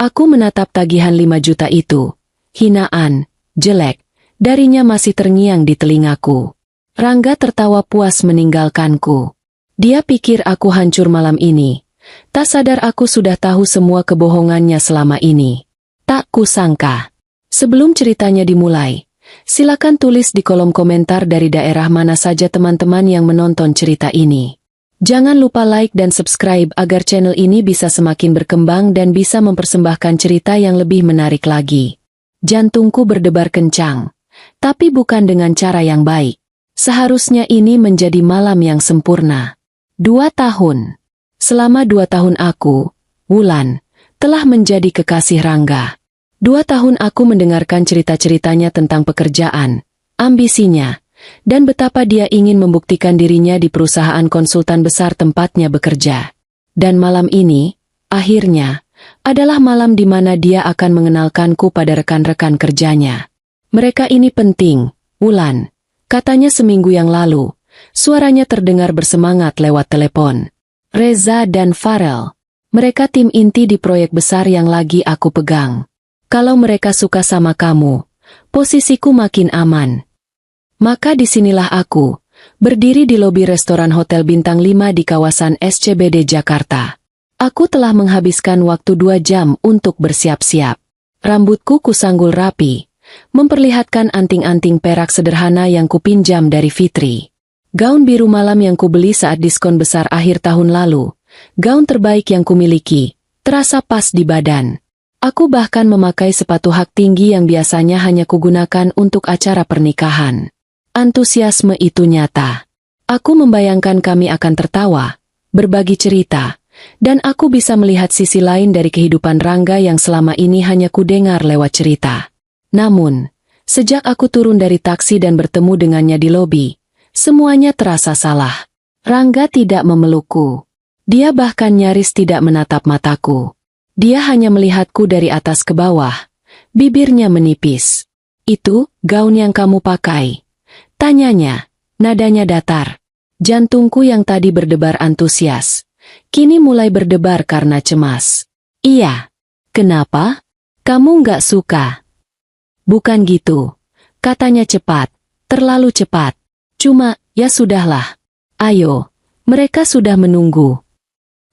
Aku menatap tagihan 5 juta itu. Hinaan, jelek, darinya masih terngiang di telingaku. Rangga tertawa puas meninggalkanku. Dia pikir aku hancur malam ini. Tak sadar aku sudah tahu semua kebohongannya selama ini. Tak kusangka. Sebelum ceritanya dimulai, silakan tulis di kolom komentar dari daerah mana saja teman-teman yang menonton cerita ini. Jangan lupa like dan subscribe agar channel ini bisa semakin berkembang dan bisa mempersembahkan cerita yang lebih menarik lagi. Jantungku berdebar kencang, tapi bukan dengan cara yang baik. Seharusnya ini menjadi malam yang sempurna. 2 tahun. Selama 2 tahun aku, Wulan, telah menjadi kekasih Rangga. 2 tahun aku mendengarkan cerita-ceritanya tentang pekerjaan, ambisinya, dan betapa dia ingin membuktikan dirinya di perusahaan konsultan besar tempatnya bekerja. Dan malam ini, akhirnya, adalah malam di mana dia akan mengenalkanku pada rekan-rekan kerjanya. Mereka ini penting, Wulan, katanya seminggu yang lalu. Suaranya terdengar bersemangat lewat telepon. Reza dan Farel. Mereka tim inti di proyek besar yang lagi aku pegang. Kalau mereka suka sama kamu, posisiku makin aman. Maka disinilah aku, berdiri di lobi restoran Hotel Bintang 5 di kawasan SCBD Jakarta. Aku telah menghabiskan waktu 2 jam untuk bersiap-siap. Rambutku kusanggul rapi, memperlihatkan anting-anting perak sederhana yang kupinjam dari Fitri. Gaun biru malam yang kubeli saat diskon besar akhir tahun lalu, gaun terbaik yang kumiliki, terasa pas di badan. Aku bahkan memakai sepatu hak tinggi yang biasanya hanya kugunakan untuk acara pernikahan. Antusiasme itu nyata. Aku membayangkan kami akan tertawa, berbagi cerita, dan aku bisa melihat sisi lain dari kehidupan Rangga yang selama ini hanya kudengar lewat cerita. Namun, sejak aku turun dari taksi dan bertemu dengannya di lobi, semuanya terasa salah. Rangga tidak memelukku. Dia bahkan nyaris tidak menatap mataku. Dia hanya melihatku dari atas ke bawah. Bibirnya menipis. Itu, gaun yang kamu pakai? Tanyanya, nadanya datar. Jantungku yang tadi berdebar antusias, kini mulai berdebar karena cemas. Iya. Kenapa? Kamu nggak suka? Bukan gitu. Katanya cepat, terlalu cepat. Cuma, ya sudahlah. Ayo, mereka sudah menunggu.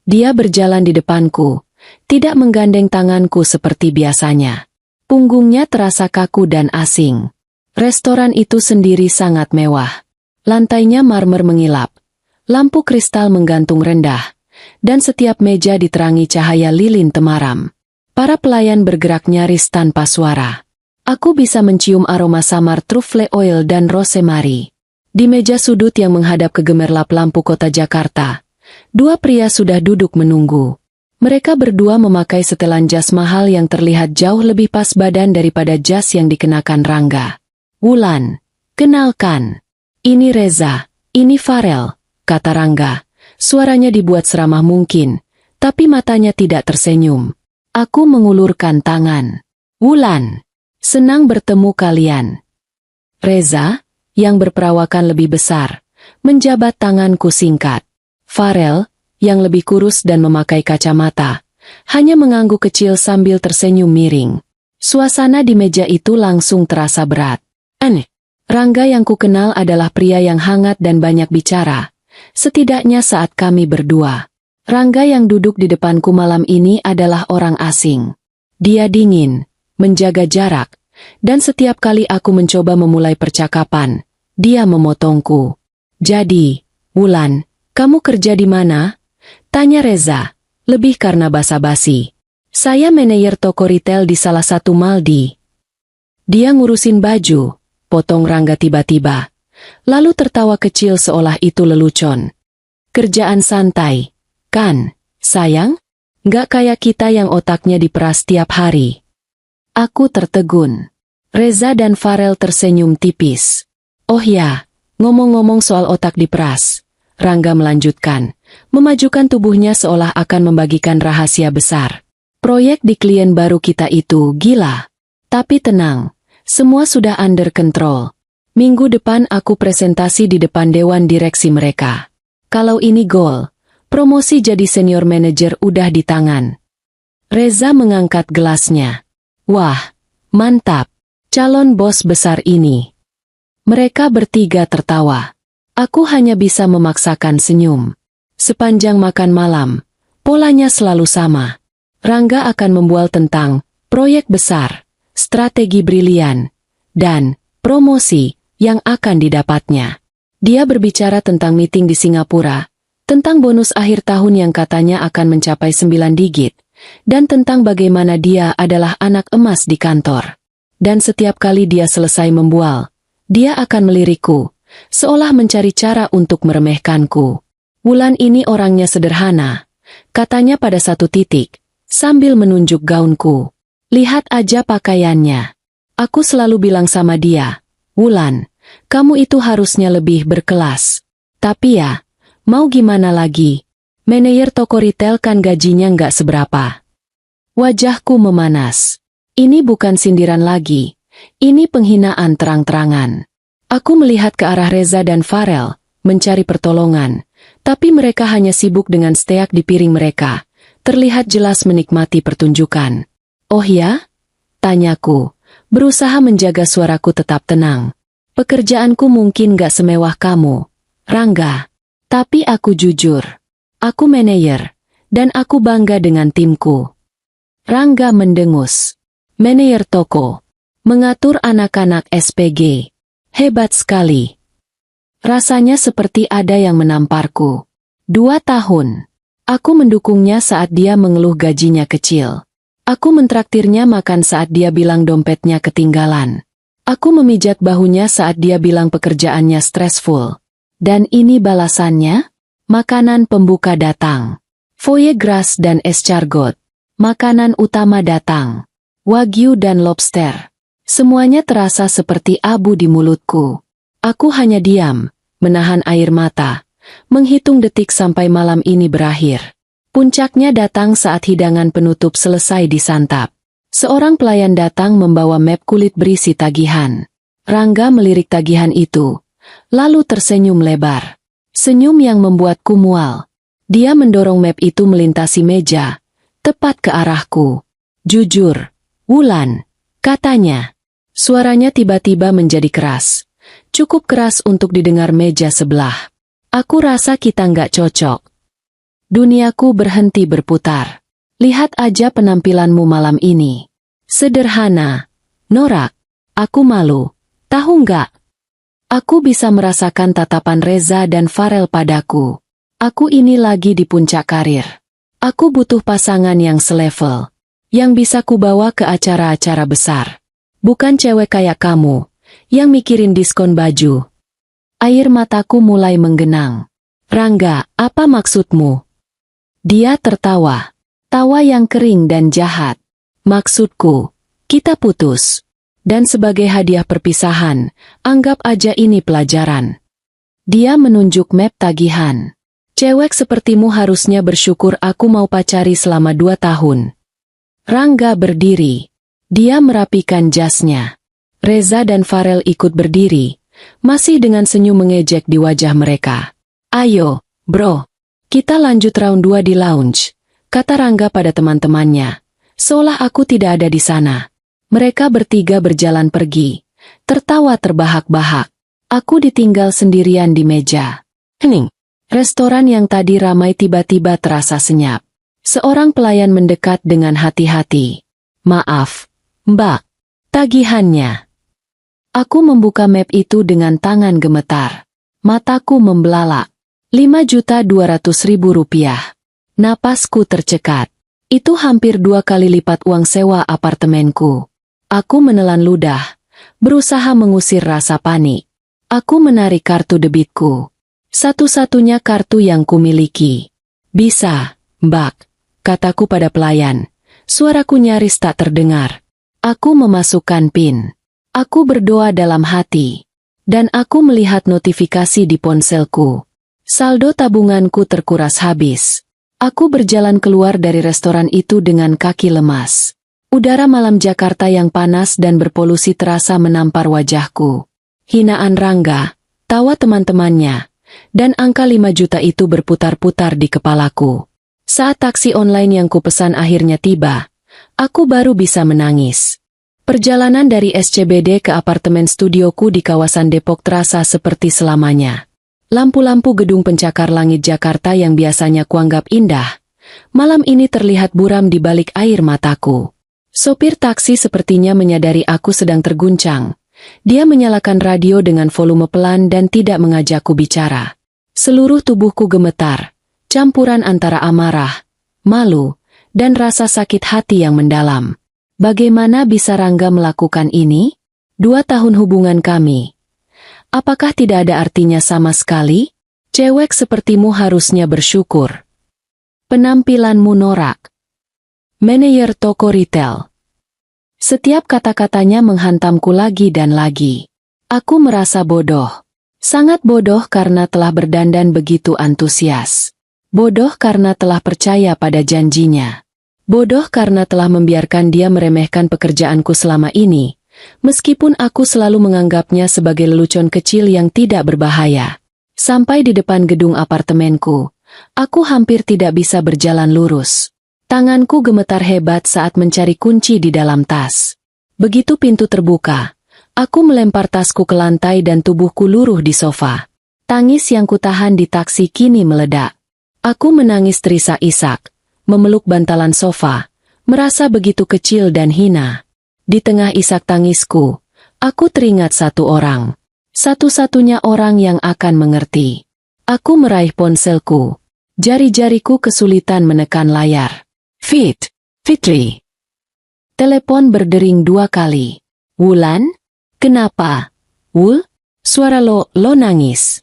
Dia berjalan di depanku, tidak menggandeng tanganku seperti biasanya. Punggungnya terasa kaku dan asing. Restoran itu sendiri sangat mewah. Lantainya marmer mengilap, lampu kristal menggantung rendah, dan setiap meja diterangi cahaya lilin temaram. Para pelayan bergerak nyaris tanpa suara. Aku bisa mencium aroma samar truffle oil dan rosemary. Di meja sudut yang menghadap ke gemerlap lampu kota Jakarta, 2 pria sudah duduk menunggu. Mereka berdua memakai setelan jas mahal yang terlihat jauh lebih pas badan daripada jas yang dikenakan Rangga. Wulan, kenalkan. Ini Reza, ini Farel, kata Rangga. Suaranya dibuat seramah mungkin, tapi matanya tidak tersenyum. Aku mengulurkan tangan. Wulan, senang bertemu kalian. Reza, yang berperawakan lebih besar, menjabat tanganku singkat. Farel, yang lebih kurus dan memakai kacamata, hanya mengangguk kecil sambil tersenyum miring. Suasana di meja itu langsung terasa berat. Aneh, Rangga yang kukenal adalah pria yang hangat dan banyak bicara, setidaknya saat kami berdua. Rangga yang duduk di depanku malam ini adalah orang asing. Dia dingin, menjaga jarak, dan setiap kali aku mencoba memulai percakapan, dia memotongku. Jadi, Wulan, kamu kerja di mana? Tanya Reza, lebih karena basa-basi. Saya manajer toko retail di salah satu mall di. Dia ngurusin baju, potong Rangga tiba-tiba. Lalu tertawa kecil seolah itu lelucon. Kerjaan santai, kan, sayang? Nggak kayak kita yang otaknya diperas tiap hari. Aku tertegun. Reza dan Farel tersenyum tipis. Oh ya, ngomong-ngomong soal otak diperas, Rangga melanjutkan, memajukan tubuhnya seolah akan membagikan rahasia besar. Proyek di klien baru kita itu gila. Tapi tenang, semua sudah under control. Minggu depan aku presentasi di depan dewan direksi mereka. Kalau ini goal, promosi jadi senior manager udah di tangan. Reza mengangkat gelasnya. Wah, mantap. Calon bos besar ini. Mereka bertiga tertawa. Aku hanya bisa memaksakan senyum. Sepanjang makan malam, polanya selalu sama. Rangga akan membual tentang proyek besar, strategi brilian, dan promosi yang akan didapatnya. Dia berbicara tentang meeting di Singapura, tentang bonus akhir tahun yang katanya akan mencapai 9 digit, dan tentang bagaimana dia adalah anak emas di kantor. Dan setiap kali dia selesai membual, dia akan melirikku, seolah mencari cara untuk meremehkanku. Wulan ini orangnya sederhana, katanya pada satu titik, sambil menunjuk gaunku. Lihat aja pakaiannya. Aku selalu bilang sama dia, Wulan, kamu itu harusnya lebih berkelas. Tapi ya, mau gimana lagi? Manajer toko retail kan gajinya nggak seberapa. Wajahku memanas. Ini bukan sindiran lagi. Ini penghinaan terang-terangan. Aku melihat ke arah Reza dan Farel, mencari pertolongan. Tapi mereka hanya sibuk dengan steak di piring mereka. Terlihat jelas menikmati pertunjukan. Oh ya? Tanyaku, berusaha menjaga suaraku tetap tenang. Pekerjaanku mungkin gak semewah kamu, Rangga. Tapi aku jujur. Aku manajer, dan aku bangga dengan timku. Rangga mendengus. Manajer toko. Mengatur anak-anak SPG. Hebat sekali. Rasanya seperti ada yang menamparku. 2 tahun. Aku mendukungnya saat dia mengeluh gajinya kecil. Aku mentraktirnya makan saat dia bilang dompetnya ketinggalan. Aku memijat bahunya saat dia bilang pekerjaannya stressful. Dan ini balasannya? Makanan pembuka datang. Foie gras dan escargot. Makanan utama datang. Wagyu dan lobster. Semuanya terasa seperti abu di mulutku. Aku hanya diam, menahan air mata, menghitung detik sampai malam ini berakhir. Puncaknya datang saat hidangan penutup selesai disantap. Seorang pelayan datang membawa map kulit berisi tagihan. Rangga melirik tagihan itu, lalu tersenyum lebar. Senyum yang membuatku mual. Dia mendorong map itu melintasi meja, tepat ke arahku. Jujur, Wulan, katanya. Suaranya tiba-tiba menjadi keras. Cukup keras untuk didengar meja sebelah. Aku rasa kita nggak cocok. Duniaku berhenti berputar. Lihat aja penampilanmu malam ini. Sederhana, norak. Aku malu. Tahu nggak? Aku bisa merasakan tatapan Reza dan Farel padaku. Aku ini lagi di puncak karir. Aku butuh pasangan yang selevel. Yang bisa kubawa ke acara-acara besar. Bukan cewek kayak kamu, yang mikirin diskon baju. Air mataku mulai menggenang. Rangga, apa maksudmu? Dia tertawa. Tawa yang kering dan jahat. Maksudku, kita putus. Dan sebagai hadiah perpisahan, anggap aja ini pelajaran. Dia menunjuk map tagihan. Cewek sepertimu harusnya bersyukur aku mau pacari selama 2 tahun. Rangga berdiri. Dia merapikan jasnya. Reza dan Farel ikut berdiri, masih dengan senyum mengejek di wajah mereka. Ayo, bro. Kita lanjut round 2 di lounge, kata Rangga pada teman-temannya. Seolah aku tidak ada di sana. Mereka bertiga berjalan pergi, tertawa terbahak-bahak. Aku ditinggal sendirian di meja. Hening. Restoran yang tadi ramai tiba-tiba terasa senyap. Seorang pelayan mendekat dengan hati-hati. Maaf, Mbak. Tagihannya. Aku membuka map itu dengan tangan gemetar. Mataku membelalak. 5.200.000 rupiah. Napasku tercekat. Itu hampir 2 kali lipat uang sewa apartemenku. Aku menelan ludah, berusaha mengusir rasa panik. Aku menarik kartu debitku. Satu-satunya kartu yang kumiliki. Bisa, Mbak, kataku pada pelayan. Suaraku nyaris tak terdengar. Aku memasukkan PIN. Aku berdoa dalam hati. Dan aku melihat notifikasi di ponselku. Saldo tabunganku terkuras habis. Aku berjalan keluar dari restoran itu dengan kaki lemas. Udara malam Jakarta yang panas dan berpolusi terasa menampar wajahku. Hinaan Rangga, tawa teman-temannya, dan angka 5 juta itu berputar-putar di kepalaku. Saat taksi online yang kupesan akhirnya tiba, aku baru bisa menangis. Perjalanan dari SCBD ke apartemen studioku di kawasan Depok terasa seperti selamanya. Lampu-lampu gedung pencakar langit Jakarta yang biasanya kuanggap indah, malam ini terlihat buram di balik air mataku. Sopir taksi sepertinya menyadari aku sedang terguncang. Dia menyalakan radio dengan volume pelan dan tidak mengajakku bicara. Seluruh tubuhku gemetar, campuran antara amarah, malu, dan rasa sakit hati yang mendalam. Bagaimana bisa Rangga melakukan ini? 2 tahun hubungan kami. Apakah tidak ada artinya sama sekali? Cewek sepertimu harusnya bersyukur. Penampilanmu norak. Manajer toko retail. Setiap kata-katanya menghantamku lagi dan lagi. Aku merasa bodoh. Sangat bodoh karena telah berdandan begitu antusias. Bodoh karena telah percaya pada janjinya. Bodoh karena telah membiarkan dia meremehkan pekerjaanku selama ini, meskipun aku selalu menganggapnya sebagai lelucon kecil yang tidak berbahaya. Sampai di depan gedung apartemenku, aku hampir tidak bisa berjalan lurus. Tanganku gemetar hebat saat mencari kunci di dalam tas. Begitu pintu terbuka, aku melempar tasku ke lantai dan tubuhku luruh di sofa. Tangis yang kutahan di taksi kini meledak. Aku menangis terisak-isak, memeluk bantalan sofa, merasa begitu kecil dan hina. Di tengah isak tangisku, aku teringat satu orang. Satu-satunya orang yang akan mengerti. Aku meraih ponselku. Jari-jariku kesulitan menekan layar. Fitri. Telepon berdering 2 kali. Wulan? Kenapa? Wul? Suara lo nangis.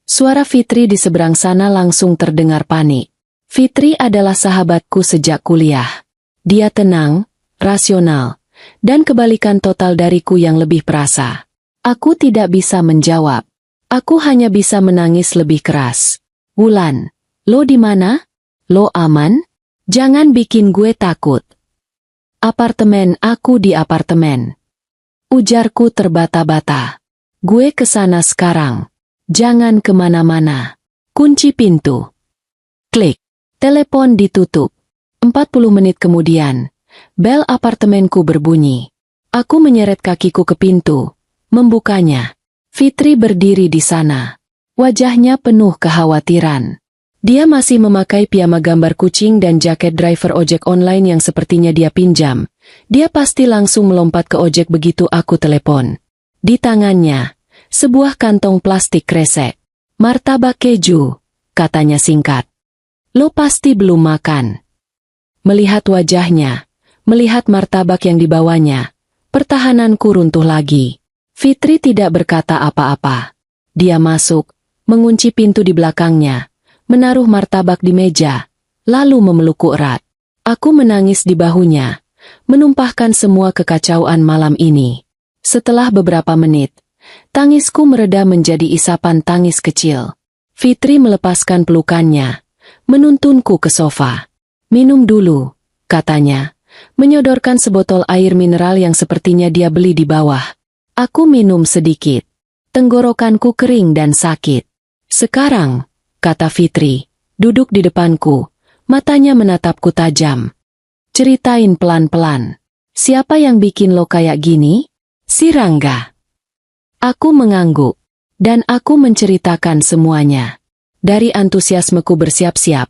Suara Fitri di seberang sana langsung terdengar panik. Fitri adalah sahabatku sejak kuliah. Dia tenang, rasional, dan kebalikan total dariku yang lebih perasa. Aku tidak bisa menjawab. Aku hanya bisa menangis lebih keras. Wulan, lo di mana? Lo aman? Jangan bikin gue takut. Apartemen, aku di apartemen. Ujarku terbata-bata. Gue kesana sekarang. Jangan kemana-mana. Kunci pintu. Klik. Telepon ditutup. 40 menit kemudian, bel apartemenku berbunyi. Aku menyeret kakiku ke pintu, membukanya. Fitri berdiri di sana. Wajahnya penuh kekhawatiran. Dia masih memakai piyama gambar kucing dan jaket driver ojek online yang sepertinya dia pinjam. Dia pasti langsung melompat ke ojek begitu aku telepon. Di tangannya, sebuah kantong plastik kresek. Martabak keju, katanya singkat. Lo pasti belum makan. Melihat wajahnya, melihat martabak yang dibawanya, pertahananku runtuh lagi. Fitri tidak berkata apa-apa. Dia masuk, mengunci pintu di belakangnya, menaruh martabak di meja, lalu memelukku erat. Aku menangis di bahunya, menumpahkan semua kekacauan malam ini. Setelah beberapa menit, tangisku mereda menjadi isapan tangis kecil. Fitri melepaskan pelukannya, menuntunku ke sofa. Minum dulu, katanya, menyodorkan sebotol air mineral yang sepertinya dia beli di bawah. Aku minum sedikit. Tenggorokanku kering dan sakit. Sekarang, kata Fitri, duduk di depanku, matanya menatapku tajam. Ceritain pelan-pelan. Siapa yang bikin lo kayak gini? Si Rangga. Aku mengangguk, dan aku menceritakan semuanya. Dari antusiasmeku bersiap-siap,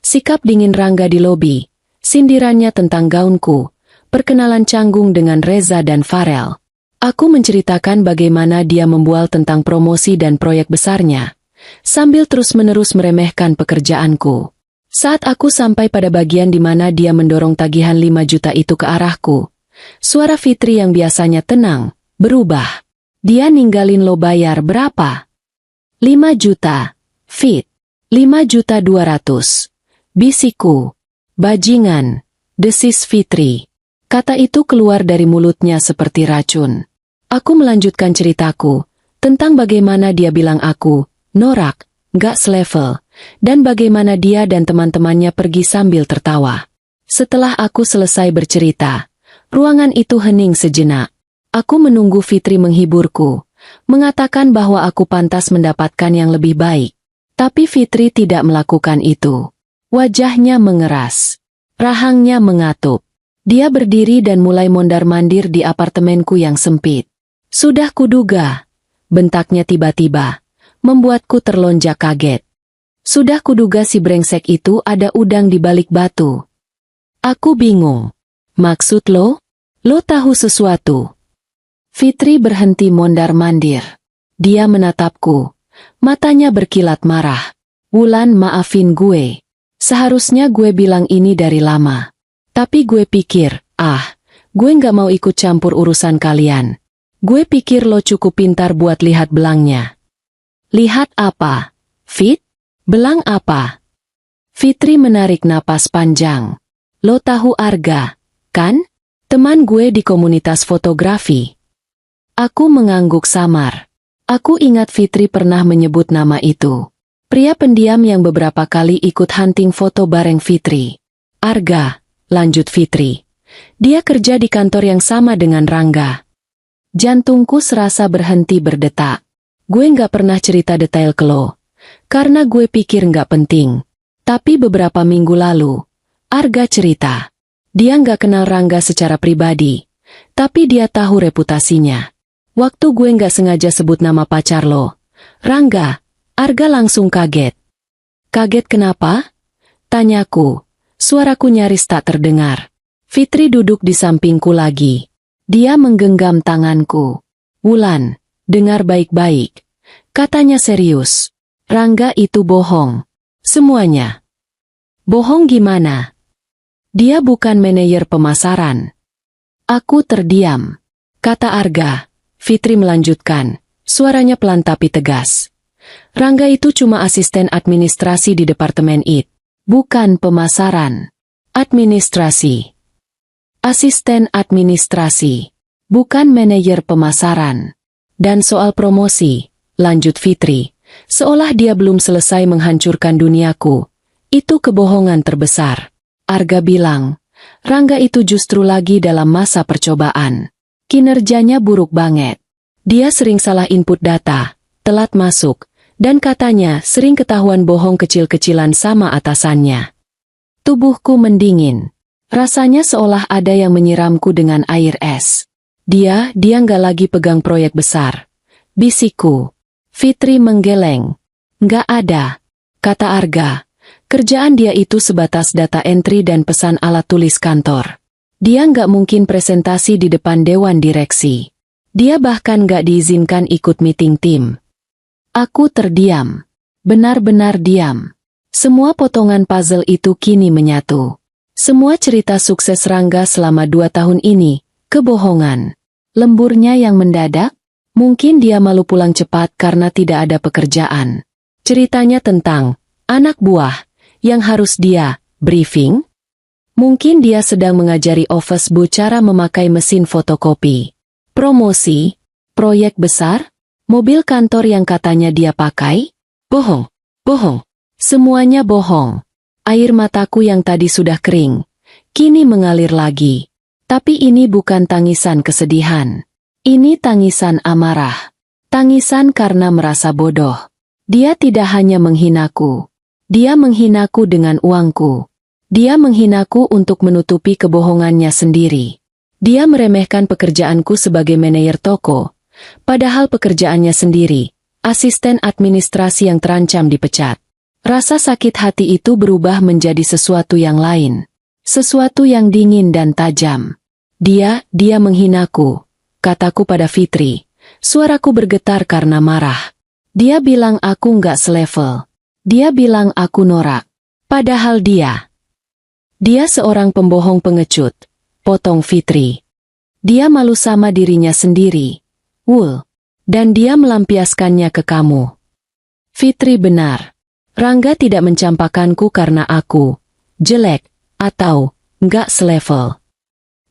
sikap dingin Rangga di lobi, sindirannya tentang gaunku, perkenalan canggung dengan Reza dan Farel. Aku menceritakan bagaimana dia membual tentang promosi dan proyek besarnya, sambil terus-menerus meremehkan pekerjaanku. Saat aku sampai pada bagian di mana dia mendorong tagihan 5 juta itu ke arahku, suara Fitri yang biasanya tenang, berubah. Dia ninggalin lo bayar berapa? 5 juta, Fit. 5.200.000. Bisikku. Bajingan. Desis Fitri. Kata itu keluar dari mulutnya seperti racun. Aku melanjutkan ceritaku, tentang bagaimana dia bilang aku, norak, gak selevel, dan bagaimana dia dan teman-temannya pergi sambil tertawa. Setelah aku selesai bercerita, ruangan itu hening sejenak. Aku menunggu Fitri menghiburku, mengatakan bahwa aku pantas mendapatkan yang lebih baik. Tapi Fitri tidak melakukan itu. Wajahnya mengeras. Rahangnya mengatup. Dia berdiri dan mulai mondar-mandir di apartemenku yang sempit. Sudah kuduga. Bentaknya tiba-tiba. Membuatku terlonjak kaget. Sudah kuduga si brengsek itu ada udang di balik batu. Aku bingung. Maksud lo? Lo tahu sesuatu? Fitri berhenti mondar-mandir. Dia menatapku. Matanya berkilat marah. Wulan, maafin gue. Seharusnya gue bilang ini dari lama. Tapi gue pikir, gue nggak mau ikut campur urusan kalian. Gue pikir lo cukup pintar buat lihat belangnya. Lihat apa? Fit? Belang apa? Fitri menarik napas panjang. Lo tahu Arga, kan? Teman gue di komunitas fotografi. Aku mengangguk samar. Aku ingat Fitri pernah menyebut nama itu. Pria pendiam yang beberapa kali ikut hunting foto bareng Fitri. Arga, lanjut Fitri. Dia kerja di kantor yang sama dengan Rangga. Jantungku serasa berhenti berdetak. Gue nggak pernah cerita detail ke lo, karena gue pikir nggak penting. Tapi beberapa minggu lalu, Arga cerita. Dia nggak kenal Rangga secara pribadi, tapi dia tahu reputasinya. Waktu gue nggak sengaja sebut nama pacar lo, Rangga, Arga langsung kaget. Kaget kenapa? Tanyaku. Suaraku nyaris tak terdengar. Fitri duduk di sampingku lagi. Dia menggenggam tanganku. Wulan, dengar baik-baik. Katanya serius. Rangga itu bohong. Semuanya. Bohong gimana? Dia bukan manajer pemasaran. Aku terdiam. Kata Arga. Fitri melanjutkan. Suaranya pelan tapi tegas. Rangga itu cuma asisten administrasi di departemen IT. Bukan pemasaran. Administrasi. Asisten administrasi. Bukan manajer pemasaran. Dan soal promosi, lanjut Fitri, seolah dia belum selesai menghancurkan duniaku. Itu kebohongan terbesar. Arga bilang, Rangga itu justru lagi dalam masa percobaan. Kinerjanya buruk banget. Dia sering salah input data, telat masuk, dan katanya sering ketahuan bohong kecil-kecilan sama atasannya. Tubuhku mendingin. Rasanya seolah ada yang menyiramku dengan air es. Dia nggak lagi pegang proyek besar. Bisikku. Fitri menggeleng. Nggak ada. Kata Arga. Kerjaan dia itu sebatas data entry dan pesan alat tulis kantor. Dia nggak mungkin presentasi di depan dewan direksi. Dia bahkan nggak diizinkan ikut meeting tim. Aku terdiam. Benar-benar diam. Semua potongan puzzle itu kini menyatu. Semua cerita sukses Rangga selama 2 tahun ini, kebohongan. Lemburnya yang mendadak? Mungkin dia malu pulang cepat karena tidak ada pekerjaan. Ceritanya tentang anak buah yang harus dia briefing. Mungkin dia sedang mengajari Office Bu cara memakai mesin fotokopi. Promosi, proyek besar, mobil kantor yang katanya dia pakai. Bohong, bohong, semuanya bohong. Air mataku yang tadi sudah kering, kini mengalir lagi. Tapi ini bukan tangisan kesedihan. Ini tangisan amarah. Tangisan karena merasa bodoh. Dia tidak hanya menghinaku. Dia menghinaku dengan uangku. Dia menghinaku untuk menutupi kebohongannya sendiri. Dia meremehkan pekerjaanku sebagai manajer toko, padahal pekerjaannya sendiri, asisten administrasi yang terancam dipecat. Rasa sakit hati itu berubah menjadi sesuatu yang lain. Sesuatu yang dingin dan tajam. Dia menghinaku, kataku pada Fitri. Suaraku bergetar karena marah. Dia bilang aku nggak selevel. Dia bilang aku norak. Padahal dia seorang pembohong pengecut, potong Fitri. Dia malu sama dirinya sendiri, Wul, dan dia melampiaskannya ke kamu. Fitri benar. Rangga tidak mencampakkanku karena aku jelek atau nggak selevel.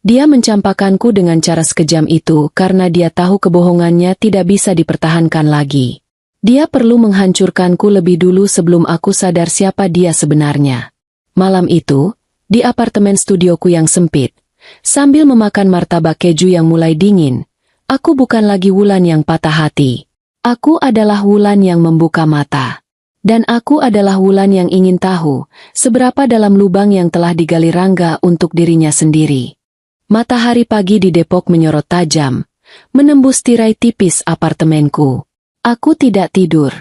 Dia mencampakkanku dengan cara sekejam itu karena dia tahu kebohongannya tidak bisa dipertahankan lagi. Dia perlu menghancurkanku lebih dulu sebelum aku sadar siapa dia sebenarnya. Malam itu, di apartemen studioku yang sempit, sambil memakan martabak keju yang mulai dingin, aku bukan lagi Wulan yang patah hati. Aku adalah Wulan yang membuka mata. Dan aku adalah Wulan yang ingin tahu seberapa dalam lubang yang telah digali Rangga untuk dirinya sendiri. Matahari pagi di Depok menyorot tajam, menembus tirai tipis apartemenku. Aku tidak tidur.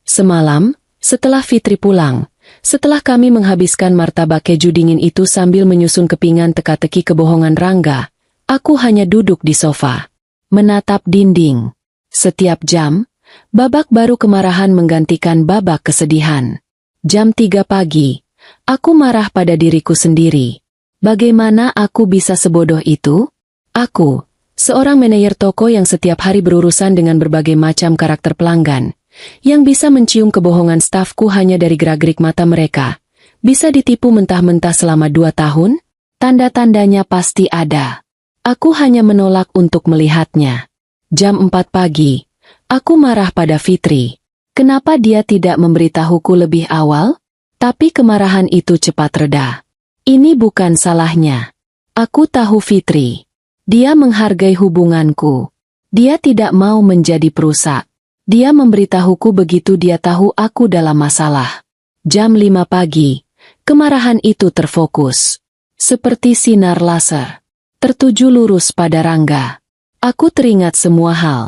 Semalam, setelah Fitri pulang, setelah kami menghabiskan martabak keju dingin itu sambil menyusun kepingan teka-teki kebohongan Rangga, aku hanya duduk di sofa, menatap dinding. Setiap jam, babak baru kemarahan menggantikan babak kesedihan. Jam 3 pagi, aku marah pada diriku sendiri. Bagaimana aku bisa sebodoh itu? Aku, seorang manajer toko yang setiap hari berurusan dengan berbagai macam karakter pelanggan, yang bisa mencium kebohongan stafku hanya dari gerak-gerik mata mereka, bisa ditipu mentah-mentah selama 2 tahun? Tanda-tandanya pasti ada. Aku hanya menolak untuk melihatnya. Jam 4 pagi. Aku marah pada Fitri. Kenapa dia tidak memberitahuku lebih awal? Tapi kemarahan itu cepat reda. Ini bukan salahnya. Aku tahu Fitri. Dia menghargai hubunganku. Dia tidak mau menjadi perusak. Dia memberitahuku begitu dia tahu aku dalam masalah. Jam 5 pagi. Kemarahan itu terfokus. Seperti sinar laser. Tertuju lurus pada Rangga. Aku teringat semua hal.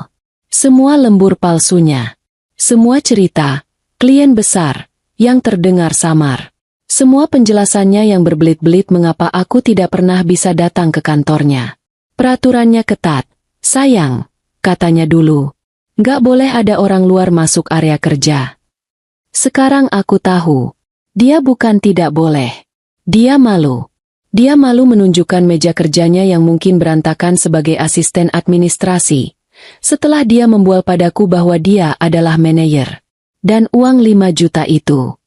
Semua lembur palsunya. Semua cerita, klien besar, yang terdengar samar. Semua penjelasannya yang berbelit-belit mengapa aku tidak pernah bisa datang ke kantornya. Peraturannya ketat. Sayang, katanya dulu. Nggak boleh ada orang luar masuk area kerja. Sekarang aku tahu. Dia bukan tidak boleh. Dia malu. Dia malu menunjukkan meja kerjanya yang mungkin berantakan sebagai asisten administrasi. Setelah dia membual padaku bahwa dia adalah manajer. Dan uang 5 juta itu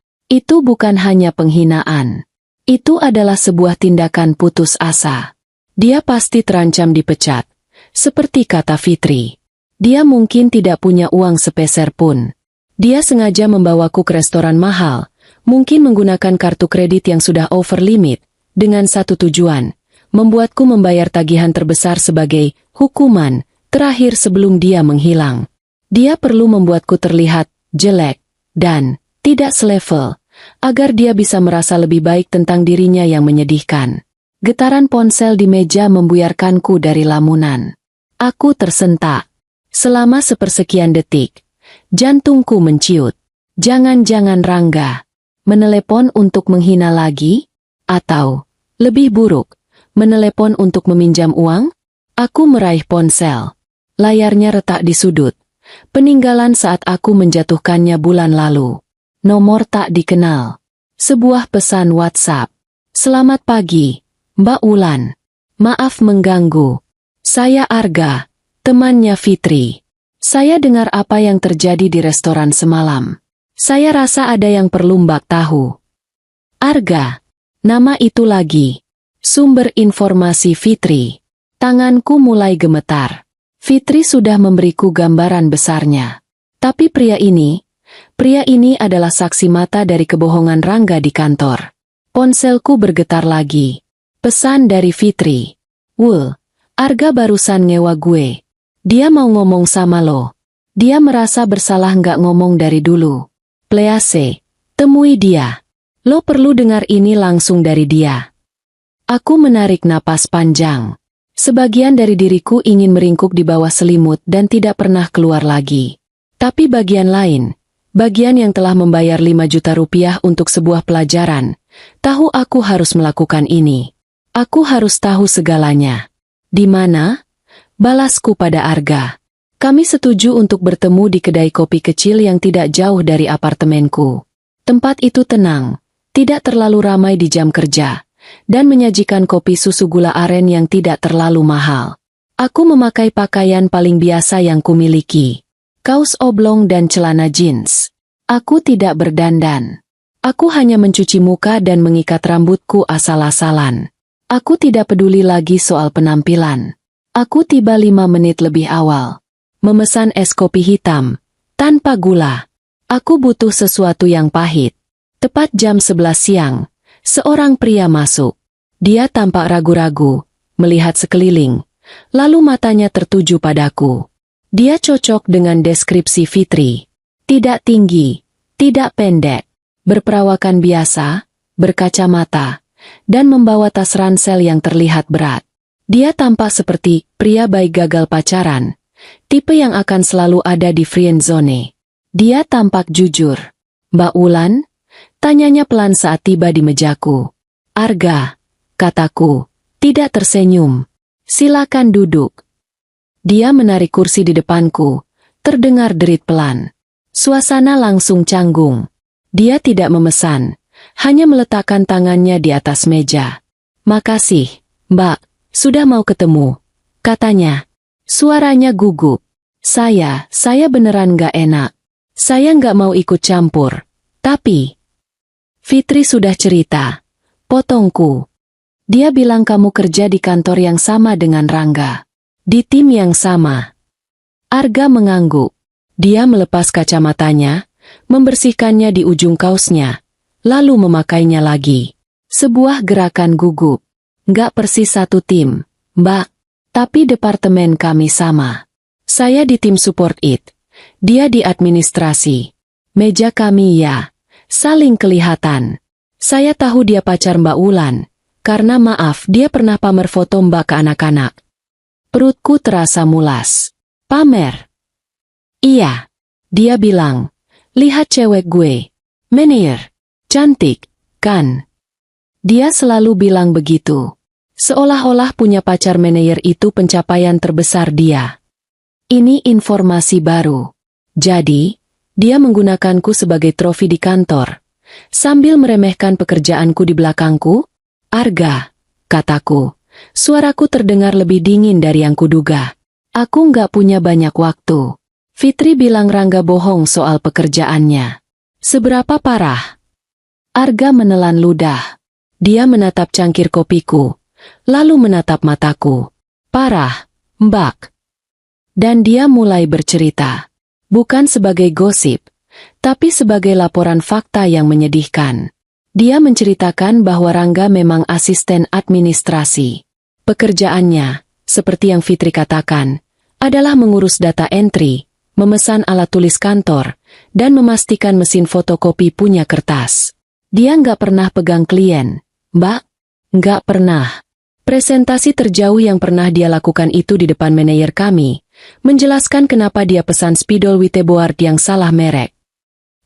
bukan hanya penghinaan. Itu adalah sebuah tindakan putus asa. Dia pasti terancam dipecat. Seperti kata Fitri. Dia mungkin tidak punya uang sepeser pun. Dia sengaja membawaku ke restoran mahal, mungkin menggunakan kartu kredit yang sudah over limit, dengan satu tujuan, membuatku membayar tagihan terbesar sebagai hukuman terakhir sebelum dia menghilang. Dia perlu membuatku terlihat jelek dan tidak selevel, agar dia bisa merasa lebih baik tentang dirinya yang menyedihkan. Getaran ponsel di meja membuyarkanku dari lamunan. Aku tersentak. Selama sepersekian detik, jantungku menciut. Jangan-jangan Rangga menelepon untuk menghina lagi? Atau, lebih buruk, menelepon untuk meminjam uang? Aku meraih ponsel. Layarnya retak di sudut. Peninggalan saat aku menjatuhkannya bulan lalu. Nomor tak dikenal. Sebuah pesan WhatsApp. Selamat pagi, Mbak Wulan. Maaf mengganggu. Saya Arga, temannya Fitri. Saya dengar apa yang terjadi di restoran semalam. Saya rasa ada yang perlu Mbak tahu. Arga. Nama itu lagi. Sumber informasi Fitri. Tanganku mulai gemetar. Fitri sudah memberiku gambaran besarnya. Tapi pria ini adalah saksi mata dari kebohongan Rangga di kantor. Ponselku bergetar lagi. Pesan dari Fitri. Wul, Arga barusan ngewa gue. Dia mau ngomong sama lo. Dia merasa bersalah nggak ngomong dari dulu. Please, temui dia. Lo perlu dengar ini langsung dari dia. Aku menarik napas panjang. Sebagian dari diriku ingin meringkuk di bawah selimut dan tidak pernah keluar lagi. Tapi bagian lain, bagian yang telah membayar 5 juta rupiah untuk sebuah pelajaran, tahu aku harus melakukan ini. Aku harus tahu segalanya. Di mana? Balasku pada Arga. Kami setuju untuk bertemu di kedai kopi kecil yang tidak jauh dari apartemenku. Tempat itu tenang, tidak terlalu ramai di jam kerja, dan menyajikan kopi susu gula aren yang tidak terlalu mahal. Aku memakai pakaian paling biasa yang kumiliki. Kaos oblong dan celana jeans. Aku tidak berdandan. Aku hanya mencuci muka dan mengikat rambutku asal-asalan. Aku tidak peduli lagi soal penampilan. Aku tiba 5 menit lebih awal. Memesan es kopi hitam, tanpa gula. Aku butuh sesuatu yang pahit. Tepat jam 11 siang. Seorang pria masuk. Dia tampak ragu-ragu, melihat sekeliling, lalu matanya tertuju padaku. Dia cocok dengan deskripsi Fitri. Tidak tinggi, Tidak pendek, berperawakan biasa, berkacamata, dan membawa tas ransel yang terlihat berat. Dia tampak seperti pria baik gagal pacaran, tipe yang akan selalu ada di friendzone. Dia tampak jujur. "Mbak Wulan?" tanyanya pelan saat tiba di mejaku. "Arga," kataku, tidak tersenyum. "Silakan duduk." Dia menarik kursi di depanku, terdengar derit pelan. Suasana langsung canggung. Dia tidak memesan, hanya meletakkan tangannya di atas meja. "Makasih, Mbak, sudah mau ketemu," katanya. Suaranya gugup. Saya beneran gak enak. Saya gak mau ikut campur. Tapi Fitri sudah cerita. Potongku. Dia bilang kamu kerja di kantor yang sama dengan Rangga. Di tim yang sama. Arga mengangguk. Dia melepas kacamatanya, membersihkannya di ujung kaosnya, lalu memakainya lagi. Sebuah gerakan gugup. Gak persis satu tim, Mbak. Tapi departemen kami sama. Saya di tim support it. Dia di administrasi. Meja kami ya, saling kelihatan. Saya tahu dia pacar Mbak Wulan, karena maaf dia pernah pamer foto Mbak ke anak-anak. Perutku terasa mulas. "Pamer?" "Iya." Dia bilang. "Lihat cewek gue. Menir. Cantik, kan?" Dia selalu bilang begitu. Seolah-olah punya pacar manajer itu pencapaian terbesar dia. Ini informasi baru. Jadi, dia menggunakanku sebagai trofi di kantor, sambil meremehkan pekerjaanku di belakangku. "Arga," kataku. Suaraku terdengar lebih dingin dari yang kuduga. "Aku nggak punya banyak waktu." Fitri bilang Rangga bohong soal pekerjaannya. Seberapa parah? Arga menelan ludah. Dia menatap cangkir kopiku, lalu menatap mataku. "Parah, Mbak." Dan dia mulai bercerita. Bukan sebagai gosip, tapi sebagai laporan fakta yang menyedihkan. Dia menceritakan bahwa Rangga memang asisten administrasi. Pekerjaannya, seperti yang Fitri katakan, adalah mengurus data entry, memesan alat tulis kantor, dan memastikan mesin fotokopi punya kertas. Dia nggak pernah pegang klien, Mbak. Nggak pernah. Presentasi terjauh yang pernah dia lakukan itu di depan manajer kami, menjelaskan kenapa dia pesan spidol Witeboard yang salah merek.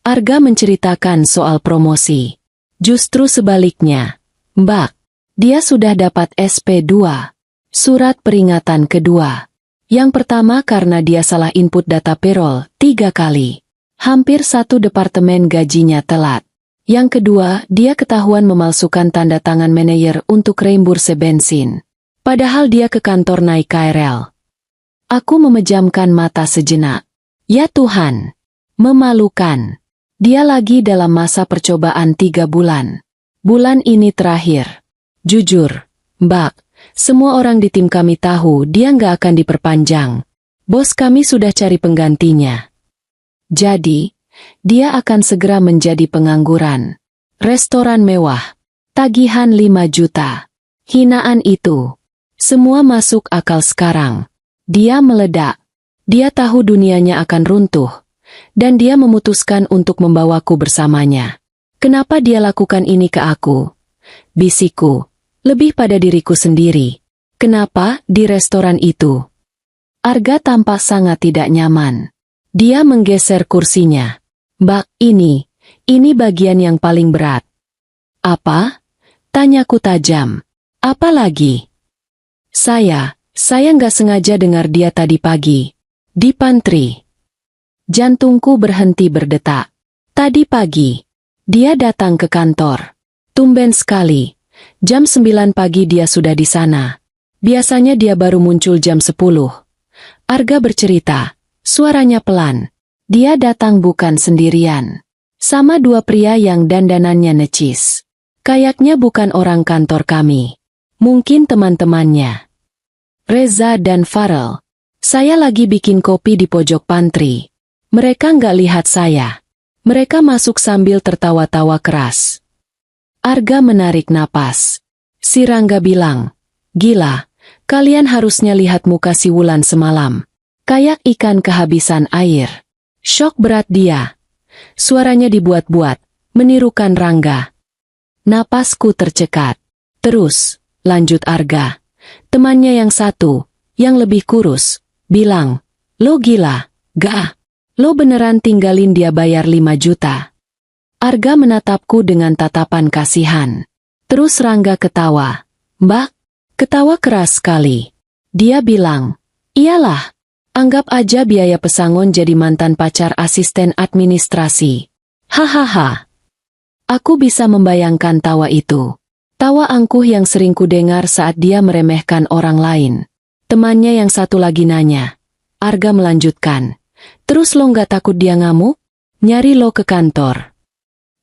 Arga menceritakan soal promosi. Justru sebaliknya, Mbak, dia sudah dapat SP2, surat peringatan kedua. Yang pertama karena dia salah input data payroll 3 kali. Hampir satu departemen gajinya telat. Yang kedua, dia ketahuan memalsukan tanda tangan manajer untuk reimburse bensin. Padahal dia ke kantor naik KRL. Aku memejamkan mata sejenak. Ya Tuhan, memalukan. Dia lagi dalam masa percobaan 3 bulan. Bulan ini terakhir. Jujur, Mbak, semua orang di tim kami tahu dia nggak akan diperpanjang. Bos kami sudah cari penggantinya. Jadi, dia akan segera menjadi pengangguran. Restoran mewah. Tagihan 5 juta. Hinaan itu. Semua masuk akal sekarang. Dia meledak. Dia tahu dunianya akan runtuh. Dan dia memutuskan untuk membawaku bersamanya. Kenapa dia lakukan ini ke aku? Bisikku. Lebih pada diriku sendiri. Kenapa di restoran itu? Arga tampak sangat tidak nyaman. Dia menggeser kursinya. Mbak, ini bagian yang paling berat. Apa? Tanyaku tajam. Apa lagi? Saya nggak sengaja dengar dia tadi pagi. Di pantry. Jantungku berhenti berdetak. Tadi pagi, dia datang ke kantor. Tumben sekali. Jam 9 pagi dia sudah di sana. Biasanya dia baru muncul jam 10. Arga bercerita. Suaranya pelan. Dia datang bukan sendirian. Sama 2 pria yang dandanannya necis. Kayaknya bukan orang kantor kami. Mungkin teman-temannya. Reza dan Farel. Saya lagi bikin kopi di pojok pantry. Mereka nggak lihat saya. Mereka masuk sambil tertawa-tawa keras. Arga menarik napas. Si Rangga bilang, "Gila, kalian harusnya lihat muka si Wulan semalam. Kayak ikan kehabisan air." Syok berat dia. Suaranya dibuat-buat, menirukan Rangga. Napasku tercekat. Terus, lanjut Arga. Temannya yang satu, yang lebih kurus, bilang, "Lo gila, gak? Lo beneran tinggalin dia bayar 5 juta?" Arga menatapku dengan tatapan kasihan. Terus Rangga ketawa. "Mbak," ketawa keras sekali. Dia bilang, "Iyalah, anggap aja biaya pesangon jadi mantan pacar asisten administrasi." Hahaha. Aku bisa membayangkan tawa itu. Tawa angkuh yang sering kudengar saat dia meremehkan orang lain. Temannya yang satu lagi nanya. Arga melanjutkan, "Terus lo nggak takut dia ngamuk? Nyari lo ke kantor."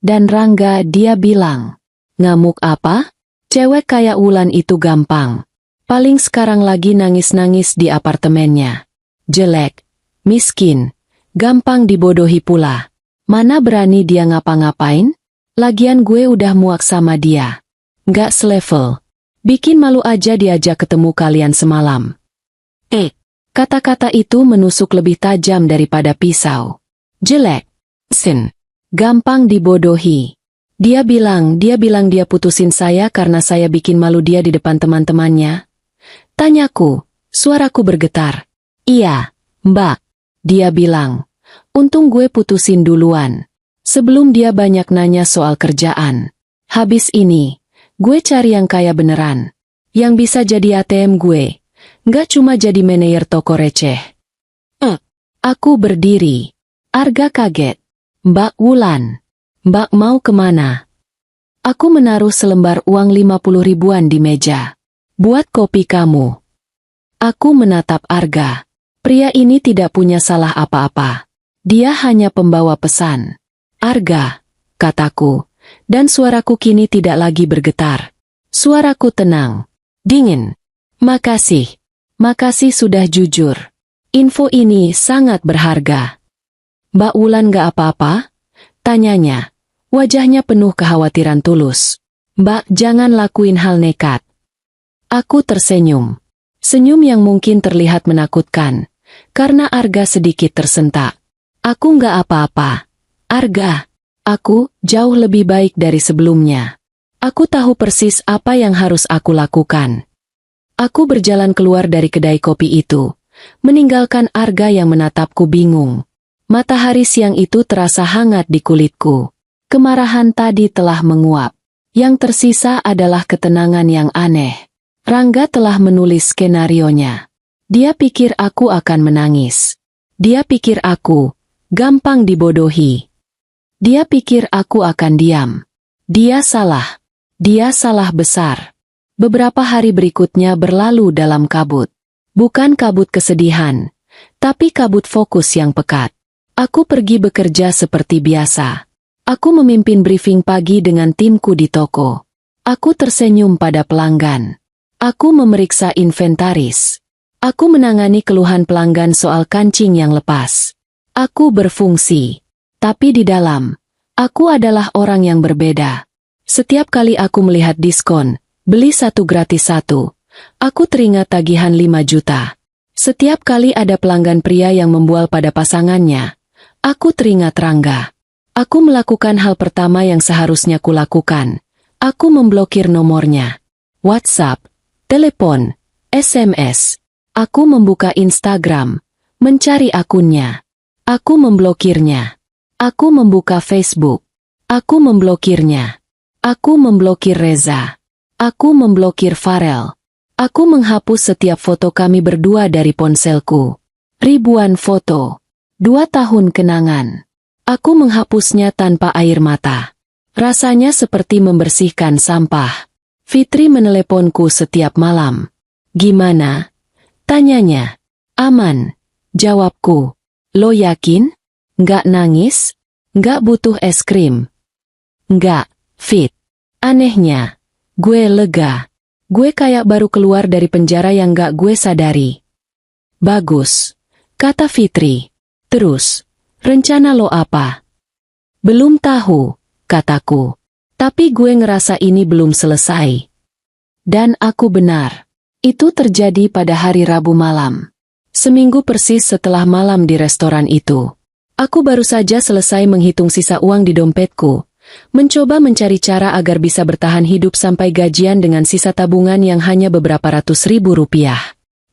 Dan Rangga dia bilang, "Ngamuk apa? Cewek kayak Wulan itu gampang. Paling sekarang lagi nangis-nangis di apartemennya. Jelek, miskin, gampang dibodohi pula. Mana berani dia ngapa-ngapain? Lagian gue udah muak sama dia. Nggak selevel. Bikin malu aja diajak ketemu kalian semalam." Kata-kata itu menusuk lebih tajam daripada pisau. Jelek, sin, gampang dibodohi. Dia bilang dia putusin saya karena saya bikin malu dia di depan teman-temannya. Tanyaku, suaraku bergetar. "Iya, Mbak," dia bilang. "Untung gue putusin duluan. Sebelum dia banyak nanya soal kerjaan. Habis ini, gue cari yang kaya beneran. Yang bisa jadi ATM gue. Nggak cuma jadi manajer toko receh." Aku berdiri. Arga kaget. "Mbak Wulan, Mbak mau kemana?" Aku menaruh selembar uang 50 ribuan di meja. "Buat kopi kamu." Aku menatap Arga. Pria ini tidak punya salah apa-apa. Dia hanya pembawa pesan. "Arga," kataku. Dan suaraku kini tidak lagi bergetar. Suaraku tenang, dingin. "Makasih. Makasih sudah jujur. Info ini sangat berharga." "Mbak Wulan gak apa-apa?" tanyanya. Wajahnya penuh kekhawatiran tulus. "Mbak, jangan lakuin hal nekat." Aku tersenyum. Senyum yang mungkin terlihat menakutkan. Karena Arga sedikit tersentak. "Aku gak apa-apa. Arga. Aku jauh lebih baik dari sebelumnya. Aku tahu persis apa yang harus aku lakukan." Aku berjalan keluar dari kedai kopi itu, meninggalkan Arga yang menatapku bingung. Matahari siang itu terasa hangat di kulitku. Kemarahan tadi telah menguap. Yang tersisa adalah ketenangan yang aneh. Rangga telah menulis skenarionya. Dia pikir aku akan menangis. Dia pikir aku gampang dibodohi. Dia pikir aku akan diam. Dia salah. Dia salah besar. Beberapa hari berikutnya berlalu dalam kabut. Bukan kabut kesedihan, tapi kabut fokus yang pekat. Aku pergi bekerja seperti biasa. Aku memimpin briefing pagi dengan timku di toko. Aku tersenyum pada pelanggan. Aku memeriksa inventaris. Aku menangani keluhan pelanggan soal kancing yang lepas. Aku berfungsi. Tapi di dalam, aku adalah orang yang berbeda. Setiap kali aku melihat diskon, beli 1 gratis 1, aku teringat tagihan 5 juta. Setiap kali ada pelanggan pria yang membual pada pasangannya, aku teringat Rangga. Aku melakukan hal pertama yang seharusnya kulakukan. Aku memblokir nomornya. WhatsApp, telepon, SMS. Aku membuka Instagram, mencari akunnya. Aku memblokirnya. Aku membuka Facebook. Aku memblokirnya. Aku memblokir Reza. Aku memblokir Farel. Aku menghapus setiap foto kami berdua dari ponselku. Ribuan foto. 2 tahun kenangan. Aku menghapusnya tanpa air mata. Rasanya seperti membersihkan sampah. Fitri meneleponku setiap malam. "Gimana?" tanyanya. "Aman," jawabku. "Lo yakin? Nggak nangis? Nggak butuh es krim?" "Nggak, Fit." Anehnya, gue lega. Gue kayak baru keluar dari penjara yang nggak gue sadari. "Bagus," kata Fitri. "Terus, rencana lo apa?" "Belum tahu," kataku. "Tapi gue ngerasa ini belum selesai." Dan aku benar. Itu terjadi pada hari Rabu malam. Seminggu persis setelah malam di restoran itu. Aku baru saja selesai menghitung sisa uang di dompetku, mencoba mencari cara agar bisa bertahan hidup sampai gajian dengan sisa tabungan yang hanya beberapa ratus ribu rupiah.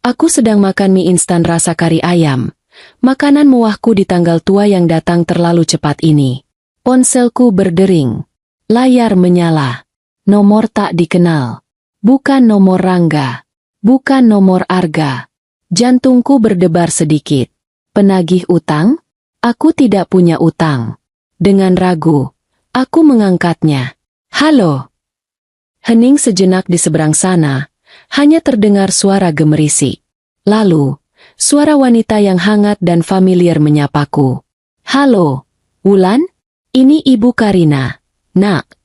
Aku sedang makan mie instan rasa kari ayam. Makanan mewahku di tanggal tua yang datang terlalu cepat ini. Ponselku berdering. Layar menyala. Nomor tak dikenal. Bukan nomor Rangga. Bukan nomor Arga. Jantungku berdebar sedikit. Penagih utang? Aku tidak punya utang. Dengan ragu, aku mengangkatnya. Halo. Hening sejenak di seberang sana. Hanya terdengar suara gemerisik. Lalu, suara wanita yang hangat dan familiar menyapaku. Halo, Wulan? Ini Ibu Karina. Nak.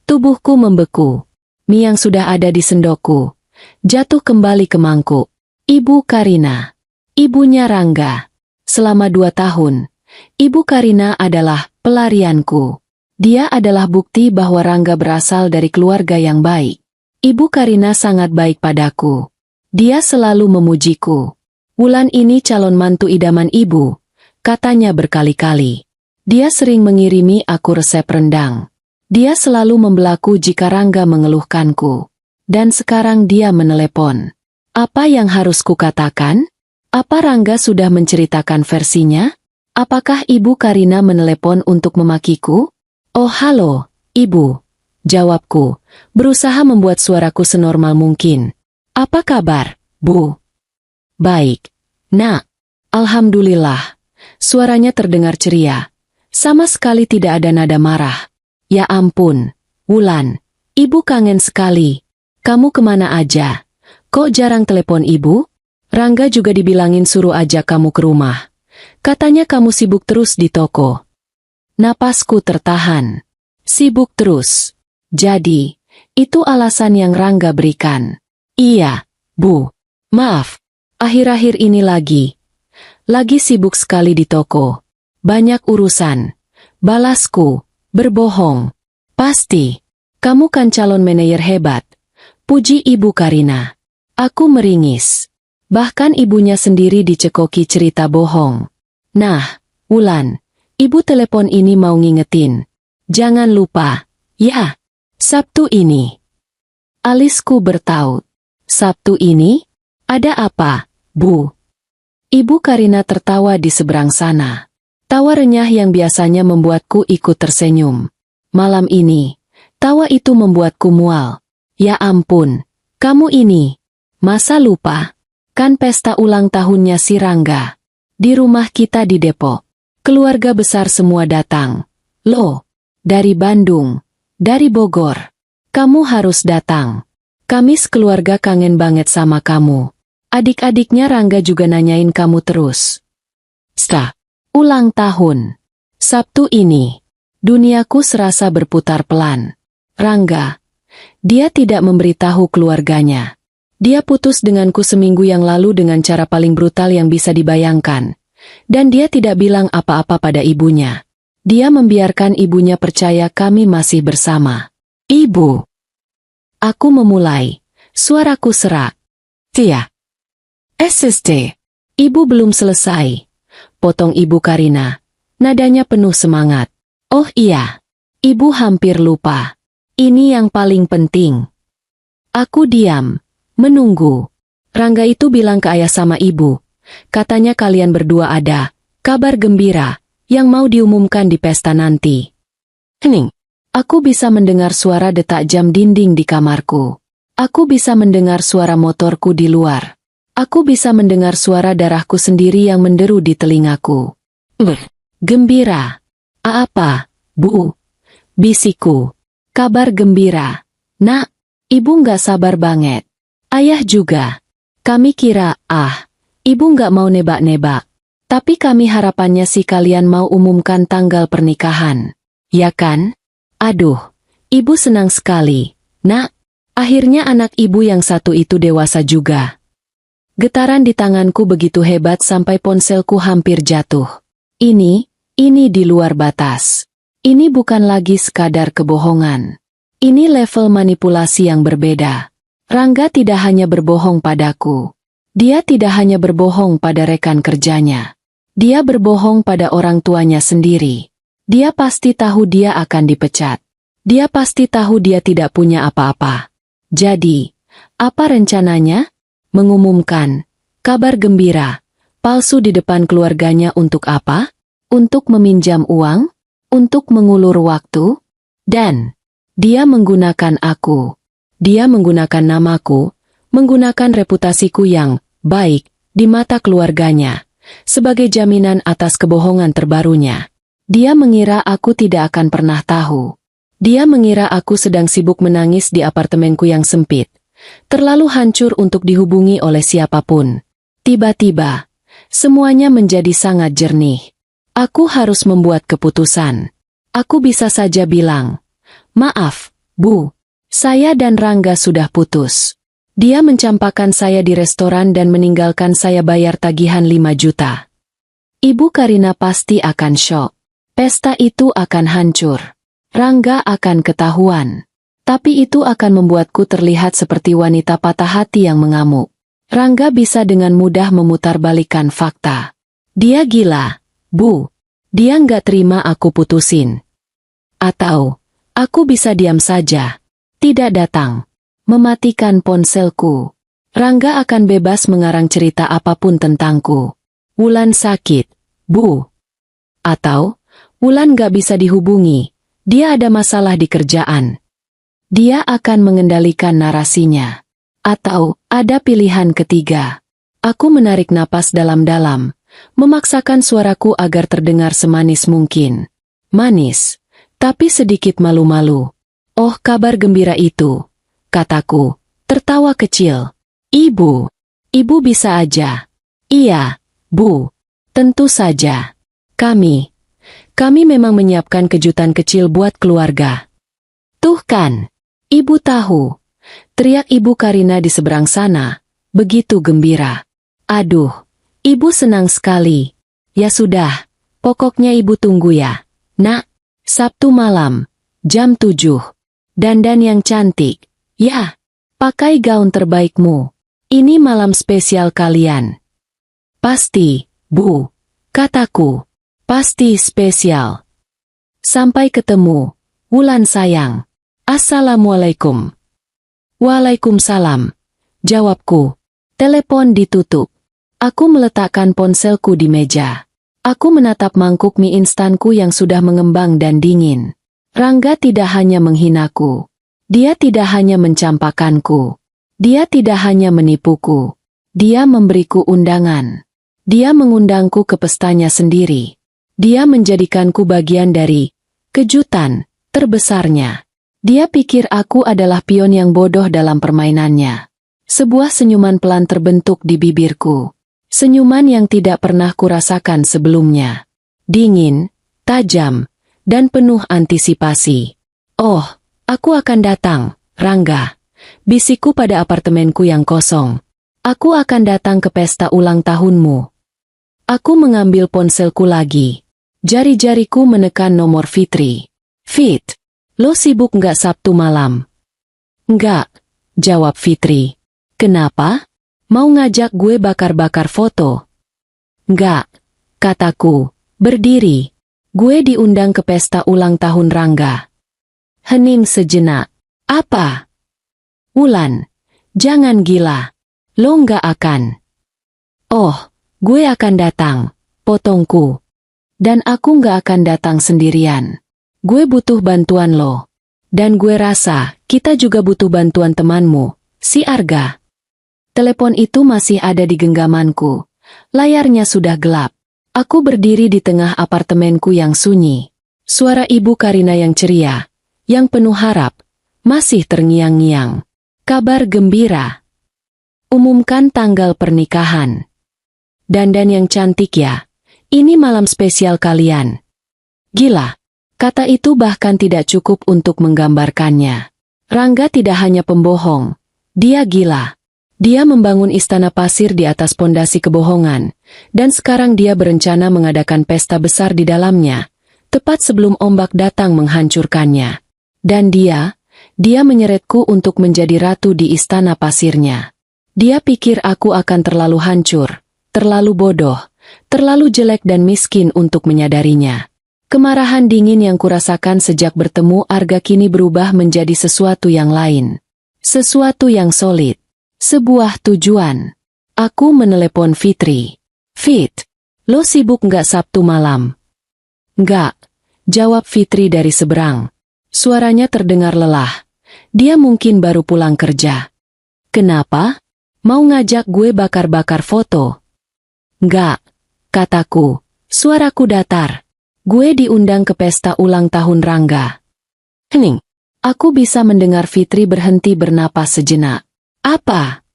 Tubuhku membeku. Mie yang sudah ada di sendokku jatuh kembali ke mangkuk. Ibu Karina. Ibunya Rangga. Selama 2 tahun, Ibu Karina adalah pelarianku. Dia adalah bukti bahwa Rangga berasal dari keluarga yang baik. Ibu Karina sangat baik padaku. Dia selalu memujiku. Wulan ini calon mantu idaman ibu, katanya berkali-kali. Dia sering mengirimi aku resep rendang. Dia selalu membelaku jika Rangga mengeluhkanku. Dan sekarang dia menelepon. Apa yang harus kukatakan? Apa Rangga sudah menceritakan versinya? Apakah Ibu Karina menelepon untuk memakiku? Oh halo, Ibu. Jawabku, berusaha membuat suaraku senormal mungkin. Apa kabar, Bu? Baik. Nak. Alhamdulillah. Suaranya terdengar ceria. Sama sekali tidak ada nada marah. Ya ampun, Wulan. Ibu kangen sekali. Kamu kemana aja? Kok jarang telepon Ibu? Rangga juga dibilangin suruh ajak kamu ke rumah. Katanya kamu sibuk terus di toko. Napasku tertahan. Sibuk terus. Jadi, itu alasan yang Rangga berikan. Iya, Bu. Maaf. Akhir-akhir ini lagi sibuk sekali di toko. Banyak urusan. Balasku, berbohong. Pasti. Kamu kan calon manajer hebat. Puji Ibu Karina. Aku meringis. Bahkan ibunya sendiri dicekoki cerita bohong. Nah, Wulan, Ibu telepon ini mau ngingetin. Jangan lupa. Ya, Sabtu ini. Alisku bertaut. Sabtu ini? Ada apa, Bu? Ibu Karina tertawa di seberang sana. Tawa renyah yang biasanya membuatku ikut tersenyum. Malam ini, tawa itu membuatku mual. Ya ampun, kamu ini. Masa lupa? Kan pesta ulang tahunnya si Rangga. Di rumah kita di Depok. Keluarga besar semua datang. Loh, dari Bandung, dari Bogor. Kamu harus datang. Kami sekeluarga kangen banget sama kamu. Adik-adiknya Rangga juga nanyain kamu terus. Ulang tahun. Sabtu ini. Duniaku serasa berputar pelan. Rangga. Dia tidak memberitahu keluarganya. Dia putus denganku seminggu yang lalu dengan cara paling brutal yang bisa dibayangkan. Dan dia tidak bilang apa-apa pada ibunya. Dia membiarkan ibunya percaya kami masih bersama. Ibu. Aku memulai. Suaraku serak. Tia. SST. Ibu belum selesai. Potong Ibu Karina. Nadanya penuh semangat. Oh iya. Ibu hampir lupa. Ini yang paling penting. Aku diam. Menunggu. Rangga itu bilang ke ayah sama ibu. Katanya kalian berdua ada kabar gembira yang mau diumumkan di pesta nanti. Hening. Aku bisa mendengar suara detak jam dinding di kamarku. Aku bisa mendengar suara motorku di luar. Aku bisa mendengar suara darahku sendiri yang menderu di telingaku. Gembira. Apa, Bu? Bisikku. Kabar gembira. Nak, ibu nggak sabar banget. Ayah juga. Kami kira, ibu nggak mau nebak-nebak. Tapi kami harapannya sih kalian mau umumkan tanggal pernikahan. Ya kan? Aduh, ibu senang sekali. Nak, akhirnya anak ibu yang satu itu dewasa juga. Getaran di tanganku begitu hebat sampai ponselku hampir jatuh. Ini di luar batas. Ini bukan lagi sekadar kebohongan. Ini level manipulasi yang berbeda. Rangga tidak hanya berbohong padaku. Dia tidak hanya berbohong pada rekan kerjanya. Dia berbohong pada orang tuanya sendiri. Dia pasti tahu dia akan dipecat. Dia pasti tahu dia tidak punya apa-apa. Jadi, apa rencananya? Mengumumkan kabar gembira palsu di depan keluarganya untuk apa? Untuk meminjam uang? Untuk mengulur waktu? Dan dia menggunakan aku. Dia menggunakan namaku, menggunakan reputasiku yang baik di mata keluarganya sebagai jaminan atas kebohongan terbarunya. Dia mengira aku tidak akan pernah tahu. Dia mengira aku sedang sibuk menangis di apartemenku yang sempit, terlalu hancur untuk dihubungi oleh siapapun. Tiba-tiba, semuanya menjadi sangat jernih. Aku harus membuat keputusan. Aku bisa saja bilang, "Maaf, Bu, saya dan Rangga sudah putus." Dia mencampakkan saya di restoran dan meninggalkan saya bayar tagihan 5 juta. Ibu Karina pasti akan syok. Pesta itu akan hancur. Rangga akan ketahuan. Tapi itu akan membuatku terlihat seperti wanita patah hati yang mengamuk. Rangga bisa dengan mudah memutarbalikkan fakta. Dia gila, Bu. Dia nggak terima aku putusin. Atau, aku bisa diam saja. Tidak datang. Mematikan ponselku. Rangga akan bebas mengarang cerita apapun tentangku. Wulan sakit, Bu. Atau, Wulan gak bisa dihubungi. Dia ada masalah di kerjaan. Dia akan mengendalikan narasinya. Atau, ada pilihan ketiga. Aku menarik napas dalam-dalam, memaksakan suaraku agar terdengar semanis mungkin. Manis, tapi sedikit malu-malu. Oh, kabar gembira itu, kataku, tertawa kecil. Ibu bisa aja. Iya, Bu, tentu saja. Kami memang menyiapkan kejutan kecil buat keluarga. Tuh kan, Ibu tahu, teriak Ibu Karina di seberang sana, begitu gembira. Aduh, Ibu senang sekali. Ya sudah, pokoknya Ibu tunggu ya. Nak, Sabtu malam, jam 7. Dandan yang cantik. Ya, pakai gaun terbaikmu. Ini malam spesial kalian. Pasti, Bu, kataku. Pasti spesial. Sampai ketemu, Wulan sayang. Assalamualaikum. Waalaikumsalam. Jawabku. Telepon ditutup. Aku meletakkan ponselku di meja. Aku menatap mangkuk mie instanku yang sudah mengembang dan dingin. Rangga tidak hanya menghinaku. Dia tidak hanya mencampakkanku. Dia tidak hanya menipuku. Dia memberiku undangan. Dia mengundangku ke pestanya sendiri. Dia menjadikanku bagian dari kejutan terbesarnya. Dia pikir aku adalah pion yang bodoh dalam permainannya. Sebuah senyuman pelan terbentuk di bibirku. Senyuman yang tidak pernah kurasakan sebelumnya. Dingin, tajam, dan penuh antisipasi. Oh, aku akan datang, Rangga. Bisikku pada apartemenku yang kosong. Aku akan datang ke pesta ulang tahunmu. Aku mengambil ponselku lagi. Jari-jariku menekan nomor Fitri. Fit, lo sibuk nggak Sabtu malam? Nggak, jawab Fitri. Kenapa? Mau ngajak gue bakar-bakar foto? Nggak, kataku, berdiri. Gue diundang ke pesta ulang tahun Rangga. Hening sejenak. Apa? Wulan, jangan gila. Lo nggak akan. Oh, gue akan datang, potongku. Dan aku nggak akan datang sendirian. Gue butuh bantuan lo. Dan gue rasa, kita juga butuh bantuan temanmu, si Arga. Telepon itu masih ada di genggamanku. Layarnya sudah gelap. Aku berdiri di tengah apartemenku yang sunyi. Suara Ibu Karina yang ceria, yang penuh harap, masih terngiang-ngiang. Kabar gembira. Umumkan tanggal pernikahan. Dandan yang cantik ya. Ini malam spesial kalian. Gila. Kata itu bahkan tidak cukup untuk menggambarkannya. Rangga tidak hanya pembohong. Dia gila. Dia membangun istana pasir di atas pondasi kebohongan. Dan sekarang dia berencana mengadakan pesta besar di dalamnya. Tepat sebelum ombak datang menghancurkannya. Dan dia menyeretku untuk menjadi ratu di istana pasirnya. Dia pikir aku akan terlalu hancur, terlalu bodoh, terlalu jelek dan miskin untuk menyadarinya. Kemarahan dingin yang kurasakan sejak bertemu Arga kini berubah menjadi sesuatu yang lain. Sesuatu yang solid. Sebuah tujuan. Aku menelepon Fitri. "Fit, lo sibuk nggak Sabtu malam?" "Nggak," jawab Fitri dari seberang. Suaranya terdengar lelah. Dia mungkin baru pulang kerja. "Kenapa? Mau ngajak gue bakar-bakar foto?" "Nggak," kataku. Suaraku datar. "Gue diundang ke pesta ulang tahun Rangga." Hening. Aku bisa mendengar Fitri berhenti bernapas sejenak. "Apa?"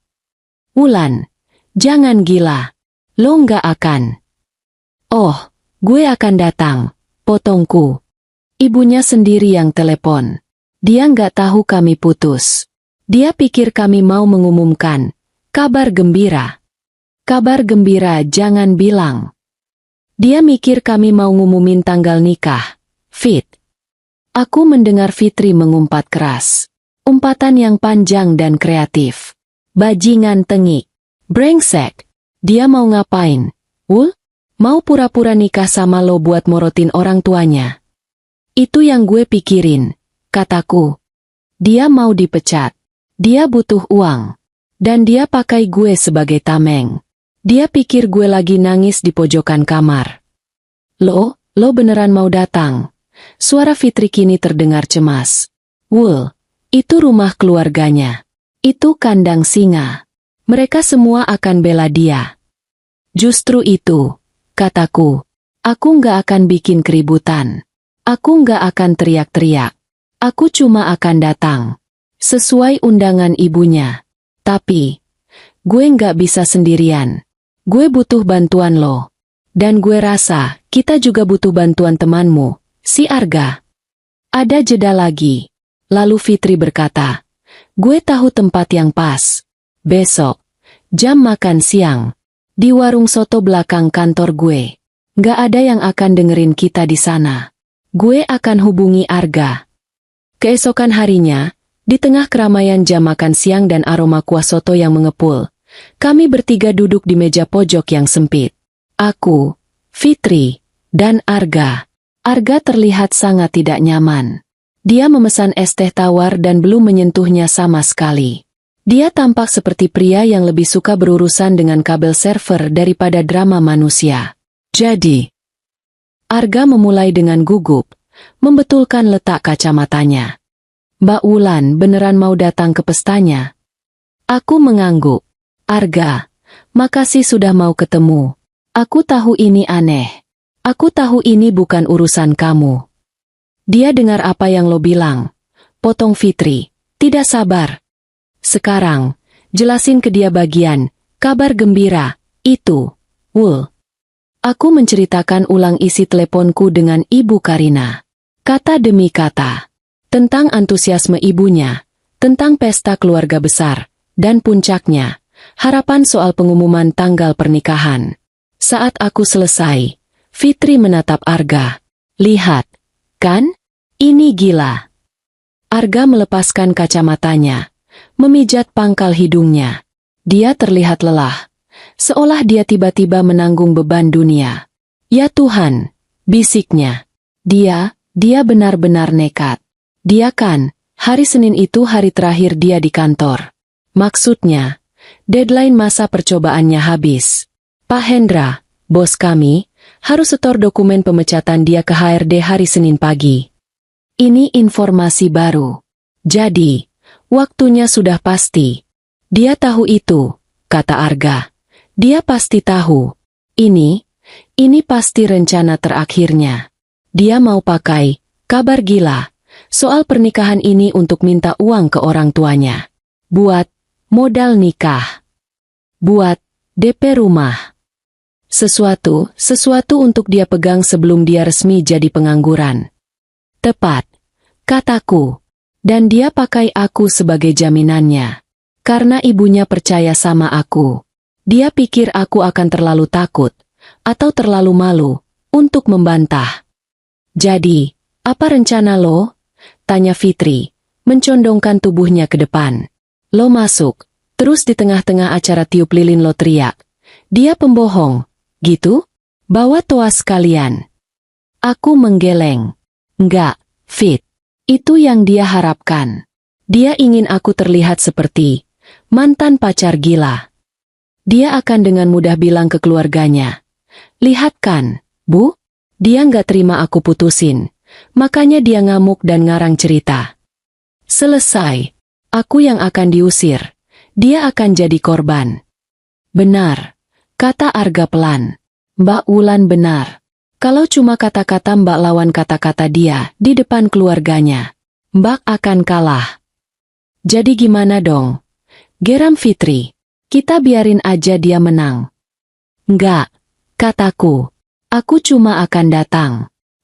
"Wulan, jangan gila. Lo nggak akan." "Oh, gue akan datang," potongku. Ibunya sendiri yang telepon. Dia nggak tahu kami putus. Dia pikir kami mau mengumumkan kabar gembira. Kabar gembira jangan bilang. Dia mikir kami mau ngumumin tanggal nikah. Fit. Aku mendengar Fitri mengumpat keras. Umpatan yang panjang dan kreatif. Bajingan tengik. Brengsek. Dia mau ngapain? Wul? Mau pura-pura nikah sama lo buat morotin orang tuanya? Itu yang gue pikirin, kataku. Dia mau dipecat. Dia butuh uang. Dan dia pakai gue sebagai tameng. Dia pikir gue lagi nangis di pojokan kamar. Lo beneran mau datang?" Suara Fitri kini terdengar cemas. "Wul, itu rumah keluarganya. Itu kandang singa. Mereka semua akan bela dia." "Justru itu," kataku. "Aku nggak akan bikin keributan. Aku nggak akan teriak-teriak. Aku cuma akan datang. Sesuai undangan ibunya. Tapi, gue nggak bisa sendirian. Gue butuh bantuan lo. Dan gue rasa, kita juga butuh bantuan temanmu, si Arga." Ada jeda lagi. Lalu Fitri berkata, "Gue tahu tempat yang pas. Besok, jam makan siang. Di warung soto belakang kantor gue. Nggak ada yang akan dengerin kita di sana. Gue akan hubungi Arga." Keesokan harinya, di tengah keramaian jam makan siang dan aroma kuah soto yang mengepul, kami bertiga duduk di meja pojok yang sempit. Aku, Fitri, dan Arga. Arga terlihat sangat tidak nyaman. Dia memesan es teh tawar dan belum menyentuhnya sama sekali. Dia tampak seperti pria yang lebih suka berurusan dengan kabel server daripada drama manusia. "Jadi," Arga memulai dengan gugup, membetulkan letak kacamatanya. "Mbak Wulan beneran mau datang ke pestanya?" Aku mengangguk. "Arga, makasih sudah mau ketemu. Aku tahu ini aneh. Aku tahu ini bukan urusan kamu." "Dia dengar apa yang lo bilang," potong Fitri. "Tidak sabar. Sekarang, jelasin ke dia bagian kabar gembira itu, Wul." Aku menceritakan ulang isi teleponku dengan Ibu Karina. Kata demi kata. Tentang antusiasme ibunya, tentang pesta keluarga besar, dan puncaknya, harapan soal pengumuman tanggal pernikahan. Saat aku selesai, Fitri menatap Arga. "Lihat, kan? Ini gila." Arga melepaskan kacamatanya, memijat pangkal hidungnya. Dia terlihat lelah, seolah dia tiba-tiba menanggung beban dunia. "Ya Tuhan," bisiknya. Dia benar-benar nekat. Dia kan, hari Senin itu hari terakhir dia di kantor. Maksudnya, deadline masa percobaannya habis. Pak Hendra, bos kami, harus setor dokumen pemecatan dia ke HRD hari Senin pagi. Ini informasi baru. Jadi, waktunya sudah pasti. Dia tahu itu, kata Arga. Dia pasti tahu. Ini pasti rencana terakhirnya. Dia mau pakai kabar gila soal pernikahan ini untuk minta uang ke orang tuanya. Buat modal nikah. Buat DP rumah. Sesuatu untuk dia pegang sebelum dia resmi jadi pengangguran. Tepat, kataku. Dan dia pakai aku sebagai jaminannya. Karena ibunya percaya sama aku. Dia pikir aku akan terlalu takut, atau terlalu malu, untuk membantah. Jadi, apa rencana lo? Tanya Fitri, mencondongkan tubuhnya ke depan. Lo masuk, terus di tengah-tengah acara tiup lilin lo teriak. Dia pembohong, Gitu? Bawa toa sekalian. Aku menggeleng. Enggak, Fit. Itu yang dia harapkan. Dia ingin aku terlihat seperti mantan pacar gila. Dia akan dengan mudah bilang ke keluarganya. Lihat kan, Bu? Dia nggak terima aku putusin. Makanya dia ngamuk dan ngarang cerita. Selesai. Aku yang akan diusir. Dia akan jadi korban. Benar, kata Arga pelan. Mbak Wulan benar. Kalau cuma kata-kata Mbak lawan kata-kata dia di depan keluarganya, Mbak akan kalah. Jadi gimana dong? Geram Fitri. Kita biarin aja dia menang. Enggak, kataku. Aku cuma akan datang.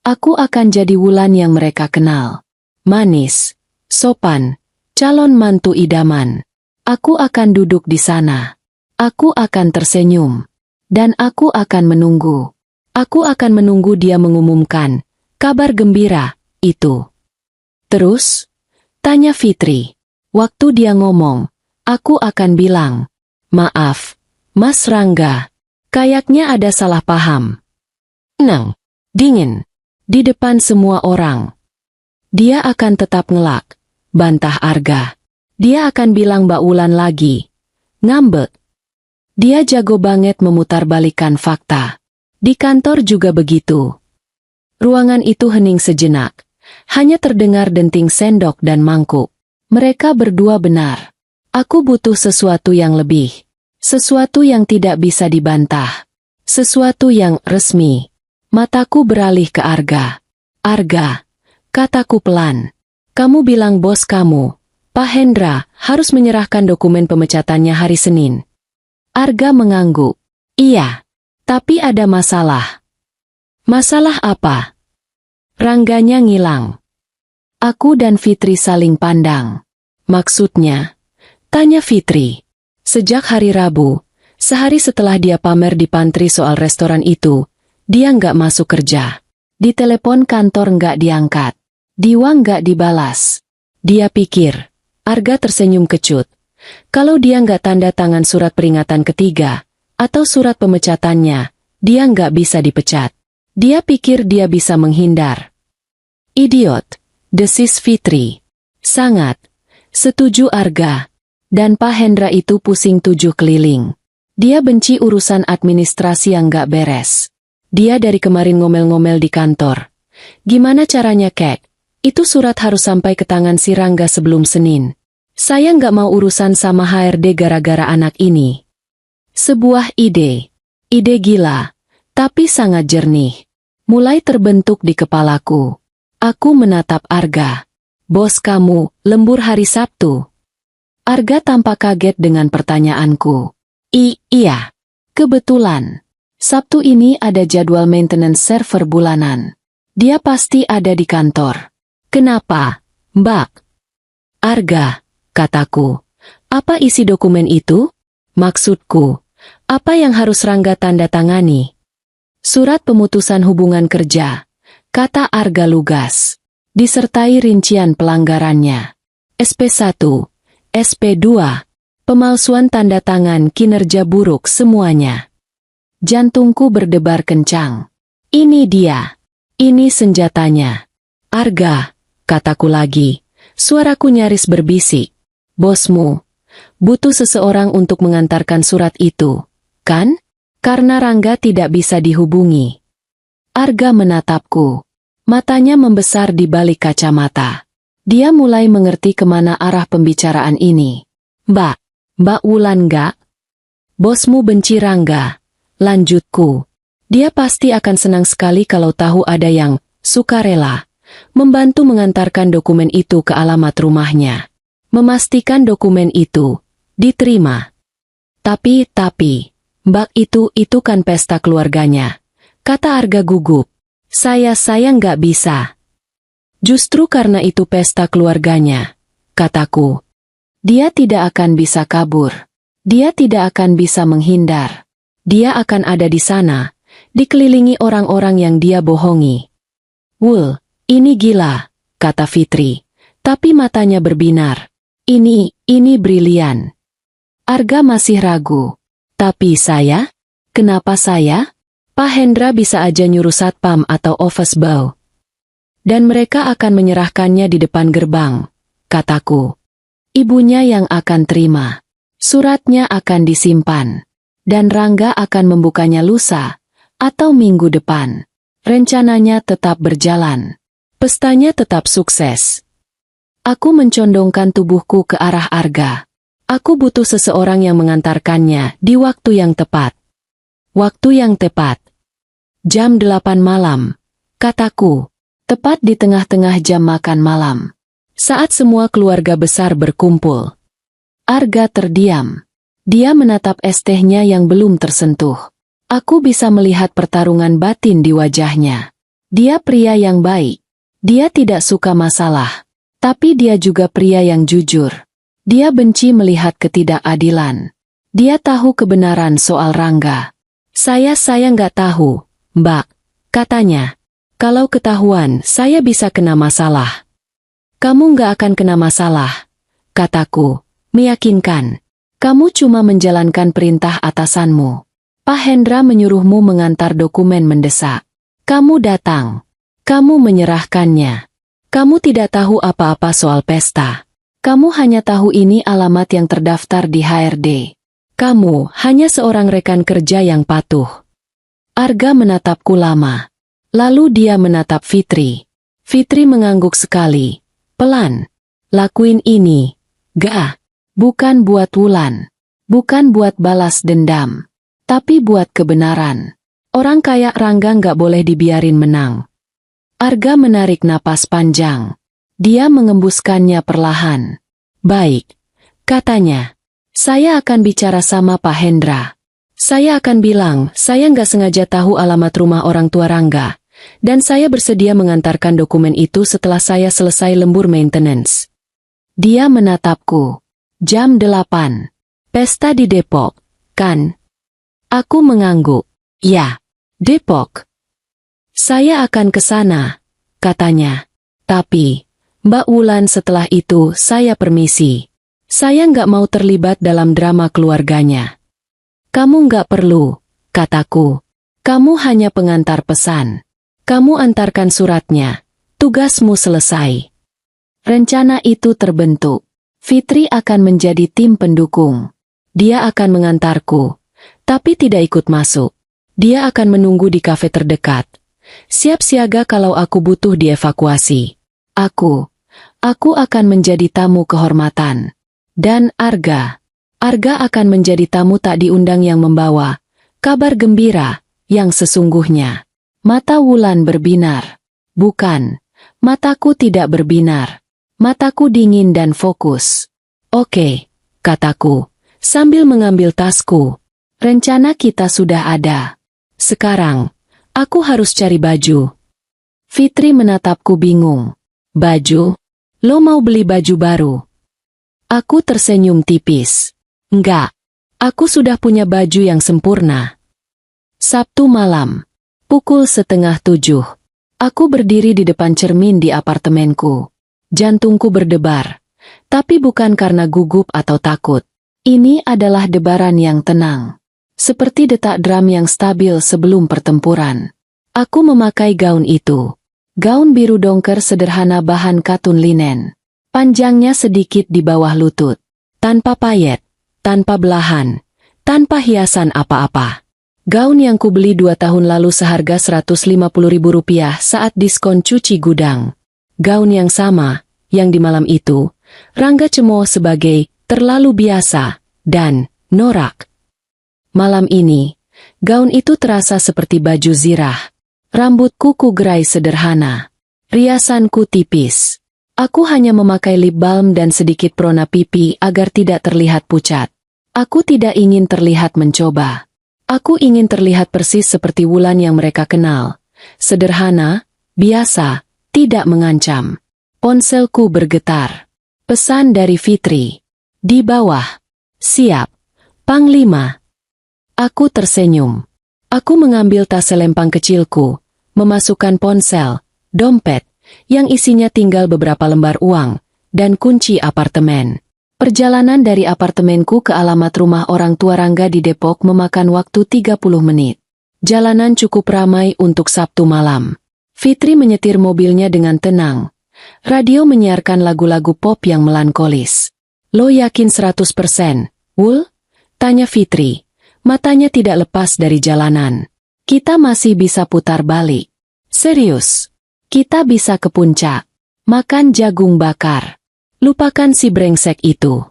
Aku akan jadi Wulan yang mereka kenal. Manis, sopan, calon mantu idaman. Aku akan duduk di sana. Aku akan tersenyum. Dan aku akan menunggu. Aku akan menunggu dia mengumumkan kabar gembira itu. Terus? Tanya Fitri. Waktu dia ngomong, aku akan bilang, maaf, Mas Rangga. Kayaknya ada salah paham. Tenang, dingin. Di depan semua orang. Dia akan tetap ngelak. Bantah Arga. Dia akan bilang Mbak Wulan lagi. Ngambek. Dia jago banget memutarbalikkan fakta. Di kantor juga begitu. Ruangan itu hening sejenak. Hanya terdengar denting sendok dan mangkuk. Mereka berdua benar. Aku butuh sesuatu yang lebih. Sesuatu yang tidak bisa dibantah. Sesuatu yang resmi. Mataku beralih ke Arga. Arga, kataku pelan. Kamu bilang bos kamu, Pak Hendra, harus menyerahkan dokumen pemecatannya hari Senin. Arga mengangguk. Iya. Tapi ada masalah. Masalah apa? Rangganya ngilang. Aku dan Fitri saling pandang. Maksudnya? Tanya Fitri. Sejak hari Rabu, sehari setelah dia pamer di pantry soal restoran itu, dia nggak masuk kerja. Di telepon kantor nggak diangkat. Di WA nggak dibalas. Dia pikir. Arga tersenyum kecut. Kalau dia nggak tanda tangan surat peringatan ketiga, atau surat pemecatannya, dia nggak bisa dipecat. Dia pikir dia bisa menghindar. Idiot, desis Fitri. Sangat. Setuju Arga. Dan Pak Hendra itu pusing 7 keliling. Dia benci urusan administrasi yang nggak beres. Dia dari kemarin ngomel-ngomel di kantor. Gimana caranya Kek? Itu surat harus sampai ke tangan si Rangga sebelum Senin. Saya nggak mau urusan sama HRD gara-gara anak ini. Sebuah ide. Ide gila. Tapi sangat jernih. Mulai terbentuk di kepalaku. Aku menatap Arga. Bos kamu, lembur hari Sabtu. Arga tampak kaget dengan pertanyaanku. Iya. Kebetulan. Sabtu ini ada jadwal maintenance server bulanan. Dia pasti ada di kantor. Kenapa, Mbak? Arga, kataku. Apa isi dokumen itu? Maksudku, apa yang harus Rangga tanda tangani? Surat pemutusan hubungan kerja, kata Arga lugas. Disertai rincian pelanggarannya. SP1, SP2, pemalsuan tanda tangan kinerja buruk semuanya. Jantungku berdebar kencang. Ini dia. Ini senjatanya. Arga, kataku lagi. Suaraku nyaris berbisik. Bosmu butuh seseorang untuk mengantarkan surat itu, kan? Karena Rangga tidak bisa dihubungi. Arga menatapku. Matanya membesar di balik kacamata. Dia mulai mengerti kemana arah pembicaraan ini. Mbak Wulan nggak? Bosmu benci Rangga. Lanjutku. Dia pasti akan senang sekali kalau tahu ada yang sukarela membantu mengantarkan dokumen itu ke alamat rumahnya. Memastikan dokumen itu diterima. Tapi, Mbak itu kan pesta keluarganya. Kata Arga gugup. Saya nggak bisa. Justru karena itu pesta keluarganya, kataku. Dia tidak akan bisa kabur. Dia tidak akan bisa menghindar. Dia akan ada di sana, dikelilingi orang-orang yang dia bohongi. Wul, ini gila, kata Fitri. Tapi matanya berbinar. Ini brilian. Arga masih ragu. Tapi saya? Kenapa saya? Pak Hendra bisa aja nyuruh satpam atau office boy. Dan mereka akan menyerahkannya di depan gerbang, kataku. Ibunya yang akan terima. Suratnya akan disimpan. Dan Rangga akan membukanya lusa, atau minggu depan. Rencananya tetap berjalan. Pestanya tetap sukses. Aku mencondongkan tubuhku ke arah Arga. Aku butuh seseorang yang mengantarkannya di waktu yang tepat. Waktu yang tepat. Jam 8 malam, kataku. Tepat di tengah-tengah jam makan malam. Saat semua keluarga besar berkumpul. Arga terdiam. Dia menatap es tehnya yang belum tersentuh. Aku bisa melihat pertarungan batin di wajahnya. Dia pria yang baik. Dia tidak suka masalah. Tapi dia juga pria yang jujur. Dia benci melihat ketidakadilan. Dia tahu kebenaran soal Rangga. Saya nggak tahu, Mbak, katanya. Kalau ketahuan, saya bisa kena masalah. Kamu nggak akan kena masalah, kataku, meyakinkan. Kamu cuma menjalankan perintah atasanmu. Pak Hendra menyuruhmu mengantar dokumen mendesak. Kamu datang. Kamu menyerahkannya. Kamu tidak tahu apa-apa soal pesta. Kamu hanya tahu ini alamat yang terdaftar di HRD. Kamu hanya seorang rekan kerja yang patuh. Arga menatapku lama. Lalu dia menatap Fitri. Fitri mengangguk sekali. Pelan. Lakuin ini. Gak. Bukan buat Wulan. Bukan buat balas dendam. Tapi buat kebenaran. Orang kayak Rangga nggak boleh dibiarin menang. Arga menarik napas panjang. Dia mengembuskannya perlahan. Baik. Katanya. Saya akan bicara sama Pak Hendra. Saya akan bilang, saya nggak sengaja tahu alamat rumah orang tua Rangga. Dan saya bersedia mengantarkan dokumen itu setelah saya selesai lembur maintenance. Dia menatapku. Jam 8. Pesta di Depok, kan? Aku mengangguk. Ya, Depok. Saya akan ke sana, katanya. Tapi, Mbak Wulan setelah itu saya permisi. Saya nggak mau terlibat dalam drama keluarganya. Kamu nggak perlu, kataku. Kamu hanya pengantar pesan. Kamu antarkan suratnya. Tugasmu selesai. Rencana itu terbentuk. Fitri akan menjadi tim pendukung. Dia akan mengantarku. Tapi tidak ikut masuk. Dia akan menunggu di kafe terdekat. Siap siaga kalau aku butuh dievakuasi. Aku akan menjadi tamu kehormatan. Dan Arga akan menjadi tamu tak diundang yang membawa kabar gembira yang sesungguhnya. Mata Wulan berbinar. Bukan, mataku tidak berbinar. Mataku dingin dan fokus. Oke, kataku, sambil mengambil tasku. Rencana kita sudah ada. Sekarang, aku harus cari baju. Fitri menatapku bingung. Baju? Lo mau beli baju baru? Aku tersenyum tipis. Enggak, aku sudah punya baju yang sempurna. Sabtu malam. Pukul 6:30. Aku berdiri di depan cermin di apartemenku. Jantungku berdebar. Tapi bukan karena gugup atau takut. Ini adalah debaran yang tenang. Seperti detak drum yang stabil sebelum pertempuran. Aku memakai gaun itu. Gaun biru dongker sederhana bahan katun linen. Panjangnya sedikit di bawah lutut. Tanpa payet, tanpa belahan, tanpa hiasan apa-apa. Gaun yang kubeli 2 tahun lalu seharga Rp150.000 saat diskon cuci gudang. Gaun yang sama, yang di malam itu, Rangga cemooh sebagai terlalu biasa dan norak. Malam ini, gaun itu terasa seperti baju zirah. Rambutku kugerai sederhana. Riasanku tipis. Aku hanya memakai lip balm dan sedikit perona pipi agar tidak terlihat pucat. Aku tidak ingin terlihat mencoba. Aku ingin terlihat persis seperti Wulan yang mereka kenal. Sederhana, biasa, tidak mengancam. Ponselku bergetar. Pesan dari Fitri. Di bawah. Siap. Panglima. Aku tersenyum. Aku mengambil tas selempang kecilku, memasukkan ponsel, dompet, yang isinya tinggal beberapa lembar uang, dan kunci apartemen. Perjalanan dari apartemenku ke alamat rumah orang tua Rangga di Depok memakan waktu 30 menit. Jalanan cukup ramai untuk Sabtu malam. Fitri menyetir mobilnya dengan tenang. Radio menyiarkan lagu-lagu pop yang melankolis. Lo yakin 100%, Wul? Tanya Fitri. Matanya tidak lepas dari jalanan. Kita masih bisa putar balik. Serius? Kita bisa ke puncak. Makan jagung bakar. Lupakan si brengsek itu.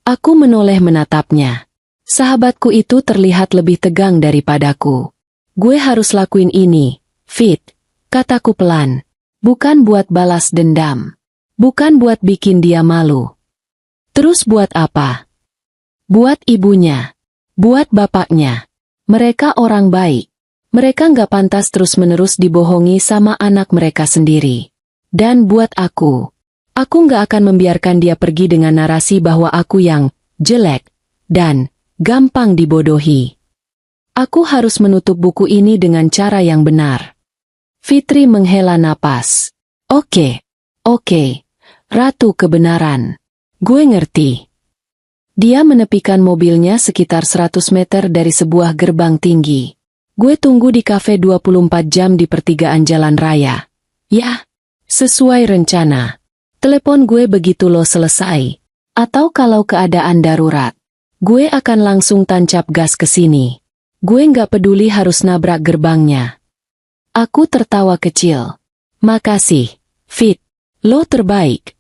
Aku menoleh menatapnya. Sahabatku itu terlihat lebih tegang daripadaku. Gue harus lakuin ini, Fit, kataku pelan. Bukan buat balas dendam. Bukan buat bikin dia malu. Terus buat apa? Buat ibunya. Buat bapaknya. Mereka orang baik. Mereka nggak pantas terus-menerus dibohongi sama anak mereka sendiri. Dan buat aku nggak akan membiarkan dia pergi dengan narasi bahwa aku yang jelek dan gampang dibodohi. Aku harus menutup buku ini dengan cara yang benar. Fitri menghela napas. Oke, Ratu Kebenaran. Gue ngerti. Dia menepikan mobilnya sekitar 100 meter dari sebuah gerbang tinggi. Gue tunggu di kafe 24 jam di pertigaan jalan raya. Ya, sesuai rencana. Telepon gue begitu lo selesai. Atau kalau keadaan darurat, gue akan langsung tancap gas ke sini. Gue nggak peduli harus nabrak gerbangnya. Aku tertawa kecil. Makasih, Fit. Lo terbaik.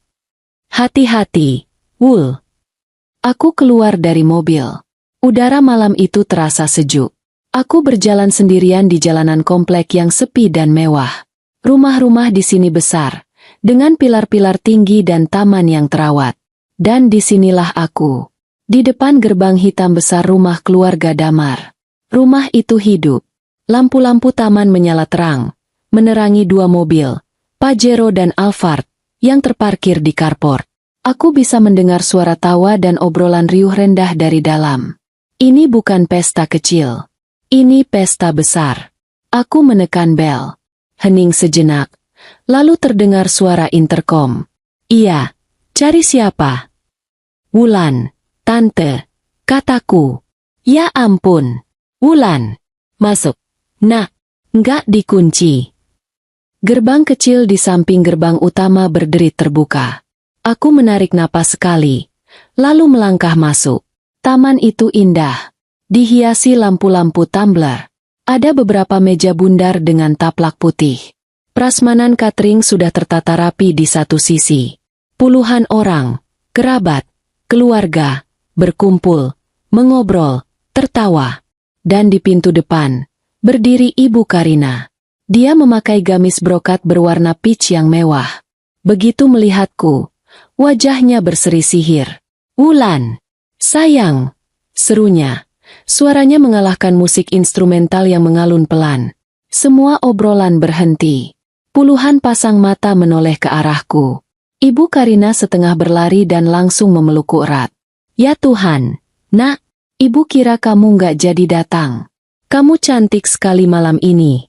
Hati-hati, Wul. Aku keluar dari mobil. Udara malam itu terasa sejuk. Aku berjalan sendirian di jalanan komplek yang sepi dan mewah. Rumah-rumah di sini besar, dengan pilar-pilar tinggi dan taman yang terawat. Dan disinilah aku. Di depan gerbang hitam besar rumah keluarga Damar. Rumah itu hidup. Lampu-lampu taman menyala terang, menerangi dua mobil, Pajero dan Alphard, yang terparkir di carport. Aku bisa mendengar suara tawa dan obrolan riuh rendah dari dalam. Ini bukan pesta kecil. Ini pesta besar. Aku menekan bel. Hening sejenak. Lalu terdengar suara interkom. Iya, cari siapa? Wulan, tante, kataku. Ya ampun, Wulan. Masuk. Nak, nggak dikunci. Gerbang kecil di samping gerbang utama berderit terbuka. Aku menarik napas sekali, lalu melangkah masuk. Taman itu indah. Dihiasi lampu-lampu tumbler. Ada beberapa meja bundar dengan taplak putih. Prasmanan catering sudah tertata rapi di satu sisi. Puluhan orang, kerabat, keluarga, berkumpul, mengobrol, tertawa. Dan di pintu depan, berdiri Ibu Karina. Dia memakai gamis brokat berwarna peach yang mewah. Begitu melihatku, wajahnya berseri sihir. Wulan, sayang, serunya. Suaranya mengalahkan musik instrumental yang mengalun pelan. Semua obrolan berhenti. Puluhan pasang mata menoleh ke arahku. Ibu Karina setengah berlari dan langsung memelukku erat. Ya Tuhan, nak, ibu kira kamu nggak jadi datang. Kamu cantik sekali malam ini.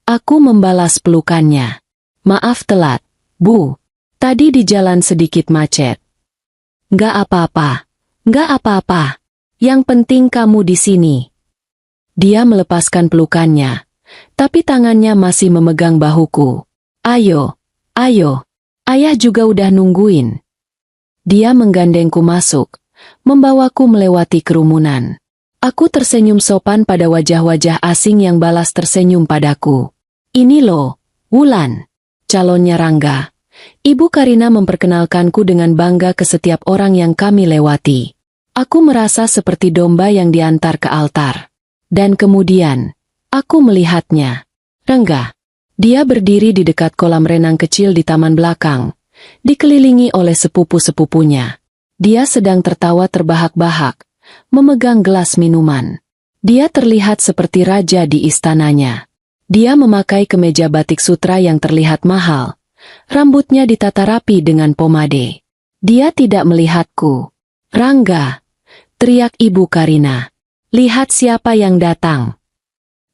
Aku membalas pelukannya. Maaf telat, Bu. Tadi di jalan sedikit macet. Nggak apa-apa. Yang penting kamu di sini. Dia melepaskan pelukannya, tapi tangannya masih memegang bahuku. Ayo. Ayah juga udah nungguin. Dia menggandengku masuk, membawaku melewati kerumunan. Aku tersenyum sopan pada wajah-wajah asing yang balas tersenyum padaku. Ini loh, Wulan, calonnya Rangga. Ibu Karina memperkenalkanku dengan bangga ke setiap orang yang kami lewati. Aku merasa seperti domba yang diantar ke altar. Dan kemudian, aku melihatnya. Rangga. Dia berdiri di dekat kolam renang kecil di taman belakang, dikelilingi oleh sepupu-sepupunya. Dia sedang tertawa terbahak-bahak, memegang gelas minuman. Dia terlihat seperti raja di istananya. Dia memakai kemeja batik sutra yang terlihat mahal. Rambutnya ditata rapi dengan pomade. Dia tidak melihatku. Rangga, teriak Ibu Karina. Lihat siapa yang datang.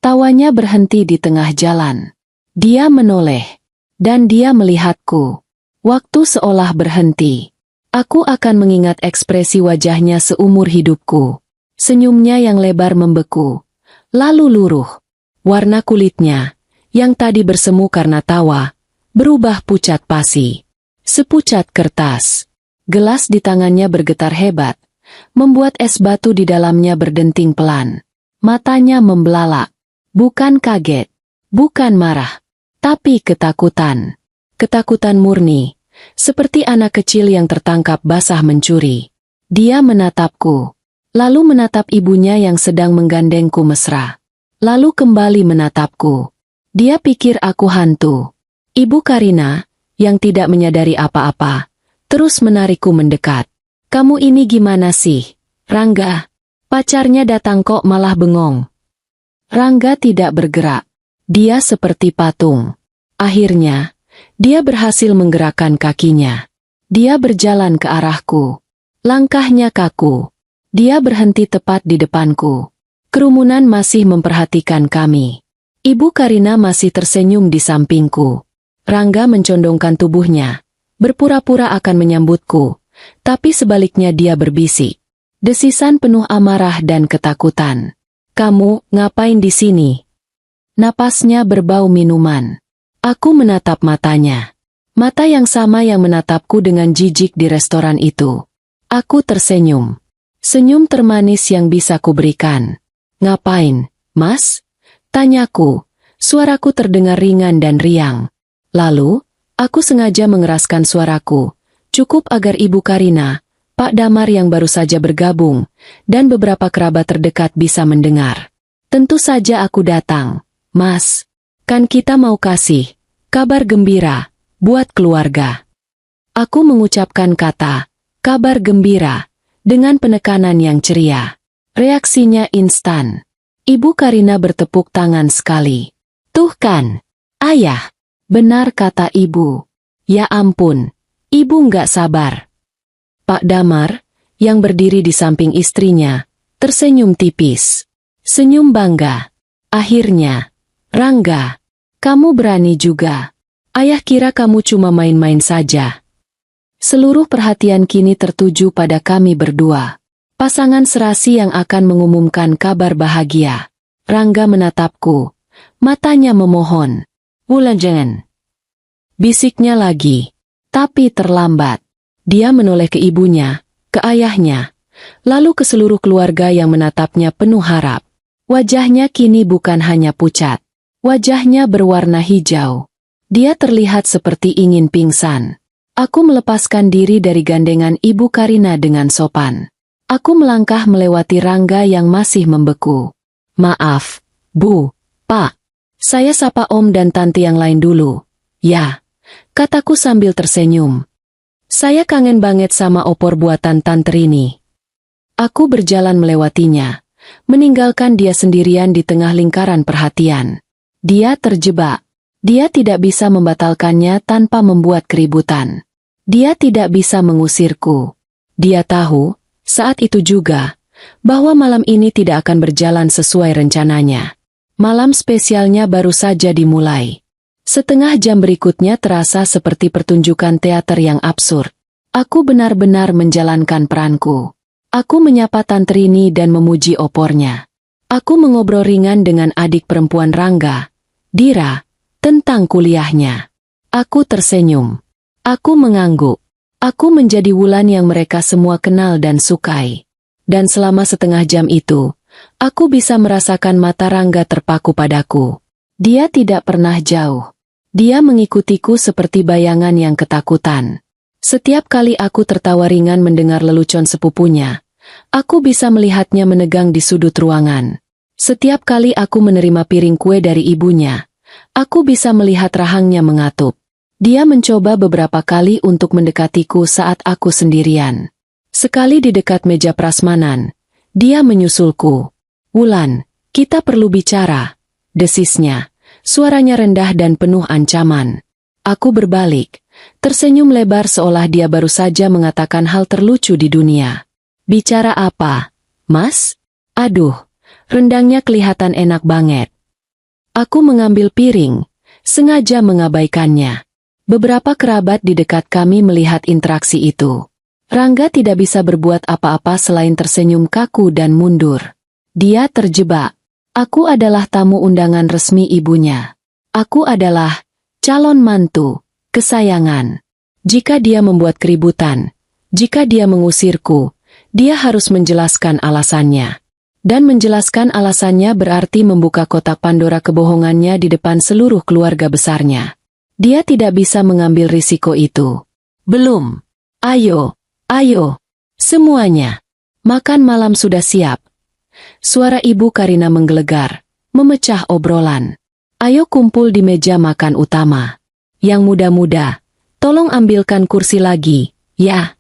Tawanya berhenti di tengah jalan. Dia menoleh. Dan dia melihatku. Waktu seolah berhenti. Aku akan mengingat ekspresi wajahnya seumur hidupku. Senyumnya yang lebar membeku. lalu luruh. Warna kulitnya, yang tadi bersemu karena tawa, berubah pucat pasi. Sepucat kertas. Gelas di tangannya bergetar hebat, membuat es batu di dalamnya berdenting pelan. Matanya membelalak. Bukan kaget, bukan marah, tapi ketakutan. Ketakutan murni, seperti anak kecil yang tertangkap basah mencuri. Dia menatapku, lalu menatap ibunya yang sedang menggandengku mesra. Lalu kembali menatapku. Dia pikir aku hantu. Ibu Karina, yang tidak menyadari apa-apa, terus menarikku mendekat. "Kamu ini gimana sih, Rangga? Pacarnya datang kok malah bengong." Rangga tidak bergerak. Dia seperti patung. Akhirnya, dia berhasil menggerakkan kakinya. Dia berjalan ke arahku. Langkahnya kaku. Dia berhenti tepat di depanku. Kerumunan masih memperhatikan kami. Ibu Karina masih tersenyum di sampingku. Rangga mencondongkan tubuhnya, berpura-pura akan menyambutku, tapi sebaliknya dia berbisik. Desisan penuh amarah dan ketakutan. "Kamu ngapain di sini?" Napasnya berbau minuman. Aku menatap matanya. Mata yang sama yang menatapku dengan jijik di restoran itu. Aku tersenyum. Senyum termanis yang bisa kuberikan. "Ngapain, Mas?" tanyaku. Suaraku terdengar ringan dan riang. Lalu, aku sengaja mengeraskan suaraku, cukup agar Ibu Karina, Pak Damar yang baru saja bergabung, dan beberapa kerabat terdekat bisa mendengar. "Tentu saja aku datang, Mas. Kan kita mau kasih kabar gembira buat keluarga." Aku mengucapkan kata kabar gembira dengan penekanan yang ceria. Reaksinya instan. Ibu Karina bertepuk tangan sekali. "Tuh kan, Ayah." "Benar," kata ibu. "Ya ampun, ibu nggak sabar." Pak Damar, yang berdiri di samping istrinya, tersenyum tipis. Senyum bangga. "Akhirnya, Rangga, kamu berani juga. Ayah kira kamu cuma main-main saja." Seluruh perhatian kini tertuju pada kami berdua. Pasangan serasi yang akan mengumumkan kabar bahagia. Rangga menatapku. Matanya memohon. "Wulan jangan." Bisiknya lagi. Tapi terlambat. Dia menoleh ke ibunya, ke ayahnya, lalu ke seluruh keluarga yang menatapnya penuh harap. Wajahnya kini bukan hanya pucat. Wajahnya berwarna hijau. Dia terlihat seperti ingin pingsan. Aku melepaskan diri dari gandengan Ibu Karina dengan sopan. Aku melangkah melewati Rangga yang masih membeku. "Maaf, Bu, Pak. Saya sapa Om dan Tante yang lain dulu." "Ya," kataku sambil tersenyum. "Saya kangen banget sama opor buatan Tante Rini." Aku berjalan melewatinya, meninggalkan dia sendirian di tengah lingkaran perhatian. Dia terjebak. Dia tidak bisa membatalkannya tanpa membuat keributan. Dia tidak bisa mengusirku. Dia tahu, saat itu juga, bahwa malam ini tidak akan berjalan sesuai rencananya. Malam spesialnya baru saja dimulai. Setengah jam berikutnya terasa seperti pertunjukan teater yang absurd. Aku benar-benar menjalankan peranku. Aku menyapa Tante Rini dan memuji opornya. Aku mengobrol ringan dengan adik perempuan Rangga, Dira, tentang kuliahnya. Aku tersenyum. Aku mengangguk. Aku menjadi Wulan yang mereka semua kenal dan sukai. Dan selama setengah jam itu, aku bisa merasakan mata Rangga terpaku padaku. Dia tidak pernah jauh. Dia mengikutiku seperti bayangan yang ketakutan. Setiap kali aku tertawa ringan mendengar lelucon sepupunya, aku bisa melihatnya menegang di sudut ruangan. Setiap kali aku menerima piring kue dari ibunya, aku bisa melihat rahangnya mengatup. Dia mencoba beberapa kali untuk mendekatiku saat aku sendirian. Sekali di dekat meja prasmanan, dia menyusulku. "Wulan, kita perlu bicara," desisnya. Suaranya rendah dan penuh ancaman. Aku berbalik, tersenyum lebar seolah dia baru saja mengatakan hal terlucu di dunia. "Bicara apa, Mas?" "Aduh, rendangnya kelihatan enak banget." Aku mengambil piring, sengaja mengabaikannya. Beberapa kerabat di dekat kami melihat interaksi itu. Rangga tidak bisa berbuat apa-apa selain tersenyum kaku dan mundur. Dia terjebak. Aku adalah tamu undangan resmi ibunya. Aku adalah calon mantu, kesayangan. Jika dia membuat keributan, jika dia mengusirku, dia harus menjelaskan alasannya. Dan menjelaskan alasannya berarti membuka kotak Pandora kebohongannya di depan seluruh keluarga besarnya. Dia tidak bisa mengambil risiko itu. Belum. Ayo, ayo. Semuanya. Makan malam sudah siap. Suara Ibu Karina menggelegar, memecah obrolan. Ayo kumpul di meja makan utama. Yang muda-muda, tolong ambilkan kursi lagi, ya.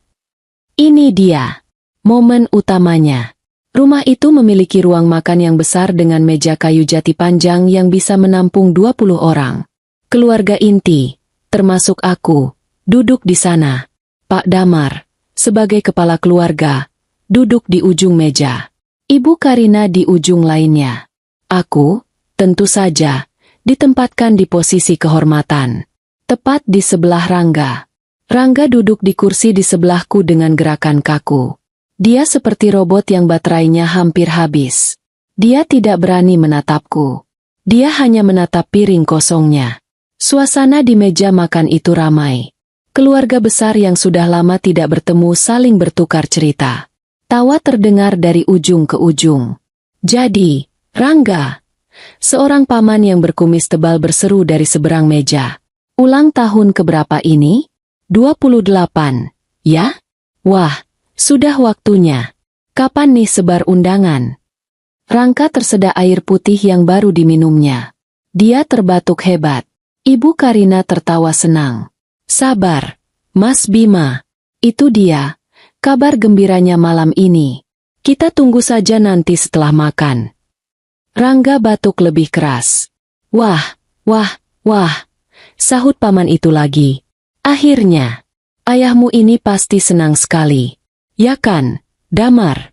Ini dia. Momen utamanya. Rumah itu memiliki ruang makan yang besar dengan meja kayu jati panjang yang bisa menampung 20 orang. Keluarga inti, termasuk aku, duduk di sana. Pak Damar, sebagai kepala keluarga, duduk di ujung meja. Ibu Karina di ujung lainnya. Aku, tentu saja, ditempatkan di posisi kehormatan. Tepat di sebelah Rangga. Rangga duduk di kursi di sebelahku dengan gerakan kaku. Dia seperti robot yang baterainya hampir habis. Dia tidak berani menatapku. Dia hanya menatap piring kosongnya. Suasana di meja makan itu ramai. Keluarga besar yang sudah lama tidak bertemu saling bertukar cerita. Tawa terdengar dari ujung ke ujung. Jadi, Rangga, seorang paman yang berkumis tebal berseru dari seberang meja. Ulang tahun keberapa ini? 28, ya? Wah. Sudah waktunya. Kapan nih sebar undangan? Rangga tersedak air putih yang baru diminumnya. Dia terbatuk hebat. Ibu Karina tertawa senang. Sabar, Mas Bima. Itu dia. Kabar gembiranya malam ini. Kita tunggu saja nanti setelah makan. Rangga batuk lebih keras. Wah, wah, wah. Sahut paman itu lagi. Akhirnya, ayahmu ini pasti senang sekali. Ya kan, Damar?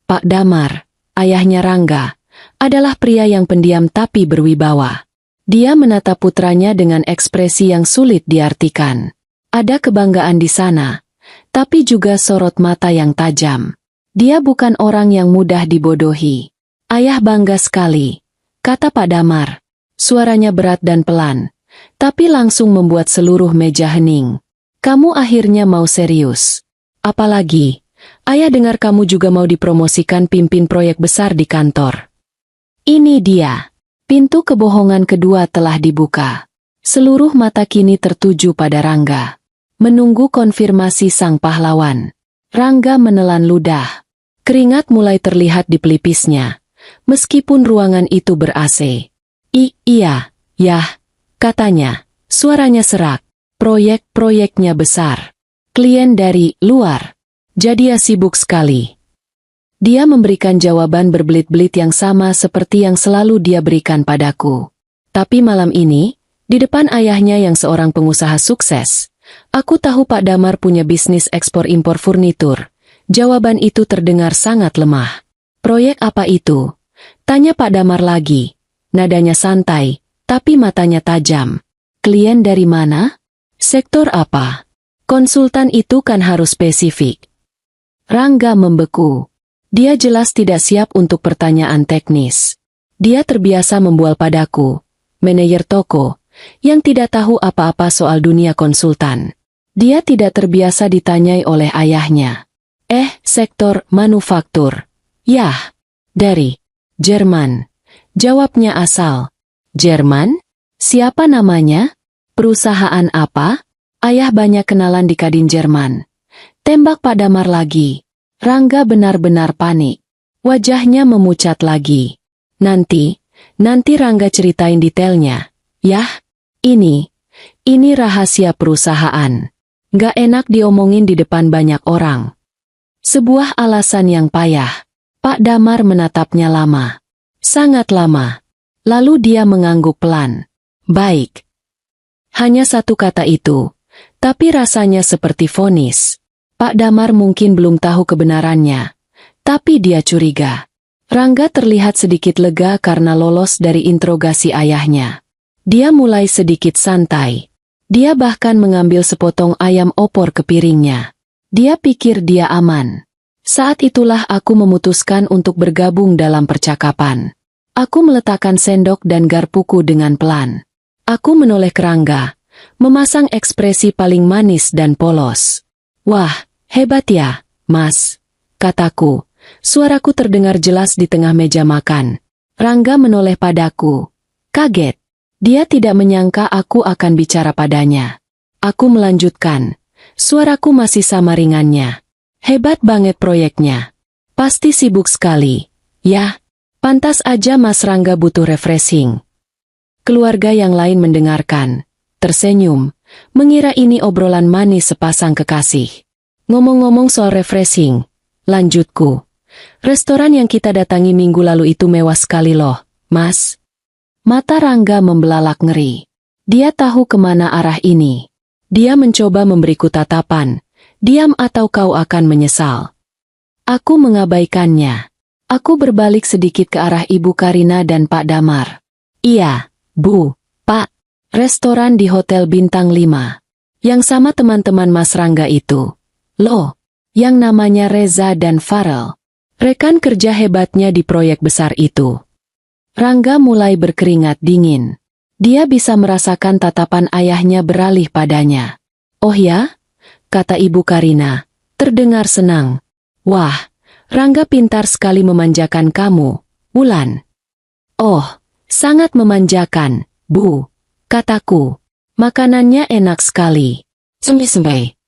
Pak Damar, ayahnya Rangga, adalah pria yang pendiam tapi berwibawa. Dia menatap putranya dengan ekspresi yang sulit diartikan. Ada kebanggaan di sana, tapi juga sorot mata yang tajam. Dia bukan orang yang mudah dibodohi. Ayah bangga sekali, kata Pak Damar. Suaranya berat dan pelan, tapi langsung membuat seluruh meja hening. Kamu akhirnya mau serius. Apalagi, ayah dengar kamu juga mau dipromosikan pimpin proyek besar di kantor. Ini dia. Pintu kebohongan kedua telah dibuka. Seluruh mata kini tertuju pada Rangga. Menunggu konfirmasi sang pahlawan. Rangga menelan ludah. Keringat mulai terlihat di pelipisnya. Meskipun ruangan itu ber-AC. Iya, yah, katanya. Suaranya serak. Proyek-proyeknya besar. Klien dari luar. Jadi sibuk sekali. Dia memberikan jawaban berbelit-belit yang sama seperti yang selalu dia berikan padaku. Tapi malam ini, di depan ayahnya yang seorang pengusaha sukses, aku tahu Pak Damar punya bisnis ekspor-impor furnitur. Jawaban itu terdengar sangat lemah. Proyek apa itu? Tanya Pak Damar lagi. Nadanya santai, tapi matanya tajam. Klien dari mana? Sektor apa? Konsultan itu kan harus spesifik. Rangga membeku. Dia jelas tidak siap untuk pertanyaan teknis. Dia terbiasa membual padaku, manajer toko, yang tidak tahu apa-apa soal dunia konsultan. Dia tidak terbiasa ditanyai oleh ayahnya. Sektor manufaktur. Yah, dari Jerman. Jawabnya asal. Jerman? Siapa namanya? Perusahaan apa? Ayah banyak kenalan di Kadin Jerman. Tembak Pak Damar lagi. Rangga benar-benar panik. Wajahnya memucat lagi. Nanti Rangga ceritain detailnya. Yah, ini rahasia perusahaan. Gak enak diomongin di depan banyak orang. Sebuah alasan yang payah. Pak Damar menatapnya lama. Sangat lama. Lalu dia mengangguk pelan. Baik. Hanya satu kata itu. Tapi rasanya seperti vonis. Pak Damar mungkin belum tahu kebenarannya. Tapi dia curiga. Rangga terlihat sedikit lega karena lolos dari interogasi ayahnya. Dia mulai sedikit santai. Dia bahkan mengambil sepotong ayam opor ke piringnya. Dia pikir dia aman. Saat itulah aku memutuskan untuk bergabung dalam percakapan. Aku meletakkan sendok dan garpuku dengan pelan. Aku menoleh ke Rangga, memasang ekspresi paling manis dan polos. "Wah, hebat ya, Mas," kataku. Suaraku terdengar jelas di tengah meja makan. Rangga menoleh padaku. Kaget. Dia tidak menyangka aku akan bicara padanya. Aku melanjutkan. Suaraku masih sama ringannya. "Hebat banget proyeknya. Pasti sibuk sekali." "Ya, pantas aja Mas Rangga butuh refreshing." Keluarga yang lain mendengarkan, tersenyum, mengira ini obrolan manis sepasang kekasih. "Ngomong-ngomong soal refreshing," lanjutku. "Restoran yang kita datangi minggu lalu itu mewah sekali loh, Mas." Mata Rangga membelalak ngeri. Dia tahu kemana arah ini. Dia mencoba memberiku tatapan, "Diam atau kau akan menyesal." Aku mengabaikannya. Aku berbalik sedikit ke arah Ibu Karina dan Pak Damar. "Iya, Bu, Pak, restoran di Hotel Bintang 5. Yang sama teman-teman Mas Rangga itu. Loh, yang namanya Reza dan Farel. Rekan kerja hebatnya di proyek besar itu." Rangga mulai berkeringat dingin. Dia bisa merasakan tatapan ayahnya beralih padanya. "Oh ya?" kata Ibu Karina, terdengar senang. "Wah, Rangga pintar sekali memanjakan kamu, Wulan." "Oh, sangat memanjakan, Bu," kataku. "Makanannya enak sekali." Sampai.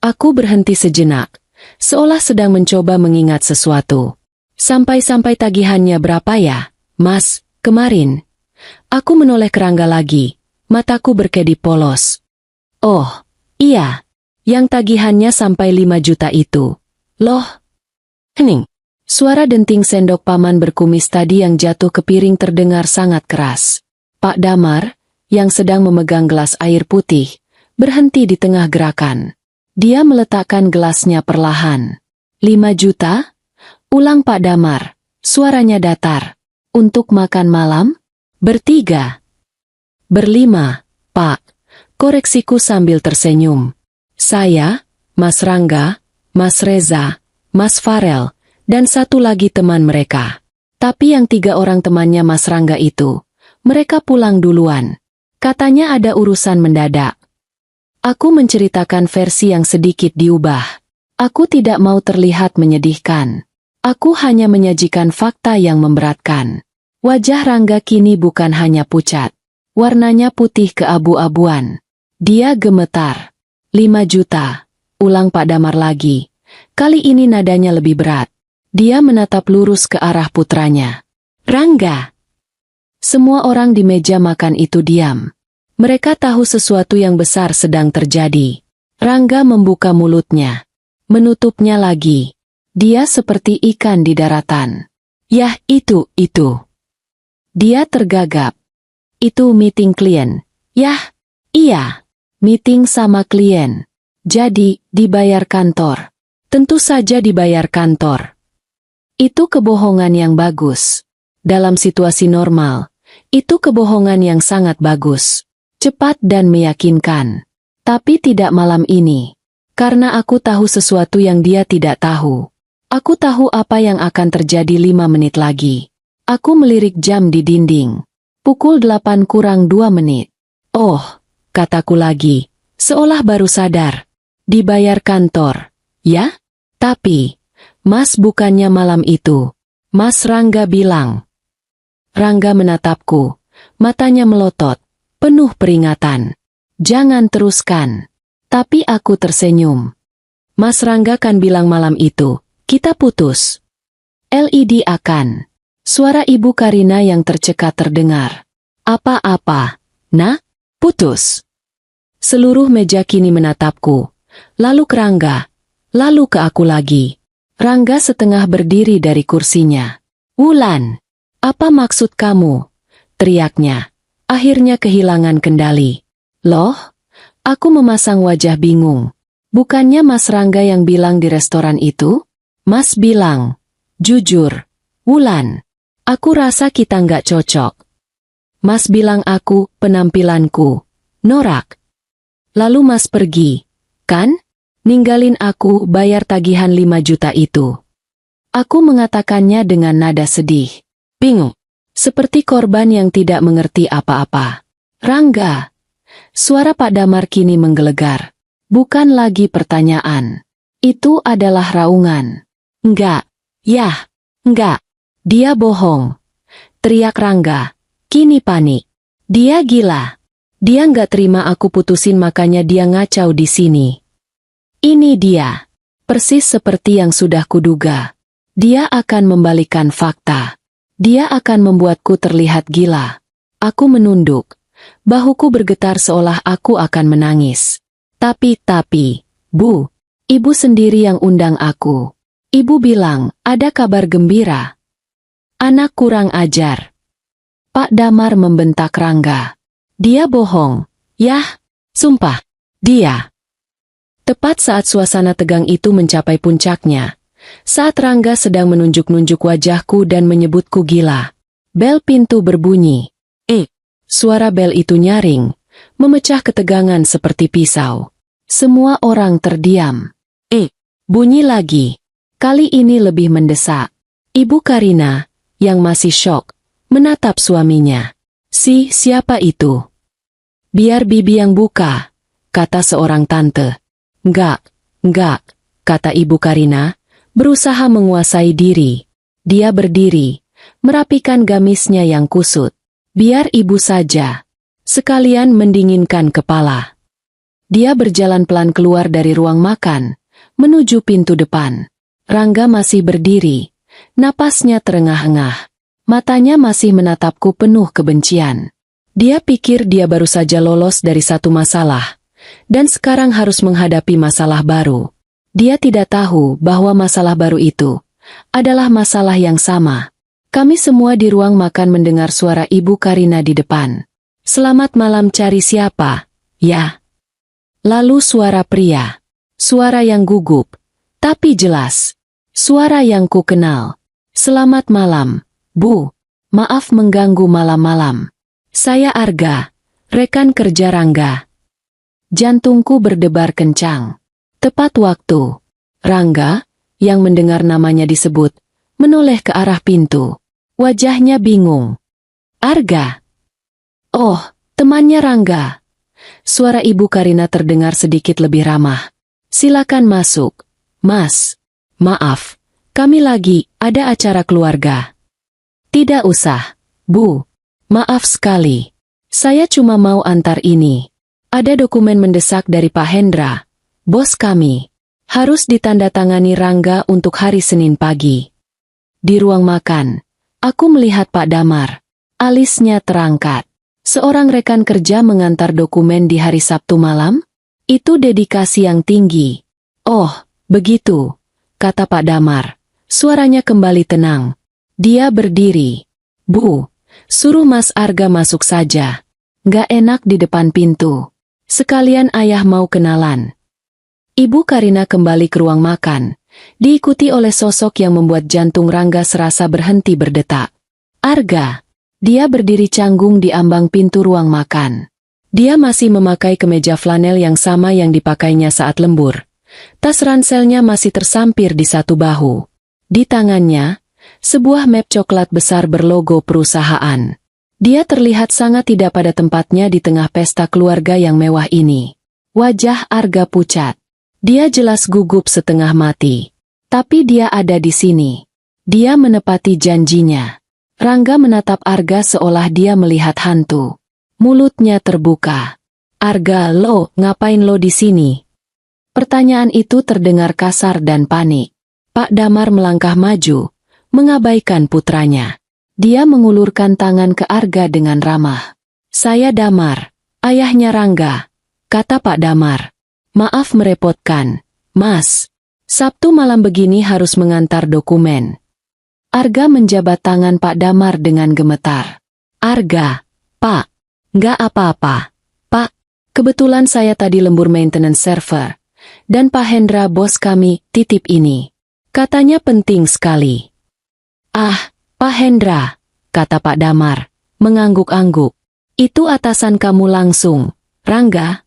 Aku berhenti sejenak, seolah sedang mencoba mengingat sesuatu. Sampai tagihannya berapa ya, Mas, kemarin?" Aku menoleh ke Rangga lagi, mataku berkedip polos. "Oh, iya, yang tagihannya sampai 5 juta itu. Loh." Hening. Suara denting sendok paman berkumis tadi yang jatuh ke piring terdengar sangat keras. Pak Damar, yang sedang memegang gelas air putih, berhenti di tengah gerakan. Dia meletakkan gelasnya perlahan. 5 juta? Ulang Pak Damar, suaranya datar. "Untuk makan malam? Bertiga?" "Berlima, Pak," koreksiku sambil tersenyum. "Saya, Mas Rangga, Mas Reza, Mas Farel, dan satu lagi teman mereka. Tapi yang 3 orang temannya Mas Rangga itu, mereka pulang duluan. Katanya ada urusan mendadak." Aku menceritakan versi yang sedikit diubah. Aku tidak mau terlihat menyedihkan. Aku hanya menyajikan fakta yang memberatkan. Wajah Rangga kini bukan hanya pucat. Warnanya putih keabu-abuan. Dia gemetar. 5 juta. Ulang Pak Damar lagi. Kali ini nadanya lebih berat. Dia menatap lurus ke arah putranya. "Rangga." Semua orang di meja makan itu diam. Mereka tahu sesuatu yang besar sedang terjadi. Rangga membuka mulutnya. Menutupnya lagi. Dia seperti ikan di daratan. "Yah, itu. Dia tergagap. "Itu meeting klien." "Yah, iya. Meeting sama klien. Jadi, dibayar kantor." "Tentu saja dibayar kantor." Itu kebohongan yang bagus. Dalam situasi normal, itu kebohongan yang sangat bagus. Cepat dan meyakinkan. Tapi tidak malam ini. Karena aku tahu sesuatu yang dia tidak tahu. Aku tahu apa yang akan terjadi 5 menit lagi. Aku melirik jam di dinding. Pukul 8 kurang 2 menit. "Oh," kataku lagi, seolah baru sadar. "Dibayar kantor, ya? Tapi, Mas bukannya malam itu." Mas Rangga bilang. Rangga menatapku. Matanya melotot, penuh peringatan. "Jangan teruskan." Tapi aku tersenyum. "Mas Rangga kan bilang malam itu, kita putus." "LED akan." Suara Ibu Karina yang tercekat terdengar. "Apa-apa, Nak? Putus?" Seluruh meja kini menatapku. Lalu ke Rangga. Lalu ke aku lagi. Rangga setengah berdiri dari kursinya. "Wulan, apa maksud kamu?" teriaknya. Akhirnya kehilangan kendali. "Loh?" Aku memasang wajah bingung. "Bukannya Mas Rangga yang bilang di restoran itu?" "Mas bilang." "Jujur, Wulan, aku rasa kita nggak cocok." "Mas bilang aku, penampilanku norak. Lalu Mas pergi, kan? Ninggalin aku bayar tagihan 5 juta itu." Aku mengatakannya dengan nada sedih. "Bingung." seperti korban yang tidak mengerti apa-apa. Rangga. Suara Pak Damar kini menggelegar. Bukan lagi pertanyaan. Itu adalah raungan. Enggak. Yah. Enggak. Dia bohong. Teriak Rangga. Kini panik. Dia gila. Dia nggak terima aku putusin, makanya dia ngacau di sini. Ini dia. Persis seperti yang sudah kuduga. Dia akan membalikkan fakta. Dia akan membuatku terlihat gila. Aku menunduk. Bahuku bergetar seolah aku akan menangis. Tapi, Bu, ibu sendiri yang undang aku. Ibu bilang, ada kabar gembira. Anak kurang ajar. Pak Damar membentak Rangga. Dia bohong. Yah, sumpah. Dia. Tepat saat suasana tegang itu mencapai puncaknya, saat Rangga sedang menunjuk-nunjuk wajahku dan menyebutku gila, bel pintu berbunyi. Suara bel itu nyaring, memecah ketegangan seperti pisau. Semua orang terdiam. Bunyi lagi. Kali ini lebih mendesak. Ibu Karina, yang masih syok, menatap suaminya. Siapa itu? Biar bibi yang buka, kata seorang tante. Enggak, kata Ibu Karina, berusaha menguasai diri. Dia berdiri, merapikan gamisnya yang kusut. Biar ibu saja. Sekalian mendinginkan kepala. Dia berjalan pelan keluar dari ruang makan, menuju pintu depan. Rangga masih berdiri, napasnya terengah-engah. Matanya masih menatapku penuh kebencian. Dia pikir dia baru saja lolos dari satu masalah, dan sekarang harus menghadapi masalah baru. Dia tidak tahu bahwa masalah baru itu adalah masalah yang sama. Kami semua di ruang makan mendengar suara Ibu Karina di depan. Selamat malam, cari siapa? Ya. Lalu suara pria. Suara yang gugup, tapi jelas. Suara yang ku kenal. Selamat malam, Bu. Maaf mengganggu malam-malam. Saya Arga, rekan kerja Rangga. Jantungku berdebar kencang. Tepat waktu. Rangga, yang mendengar namanya disebut, menoleh ke arah pintu. Wajahnya bingung. Arga. Oh, temannya Rangga. Suara Ibu Karina terdengar sedikit lebih ramah. Silakan masuk. Mas. Maaf, kami lagi ada acara keluarga. Tidak usah, Bu. Maaf sekali. Saya cuma mau antar ini. Ada dokumen mendesak dari Pak Hendra, bos kami. Harus ditandatangani Rangga untuk hari Senin pagi. Di ruang makan, aku melihat Pak Damar. Alisnya terangkat. Seorang rekan kerja mengantar dokumen di hari Sabtu malam? Itu dedikasi yang tinggi. Oh, begitu, kata Pak Damar. Suaranya kembali tenang. Dia berdiri. Bu, suruh Mas Arga masuk saja. Gak enak di depan pintu. Sekalian ayah mau kenalan. Ibu Karina kembali ke ruang makan, diikuti oleh sosok yang membuat jantung Rangga serasa berhenti berdetak. Arga. Dia berdiri canggung di ambang pintu ruang makan. Dia masih memakai kemeja flanel yang sama yang dipakainya saat lembur. Tas ranselnya masih tersampir di satu bahu. Di tangannya, sebuah map coklat besar berlogo perusahaan. Dia terlihat sangat tidak pada tempatnya di tengah pesta keluarga yang mewah ini. Wajah Arga pucat. Dia jelas gugup setengah mati. Tapi dia ada di sini. Dia menepati janjinya. Rangga menatap Arga seolah dia melihat hantu. Mulutnya terbuka. Arga, lo, ngapain lo di sini? Pertanyaan itu terdengar kasar dan panik. Pak Damar melangkah maju, mengabaikan putranya. Dia mengulurkan tangan ke Arga dengan ramah. Saya Damar, ayahnya Rangga, kata Pak Damar. Maaf merepotkan, Mas. Sabtu malam begini harus mengantar dokumen. Arga menjabat tangan Pak Damar dengan gemetar. Arga, Pak, nggak apa-apa. Pak, kebetulan saya tadi lembur maintenance server. Dan Pak Hendra bos kami titip ini. Katanya penting sekali. Ah, Pak Hendra, kata Pak Damar, mengangguk-angguk. Itu atasan kamu langsung, Rangga?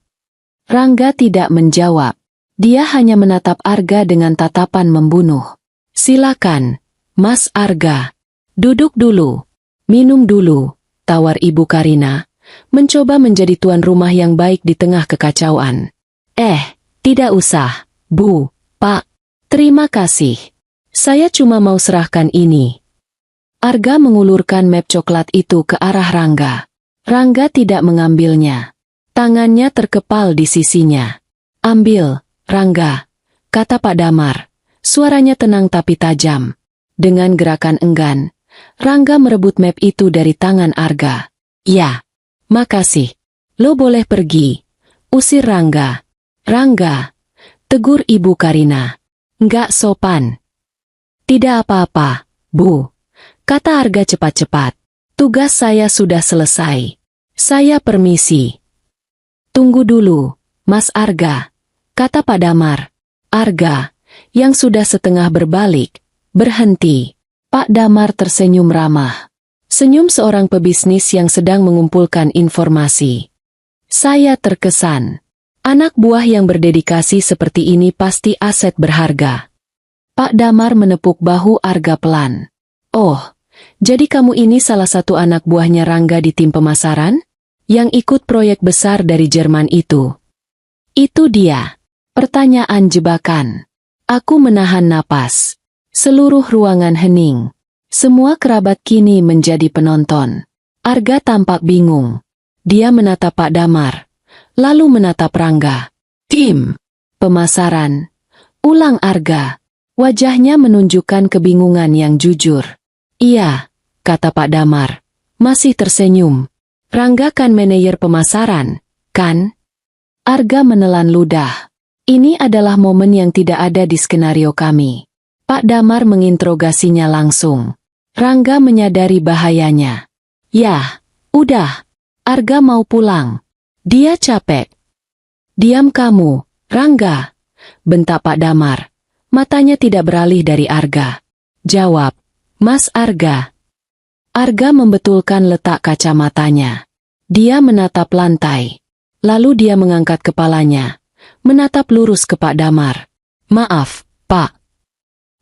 Rangga tidak menjawab. Dia hanya menatap Arga dengan tatapan membunuh. Silakan, Mas Arga. Duduk dulu. Minum dulu, tawar Ibu Karina, mencoba menjadi tuan rumah yang baik di tengah kekacauan. Tidak usah, Bu, Pak. Terima kasih. Saya cuma mau serahkan ini. Arga mengulurkan map coklat itu ke arah Rangga. Rangga tidak mengambilnya. Tangannya terkepal di sisinya. Ambil, Rangga, kata Pak Damar. Suaranya tenang tapi tajam. Dengan gerakan enggan, Rangga merebut map itu dari tangan Arga. Ya, makasih. Lo boleh pergi. Usir Rangga. Rangga, tegur Ibu Karina. Nggak sopan. Tidak apa-apa, Bu, kata Arga cepat-cepat. Tugas saya sudah selesai. Saya permisi. Tunggu dulu, Mas Arga, kata Pak Damar. Arga, yang sudah setengah berbalik, berhenti. Pak Damar tersenyum ramah. Senyum seorang pebisnis yang sedang mengumpulkan informasi. Saya terkesan. Anak buah yang berdedikasi seperti ini pasti aset berharga. Pak Damar menepuk bahu Arga pelan. Oh, jadi kamu ini salah satu anak buahnya Rangga di tim pemasaran? Yang ikut proyek besar dari Jerman itu? Itu dia. Pertanyaan jebakan. Aku menahan napas. Seluruh ruangan hening. Semua kerabat kini menjadi penonton. Arga tampak bingung. Dia menatap Pak Damar. Lalu menatap Rangga. Tim pemasaran. Ulang Arga. Wajahnya menunjukkan kebingungan yang jujur. Iya, kata Pak Damar. Masih tersenyum. Rangga kan manajer pemasaran, kan? Arga menelan ludah. Ini adalah momen yang tidak ada di skenario kami. Pak Damar menginterogasinya langsung. Rangga menyadari bahayanya. Yah, udah. Arga mau pulang. Dia capek. Diam kamu, Rangga, bentak Pak Damar. Matanya tidak beralih dari Arga. Jawab, Mas Arga. Arga membetulkan letak kacamatanya. Dia menatap lantai. Lalu dia mengangkat kepalanya, menatap lurus ke Pak Damar. Maaf, Pak.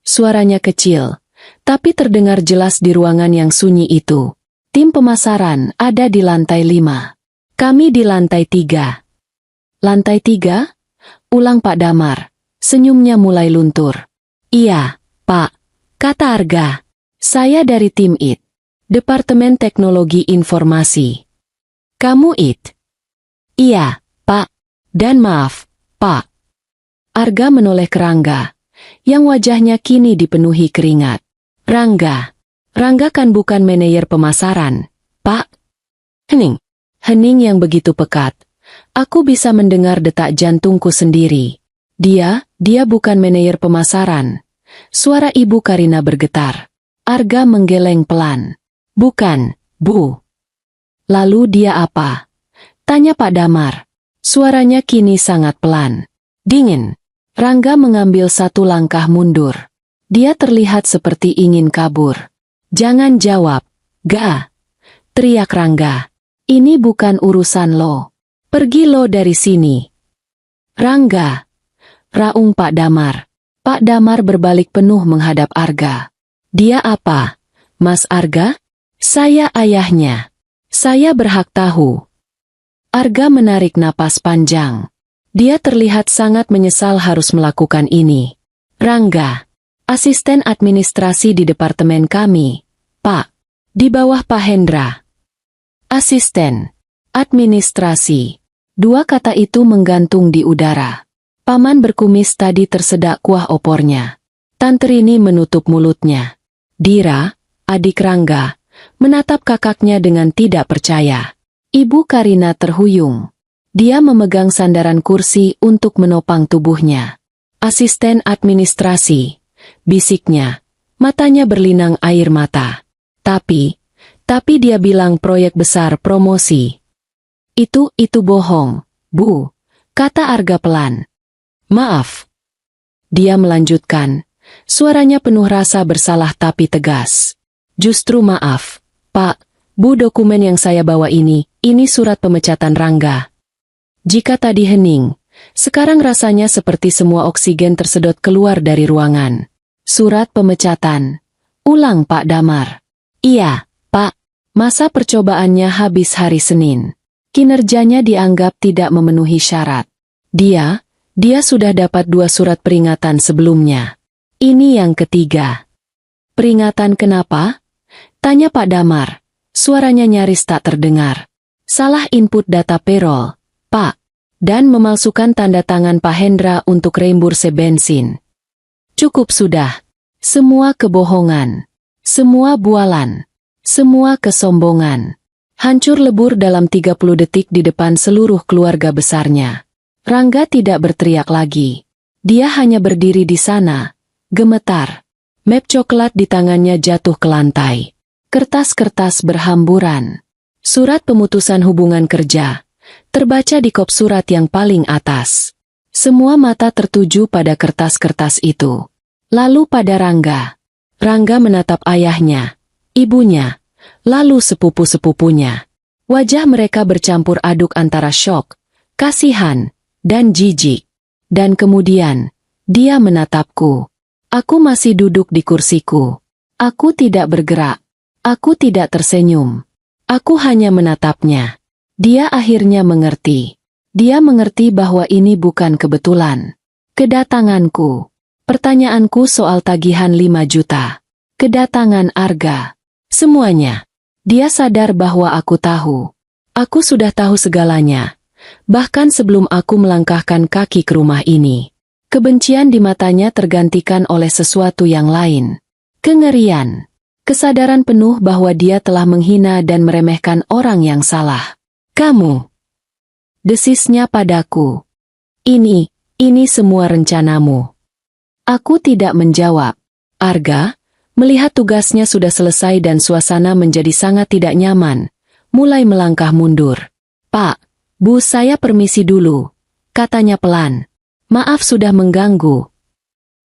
Suaranya kecil, tapi terdengar jelas di ruangan yang sunyi itu. Tim pemasaran ada di lantai 5. Kami di lantai 3. Lantai 3? Ulang Pak Damar. Senyumnya mulai luntur. Iya, Pak, kata Arga. Saya dari tim IT. Departemen Teknologi Informasi. Kamu IT? Iya, Pak. Dan maaf, Pak. Arga menoleh ke Rangga, yang wajahnya kini dipenuhi keringat. Rangga kan bukan manajer pemasaran, Pak. Hening yang begitu pekat. Aku bisa mendengar detak jantungku sendiri. Dia bukan manajer pemasaran. Suara Ibu Karina bergetar. Arga menggeleng pelan. Bukan, Bu. Lalu dia apa? Tanya Pak Damar. Suaranya kini sangat pelan. Dingin. Rangga mengambil satu langkah mundur. Dia terlihat seperti ingin kabur. Jangan jawab. Ga. Teriak Rangga. Ini bukan urusan lo. Pergi lo dari sini. Rangga. Raung Pak Damar. Pak Damar berbalik penuh menghadap Arga. Dia apa? Mas Arga? Saya ayahnya. Saya berhak tahu. Arga menarik napas panjang. Dia terlihat sangat menyesal harus melakukan ini. Rangga. Asisten administrasi di departemen kami, Pak. Di bawah Pak Hendra. Asisten. Administrasi. Dua kata itu menggantung di udara. Paman berkumis tadi tersedak kuah opornya. Tante Rini menutup mulutnya. Dira, adik Rangga, menatap kakaknya dengan tidak percaya. Ibu Karina terhuyung. Dia memegang sandaran kursi untuk menopang tubuhnya. Asisten administrasi, bisiknya. Matanya berlinang air mata. Tapi dia bilang proyek besar promosi. Itu bohong, Bu, kata Arga pelan. Maaf. Dia melanjutkan, suaranya penuh rasa bersalah tapi tegas. Justru maaf, Pak, Bu, dokumen yang saya bawa ini surat pemecatan Rangga. Jika tadi hening, sekarang rasanya seperti semua oksigen tersedot keluar dari ruangan. Surat pemecatan. Ulang Pak Damar. Iya, Pak. Masa percobaannya habis hari Senin. Kinerjanya dianggap tidak memenuhi syarat. Dia sudah dapat 2 surat peringatan sebelumnya. Ini yang ketiga. Peringatan kenapa? Tanya Pak Damar. Suaranya nyaris tak terdengar. Salah input data payroll, Pak. Dan memalsukan tanda tangan Pak Hendra untuk reimburse bensin. Cukup sudah. Semua kebohongan. Semua bualan. Semua kesombongan. Hancur lebur dalam 30 detik di depan seluruh keluarga besarnya. Rangga tidak berteriak lagi. Dia hanya berdiri di sana, gemetar. Map coklat di tangannya jatuh ke lantai. Kertas-kertas berhamburan. Surat pemutusan hubungan kerja. Terbaca di kop surat yang paling atas. Semua mata tertuju pada kertas-kertas itu. Lalu pada Rangga. Rangga menatap ayahnya, ibunya, lalu sepupu-sepupunya. Wajah mereka bercampur aduk antara syok, kasihan, dan jijik. Dan kemudian, dia menatapku. Aku masih duduk di kursiku. Aku tidak bergerak. Aku tidak tersenyum. Aku hanya menatapnya. Dia akhirnya mengerti. Dia mengerti bahwa ini bukan kebetulan. Kedatanganku. Pertanyaanku soal tagihan 5 juta. Kedatangan Arga. Semuanya. Dia sadar bahwa aku tahu. Aku sudah tahu segalanya. Bahkan sebelum aku melangkahkan kaki ke rumah ini. Kebencian di matanya tergantikan oleh sesuatu yang lain. Kengerian. Kesadaran penuh bahwa dia telah menghina dan meremehkan orang yang salah. Kamu. Desisnya padaku. Ini semua rencanamu. Aku tidak menjawab. Arga, melihat tugasnya sudah selesai dan suasana menjadi sangat tidak nyaman, mulai melangkah mundur. Pak, Bu, saya permisi dulu, katanya pelan. Maaf sudah mengganggu.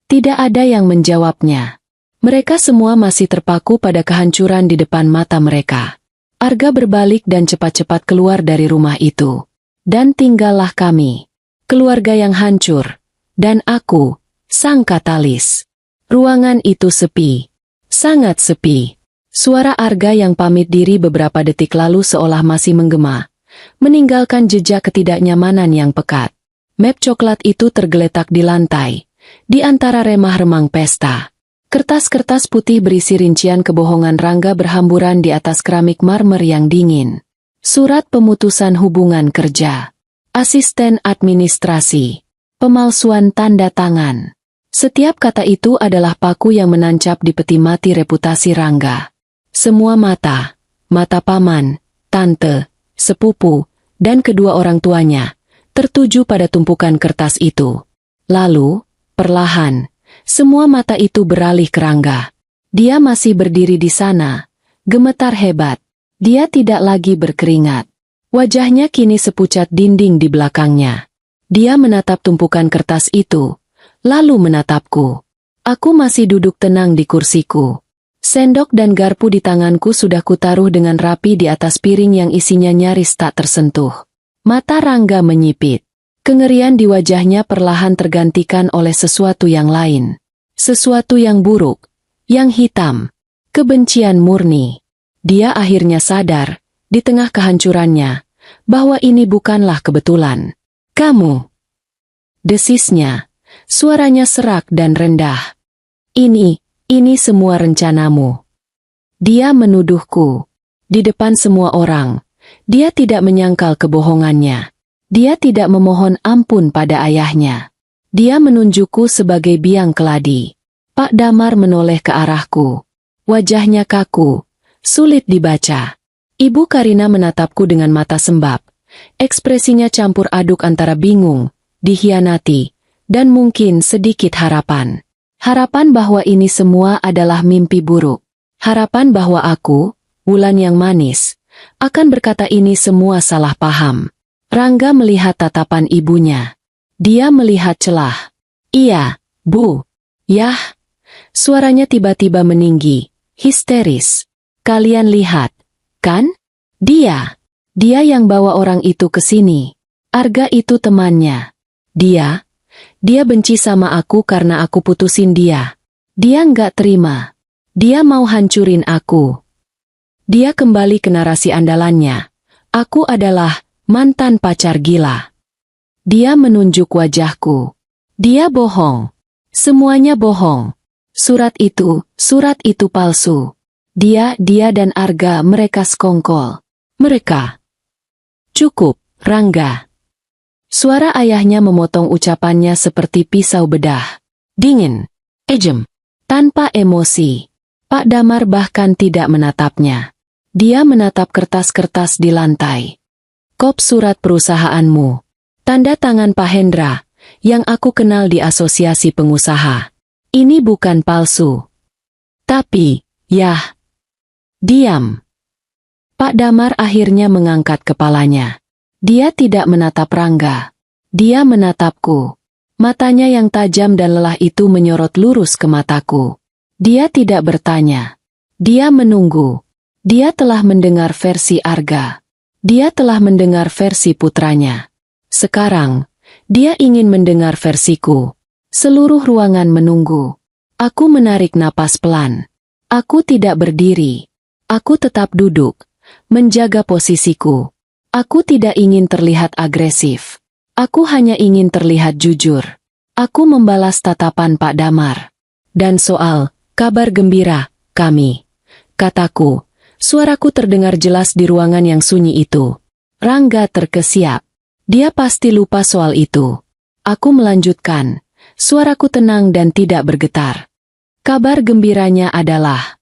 Tidak ada yang menjawabnya. Mereka semua masih terpaku pada kehancuran di depan mata mereka. Arga berbalik dan cepat-cepat keluar dari rumah itu. Dan tinggallah kami. Keluarga yang hancur. Dan aku, sang katalis. Ruangan itu sepi. Sangat sepi. Suara Arga yang pamit diri beberapa detik lalu seolah masih menggema. Meninggalkan jejak ketidaknyamanan yang pekat. Map coklat itu tergeletak di lantai. Di antara remah-remang pesta. Kertas-kertas putih berisi rincian kebohongan Rangga berhamburan di atas keramik marmer yang dingin. Surat pemutusan hubungan kerja. Asisten administrasi. Pemalsuan tanda tangan. Setiap kata itu adalah paku yang menancap di peti mati reputasi Rangga. Semua mata paman, tante, sepupu, dan kedua orang tuanya, tertuju pada tumpukan kertas itu. Lalu, perlahan, semua mata itu beralih ke Rangga. Dia masih berdiri di sana, gemetar hebat. Dia tidak lagi berkeringat. Wajahnya kini sepucat dinding di belakangnya. Dia menatap tumpukan kertas itu, lalu menatapku. Aku masih duduk tenang di kursiku. Sendok dan garpu di tanganku sudah kutaruh dengan rapi di atas piring yang isinya nyaris tak tersentuh. Mata Rangga menyipit. Kengerian di wajahnya perlahan tergantikan oleh sesuatu yang lain. Sesuatu yang buruk, yang hitam. Kebencian murni. Dia akhirnya sadar, di tengah kehancurannya, bahwa ini bukanlah kebetulan. Kamu. Desisnya. Suaranya serak dan rendah. Ini semua rencanamu. Dia menuduhku. Di depan semua orang. Dia tidak menyangkal kebohongannya. Dia tidak memohon ampun pada ayahnya. Dia menunjukku sebagai biang keladi. Pak Damar menoleh ke arahku. Wajahnya kaku, sulit dibaca. Ibu Karina menatapku dengan mata sembab. Ekspresinya campur aduk antara bingung, dikhianati, dan mungkin sedikit harapan. Harapan bahwa ini semua adalah mimpi buruk. Harapan bahwa aku, Wulan yang manis, akan berkata ini semua salah paham. Rangga melihat tatapan ibunya. Dia melihat celah. Iya, Bu. Yah. Suaranya tiba-tiba meninggi, histeris. Kalian lihat, kan? Dia yang bawa orang itu ke sini. Arga itu temannya. Dia benci sama aku karena aku putusin dia. Dia nggak terima. Dia mau hancurin aku. Dia kembali ke narasi andalannya. Aku adalah mantan pacar gila. Dia menunjuk wajahku. Dia bohong. Semuanya bohong. Surat itu palsu. Dia dan Arga mereka sekongkol. Mereka. Cukup, Rangga. Suara ayahnya memotong ucapannya seperti pisau bedah. Dingin. Ejem. Tanpa emosi. Pak Damar bahkan tidak menatapnya. Dia menatap kertas-kertas di lantai. Kop surat perusahaanmu. Tanda tangan Pak Hendra, yang aku kenal di asosiasi pengusaha. Ini bukan palsu. Tapi, yah. Diam. Pak Damar akhirnya mengangkat kepalanya. Dia tidak menatap Rangga. Dia menatapku. Matanya yang tajam dan lelah itu menyorot lurus ke mataku. Dia tidak bertanya. Dia menunggu. Dia telah mendengar versi Arga. Dia telah mendengar versi putranya. Sekarang, dia ingin mendengar versiku. Seluruh ruangan menunggu. Aku menarik napas pelan. Aku tidak berdiri. Aku tetap duduk, menjaga posisiku. Aku tidak ingin terlihat agresif. Aku hanya ingin terlihat jujur. Aku membalas tatapan Pak Damar. Dan soal kabar gembira, kami. Kataku. Suaraku terdengar jelas di ruangan yang sunyi itu. Rangga terkesiap. Dia pasti lupa soal itu. Aku melanjutkan. Suaraku tenang dan tidak bergetar. Kabar gembiranya adalah...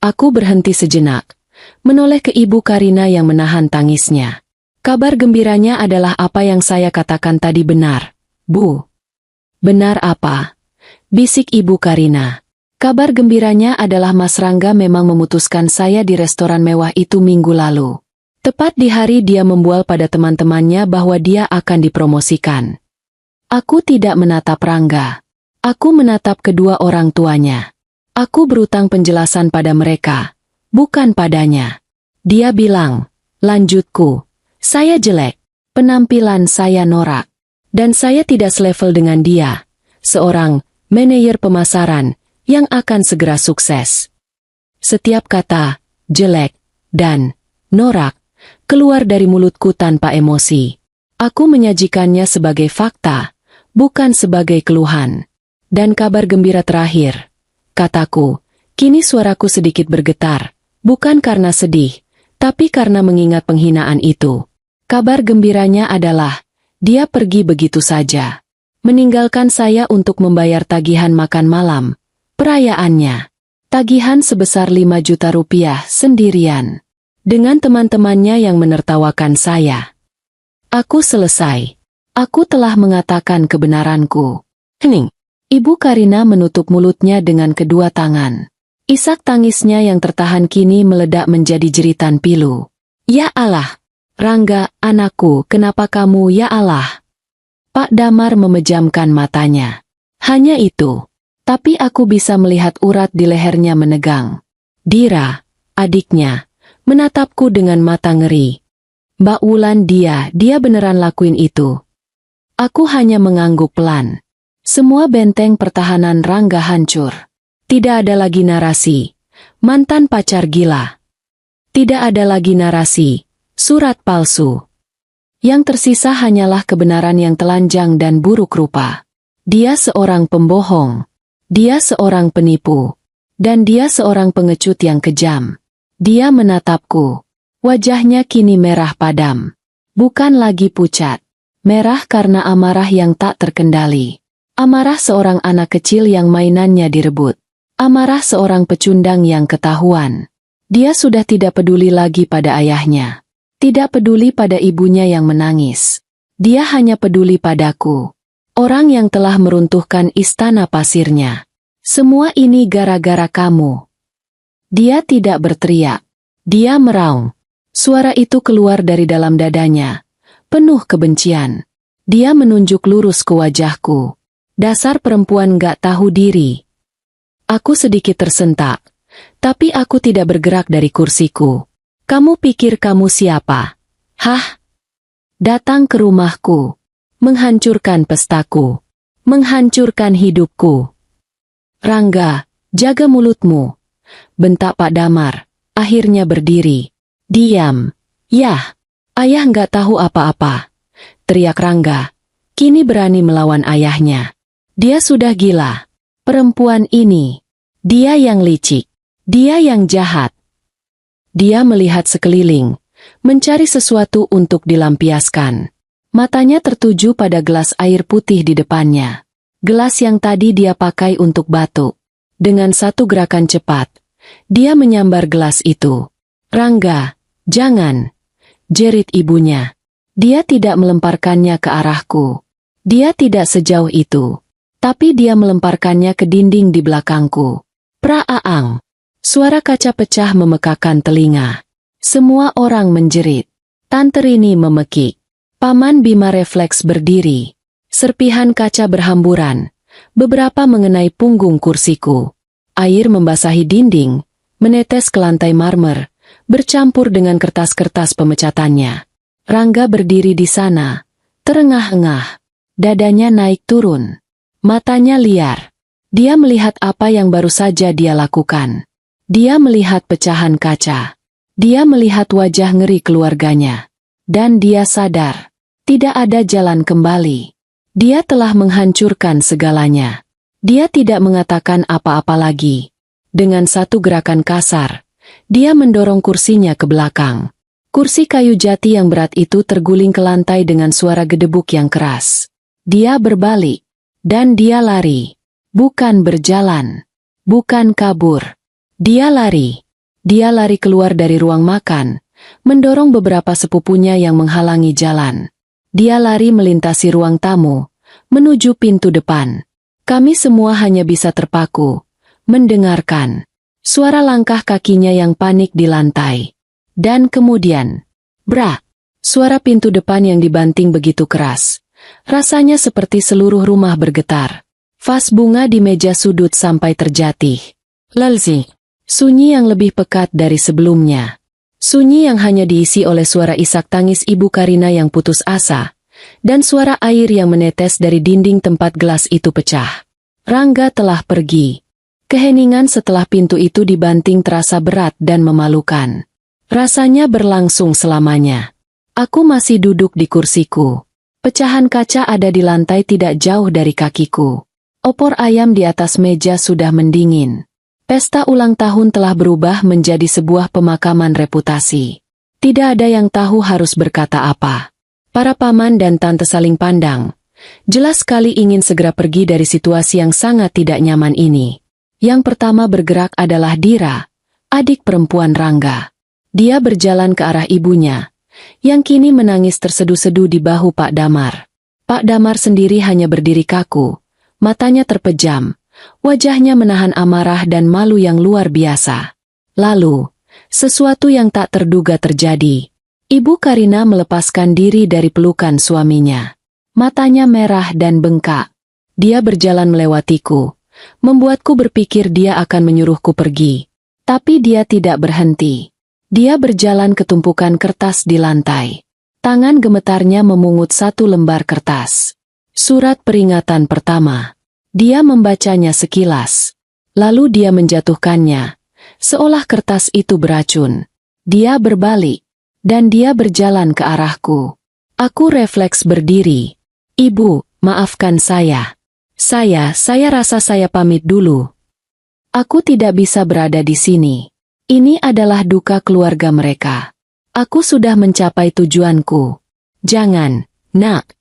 Aku berhenti sejenak. Menoleh ke Ibu Karina yang menahan tangisnya. Kabar gembiranya adalah apa yang saya katakan tadi benar, Bu. Benar apa? Bisik Ibu Karina. Kabar gembiranya adalah Mas Rangga memang memutuskan saya di restoran mewah itu minggu lalu. Tepat di hari dia membual pada teman-temannya bahwa dia akan dipromosikan. Aku tidak menatap Rangga. Aku menatap kedua orang tuanya. Aku berutang penjelasan pada mereka, bukan padanya. Dia bilang, lanjutku, saya jelek, penampilan saya norak, dan saya tidak selevel dengan dia, seorang manajer pemasaran, yang akan segera sukses. Setiap kata, jelek, dan norak, keluar dari mulutku tanpa emosi. Aku menyajikannya sebagai fakta, bukan sebagai keluhan. Dan kabar gembira terakhir, kataku, kini suaraku sedikit bergetar, bukan karena sedih, tapi karena mengingat penghinaan itu. Kabar gembiranya adalah, dia pergi begitu saja. Meninggalkan saya untuk membayar tagihan makan malam. Perayaannya, tagihan sebesar 5 juta rupiah sendirian. Dengan teman-temannya yang menertawakan saya. Aku selesai. Aku telah mengatakan kebenaranku. Hening. Ibu Karina menutup mulutnya dengan kedua tangan. Isak tangisnya yang tertahan kini meledak menjadi jeritan pilu. Ya Allah! Rangga, anakku, kenapa kamu ya Allah? Pak Damar memejamkan matanya. Hanya itu. Tapi aku bisa melihat urat di lehernya menegang. Dira, adiknya, menatapku dengan mata ngeri. Mbak Wulan dia beneran lakuin itu. Aku hanya mengangguk pelan. Semua benteng pertahanan Rangga hancur. Tidak ada lagi narasi. Mantan pacar gila. Tidak ada lagi narasi. Surat palsu. Yang tersisa hanyalah kebenaran yang telanjang dan buruk rupa. Dia seorang pembohong. Dia seorang penipu. Dan dia seorang pengecut yang kejam. Dia menatapku. Wajahnya kini merah padam. Bukan lagi pucat. Merah karena amarah yang tak terkendali. Amarah seorang anak kecil yang mainannya direbut. Amarah seorang pecundang yang ketahuan. Dia sudah tidak peduli lagi pada ayahnya. Tidak peduli pada ibunya yang menangis. Dia hanya peduli padaku. Orang yang telah meruntuhkan istana pasirnya. Semua ini gara-gara kamu. Dia tidak berteriak. Dia meraung. Suara itu keluar dari dalam dadanya. Penuh kebencian. Dia menunjuk lurus ke wajahku. Dasar perempuan gak tahu diri. Aku sedikit tersentak. Tapi aku tidak bergerak dari kursiku. Kamu pikir kamu siapa? Hah? Datang ke rumahku. Menghancurkan pestaku. Menghancurkan hidupku. Rangga, jaga mulutmu. Bentak Pak Damar. akhirnya berdiri. Diam. Yah, ayah nggak tahu apa-apa, teriak Rangga. Kini berani melawan ayahnya. Dia sudah gila. Perempuan ini. Dia yang licik. Dia yang jahat. Dia melihat sekeliling, mencari sesuatu untuk dilampiaskan. Matanya tertuju pada gelas air putih di depannya. Gelas yang tadi dia pakai untuk batuk. Dengan satu gerakan cepat, dia menyambar gelas itu. Rangga, jangan, jerit ibunya. Dia tidak melemparkannya ke arahku. Dia tidak sejauh itu. Tapi dia melemparkannya ke dinding di belakangku. Praaang. Suara kaca pecah memekakan telinga. Semua orang menjerit. Tante Rini memekik. Paman Bima refleks berdiri. Serpihan kaca berhamburan. Beberapa mengenai punggung kursiku. Air membasahi dinding, menetes ke lantai marmer, bercampur dengan kertas-kertas pemecatannya. Rangga berdiri di sana, terengah-engah. Dadanya naik turun. Matanya liar. Dia melihat apa yang baru saja dia lakukan. Dia melihat pecahan kaca. Dia melihat wajah ngeri keluarganya. Dan dia sadar. Tidak ada jalan kembali. Dia telah menghancurkan segalanya. Dia tidak mengatakan apa-apa lagi. Dengan satu gerakan kasar, dia mendorong kursinya ke belakang. Kursi kayu jati yang berat itu terguling ke lantai dengan suara gedebuk yang keras. Dia berbalik. Dan dia lari. Bukan berjalan. Bukan kabur. Dia lari. Dia lari keluar dari ruang makan, mendorong beberapa sepupunya yang menghalangi jalan. Dia lari melintasi ruang tamu, menuju pintu depan. Kami semua hanya bisa terpaku, mendengarkan suara langkah kakinya yang panik di lantai. Dan kemudian, brak, suara pintu depan yang dibanting begitu keras. Rasanya seperti seluruh rumah bergetar. Vas bunga di meja sudut sampai terjatuh. Lelzi. Sunyi yang lebih pekat dari sebelumnya. Sunyi yang hanya diisi oleh suara isak tangis Ibu Karina yang putus asa, dan suara air yang menetes dari dinding tempat gelas itu pecah. Rangga telah pergi. Keheningan setelah pintu itu dibanting terasa berat dan memalukan. Rasanya berlangsung selamanya. Aku masih duduk di kursiku. Pecahan kaca ada di lantai tidak jauh dari kakiku. Opor ayam di atas meja sudah mendingin. Pesta ulang tahun telah berubah menjadi sebuah pemakaman reputasi. Tidak ada yang tahu harus berkata apa. Para paman dan tante saling pandang. Jelas sekali ingin segera pergi dari situasi yang sangat tidak nyaman ini. Yang pertama bergerak adalah Dira, adik perempuan Rangga. Dia berjalan ke arah ibunya, yang kini menangis terseduh-seduh di bahu Pak Damar. Pak Damar sendiri hanya berdiri kaku, matanya terpejam. Wajahnya menahan amarah dan malu yang luar biasa. Lalu, sesuatu yang tak terduga terjadi. Ibu Karina melepaskan diri dari pelukan suaminya. Matanya merah dan bengkak. Dia berjalan melewatiku, membuatku berpikir dia akan menyuruhku pergi. Tapi dia tidak berhenti. Dia berjalan ke tumpukan kertas di lantai. Tangan gemetarnya memungut satu lembar kertas. Surat peringatan pertama. Dia membacanya sekilas. Lalu dia menjatuhkannya. Seolah kertas itu beracun. Dia berbalik. Dan dia berjalan ke arahku. Aku refleks berdiri. Ibu, maafkan saya. Saya rasa saya pamit dulu. Aku tidak bisa berada di sini. Ini adalah duka keluarga mereka. Aku sudah mencapai tujuanku. Jangan, nak.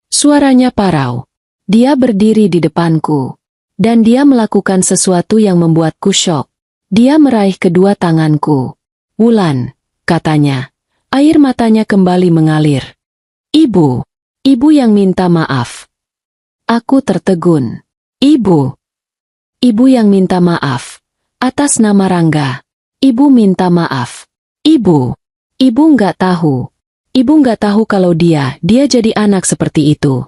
Suaranya parau. Dia berdiri di depanku. Dan dia melakukan sesuatu yang membuatku syok. Dia meraih kedua tanganku. Wulan, katanya. Air matanya kembali mengalir. Ibu. Ibu yang minta maaf. Aku tertegun. Ibu. Ibu yang minta maaf. Atas nama Rangga. Ibu minta maaf. Ibu. Ibu nggak tahu. Ibu nggak tahu kalau dia jadi anak seperti itu.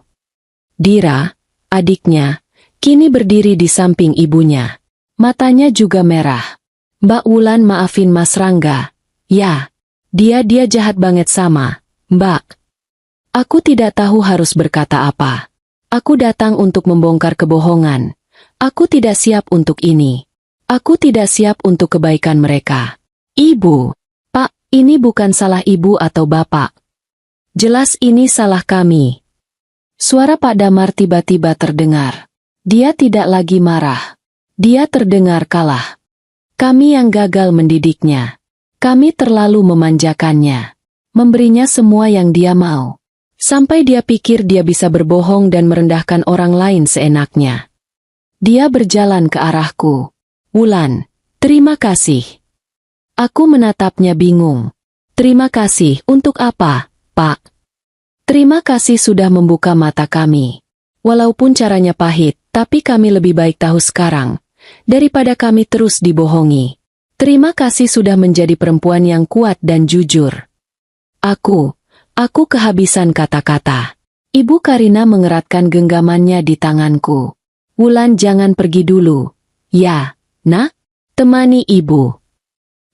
Dira, adiknya, kini berdiri di samping ibunya. Matanya juga merah. Mbak Wulan maafin Mas Rangga. Ya, dia jahat banget sama, Mbak. Aku tidak tahu harus berkata apa. Aku datang untuk membongkar kebohongan. Aku tidak siap untuk ini. Aku tidak siap untuk kebaikan mereka. Ibu. Pak, ini bukan salah ibu atau bapak. Jelas ini salah kami. Suara Pak Damar tiba-tiba terdengar. Dia tidak lagi marah. Dia terdengar kalah. Kami yang gagal mendidiknya. Kami terlalu memanjakannya. Memberinya semua yang dia mau. Sampai dia pikir dia bisa berbohong dan merendahkan orang lain seenaknya. Dia berjalan ke arahku. Wulan, terima kasih. Aku menatapnya bingung. Terima kasih untuk apa, Pak? Terima kasih sudah membuka mata kami. Walaupun caranya pahit, tapi kami lebih baik tahu sekarang, daripada kami terus dibohongi. Terima kasih sudah menjadi perempuan yang kuat dan jujur. Aku kehabisan kata-kata. Ibu Karina mengeratkan genggamannya di tanganku. Wulan, jangan pergi dulu. Ya, nak, temani ibu.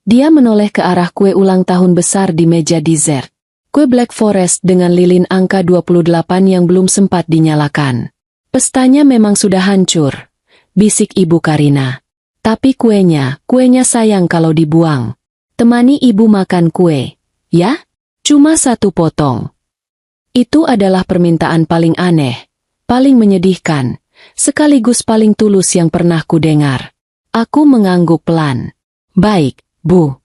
Dia menoleh ke arah kue ulang tahun besar di meja dessert. Kue Black Forest dengan lilin angka 28 yang belum sempat dinyalakan. Pestanya memang sudah hancur, bisik Ibu Karina. Tapi kuenya sayang kalau dibuang. Temani ibu makan kue, ya? Cuma 1 potong. Itu adalah permintaan paling aneh, paling menyedihkan, sekaligus paling tulus yang pernah kudengar. Aku mengangguk pelan. Baik, Bu.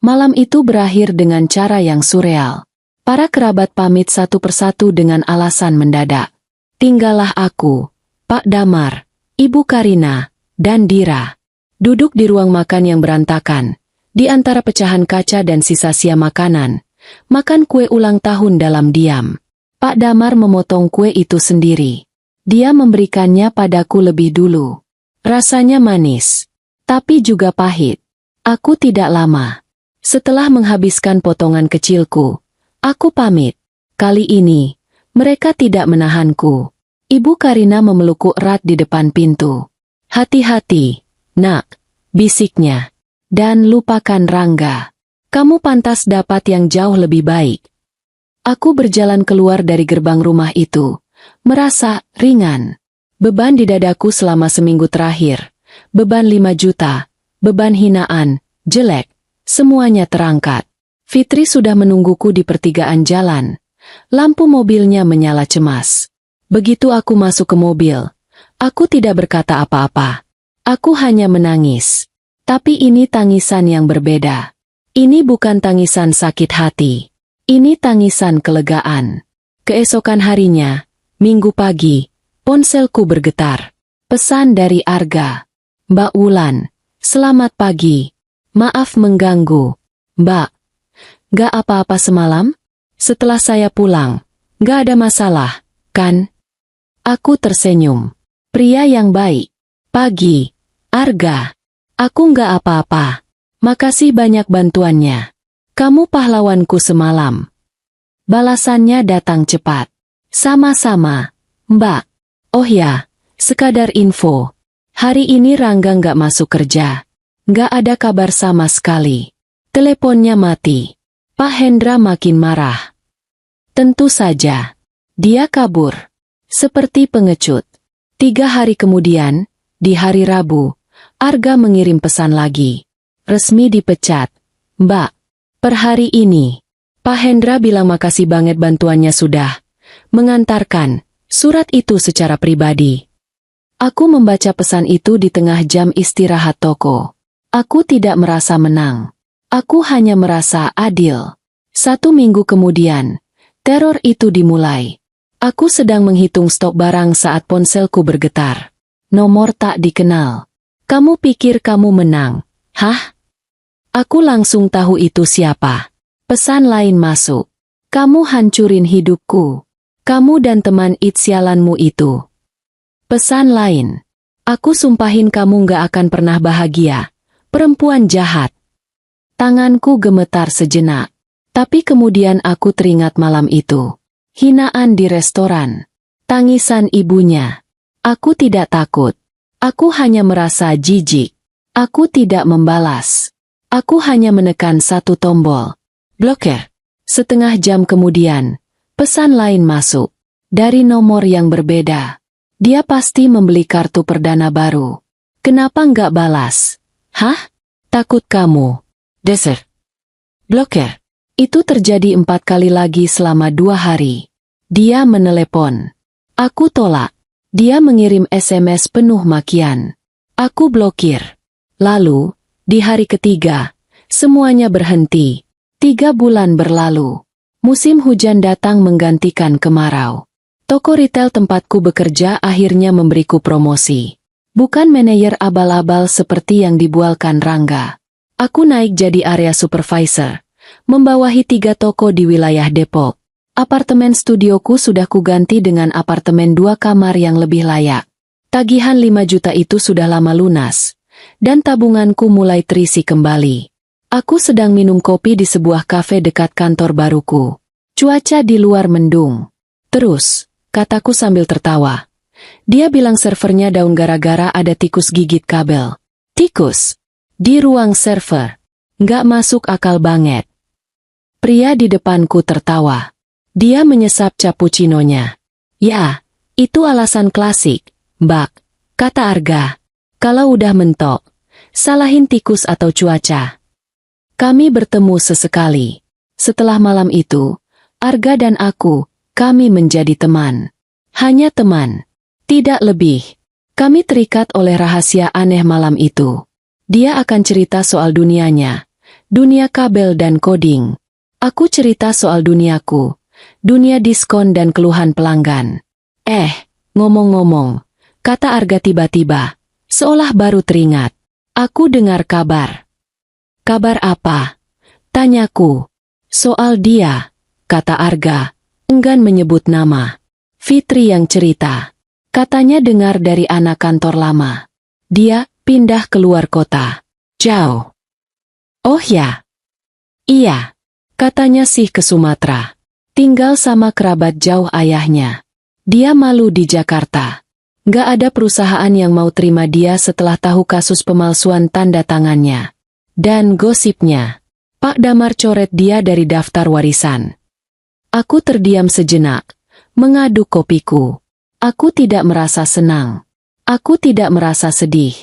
Malam itu berakhir dengan cara yang surreal. Para kerabat pamit satu persatu dengan alasan mendadak. Tinggallah aku, Pak Damar, Ibu Karina, dan Dira. Duduk di ruang makan yang berantakan, di antara pecahan kaca dan sisa-sia makanan. Makan kue ulang tahun dalam diam. Pak Damar memotong kue itu sendiri. Dia memberikannya padaku lebih dulu. Rasanya manis, tapi juga pahit. Aku tidak lama. Setelah menghabiskan potongan kecilku, aku pamit. Kali ini, mereka tidak menahanku. Ibu Karina memelukku erat di depan pintu. Hati-hati, nak, bisiknya. Dan lupakan Rangga. Kamu pantas dapat yang jauh lebih baik. Aku berjalan keluar dari gerbang rumah itu, merasa ringan. Beban di dadaku selama seminggu terakhir, beban 5 juta, beban hinaan, jelek, semuanya terangkat. Fitri sudah menungguku di pertigaan jalan. Lampu mobilnya menyala cemas. Begitu aku masuk ke mobil, aku tidak berkata apa-apa. Aku hanya menangis. Tapi ini tangisan yang berbeda. Ini bukan tangisan sakit hati. Ini tangisan kelegaan. Keesokan harinya, Minggu pagi, ponselku bergetar. Pesan dari Arga. Mbak Wulan, selamat pagi. Maaf mengganggu. Mbak, gak apa-apa semalam? Setelah saya pulang, gak ada masalah, kan? Aku tersenyum. Pria yang baik. Pagi, Arga. Aku gak apa-apa. Makasih banyak bantuannya. Kamu pahlawanku semalam. Balasannya datang cepat. Sama-sama, Mbak. Oh ya, sekadar info. Hari ini Rangga nggak masuk kerja. Nggak ada kabar sama sekali. Teleponnya mati. Pak Hendra makin marah. Tentu saja. Dia kabur. Seperti pengecut. 3 hari kemudian, di hari Rabu, Arga mengirim pesan lagi. Resmi dipecat. Mbak, per hari ini, Pak Hendra bilang makasih banget bantuannya sudah mengantarkan surat itu secara pribadi. Aku membaca pesan itu di tengah jam istirahat toko. Aku tidak merasa menang. Aku hanya merasa adil. 1 minggu kemudian, teror itu dimulai. Aku sedang menghitung stok barang saat ponselku bergetar. Nomor tak dikenal. Kamu pikir kamu menang? Hah? Aku langsung tahu itu siapa. Pesan lain masuk. Kamu hancurin hidupku. Kamu dan teman itsialanmu itu. Pesan lain. Aku sumpahin kamu gak akan pernah bahagia. Perempuan jahat. Tanganku gemetar sejenak. Tapi kemudian aku teringat malam itu. Hinaan di restoran. Tangisan ibunya. Aku tidak takut. Aku hanya merasa jijik. Aku tidak membalas. Aku hanya menekan 1 tombol. Blokir. Setengah jam kemudian, pesan lain masuk. Dari nomor yang berbeda. Dia pasti membeli kartu perdana baru. Kenapa nggak balas? Hah? Takut kamu? Desert. Bloker. Itu terjadi 4 kali lagi selama 2 hari. Dia menelepon. Aku tolak. Dia mengirim SMS penuh makian. Aku blokir. Lalu, di hari ketiga, semuanya berhenti. 3 bulan berlalu. Musim hujan datang menggantikan kemarau. Toko retail tempatku bekerja akhirnya memberiku promosi. Bukan manajer abal-abal seperti yang dibualkan Rangga. Aku naik jadi area supervisor, membawahi 3 toko di wilayah Depok. Apartemen studioku sudah kuganti dengan apartemen 2 kamar yang lebih layak. Tagihan 5 juta itu sudah lama lunas, dan tabunganku mulai terisi kembali. Aku sedang minum kopi di sebuah kafe dekat kantor baruku. Cuaca di luar mendung. Terus, kataku sambil tertawa. Dia bilang servernya down gara-gara ada tikus gigit kabel. Tikus? Di ruang server? Nggak masuk akal banget. Pria di depanku tertawa. Dia menyesap cappuccinonya. Ya, itu alasan klasik, Mbak, kata Arga. Kalau udah mentok, salahin tikus atau cuaca. Kami bertemu sesekali. Setelah malam itu, Arga dan aku, kami menjadi teman. Hanya teman. Tidak lebih. Kami terikat oleh rahasia aneh malam itu. Dia akan cerita soal dunianya, dunia kabel dan coding. Aku cerita soal duniaku, dunia diskon dan keluhan pelanggan. Ngomong-ngomong, kata Arga tiba-tiba, seolah baru teringat. Aku dengar kabar. Kabar apa? Tanyaku. Soal dia, kata Arga, enggan menyebut nama. Fitri yang cerita. Katanya dengar dari anak kantor lama. Dia pindah keluar kota. Jauh. Oh ya. Iya. Katanya sih ke Sumatera. Tinggal sama kerabat jauh ayahnya. Dia malu di Jakarta. Nggak ada perusahaan yang mau terima dia setelah tahu kasus pemalsuan tanda tangannya. Dan gosipnya, Pak Damar coret dia dari daftar warisan. Aku terdiam sejenak, mengaduk kopiku. Aku tidak merasa senang. Aku tidak merasa sedih.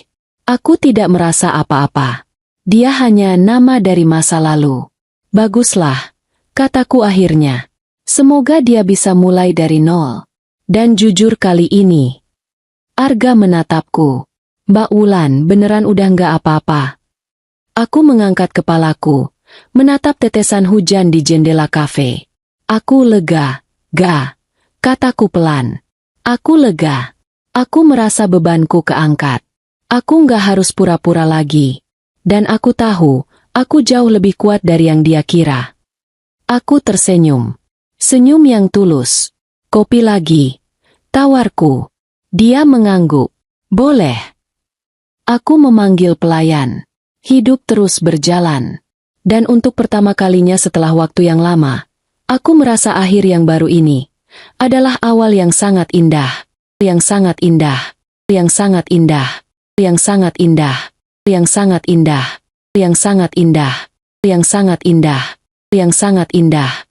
Aku tidak merasa apa-apa. Dia hanya nama dari masa lalu. Baguslah, kataku akhirnya. Semoga dia bisa mulai dari nol. Dan jujur kali ini. Arga menatapku. Mbak Wulan beneran udah nggak apa-apa. Aku mengangkat kepalaku, menatap tetesan hujan di jendela kafe. Aku lega, kataku pelan. Aku lega. Aku merasa bebanku keangkat. Aku nggak harus pura-pura lagi. Dan aku tahu, aku jauh lebih kuat dari yang dia kira. Aku tersenyum. Senyum yang tulus. Kopi lagi. Tawarku. Dia mengangguk. Boleh. Aku memanggil pelayan. Hidup terus berjalan. Dan untuk pertama kalinya setelah waktu yang lama, aku merasa akhir yang baru ini adalah awal yang sangat indah, yang sangat indah, yang sangat indah, yang sangat indah, yang sangat indah, yang sangat indah, yang sangat indah, yang sangat indah.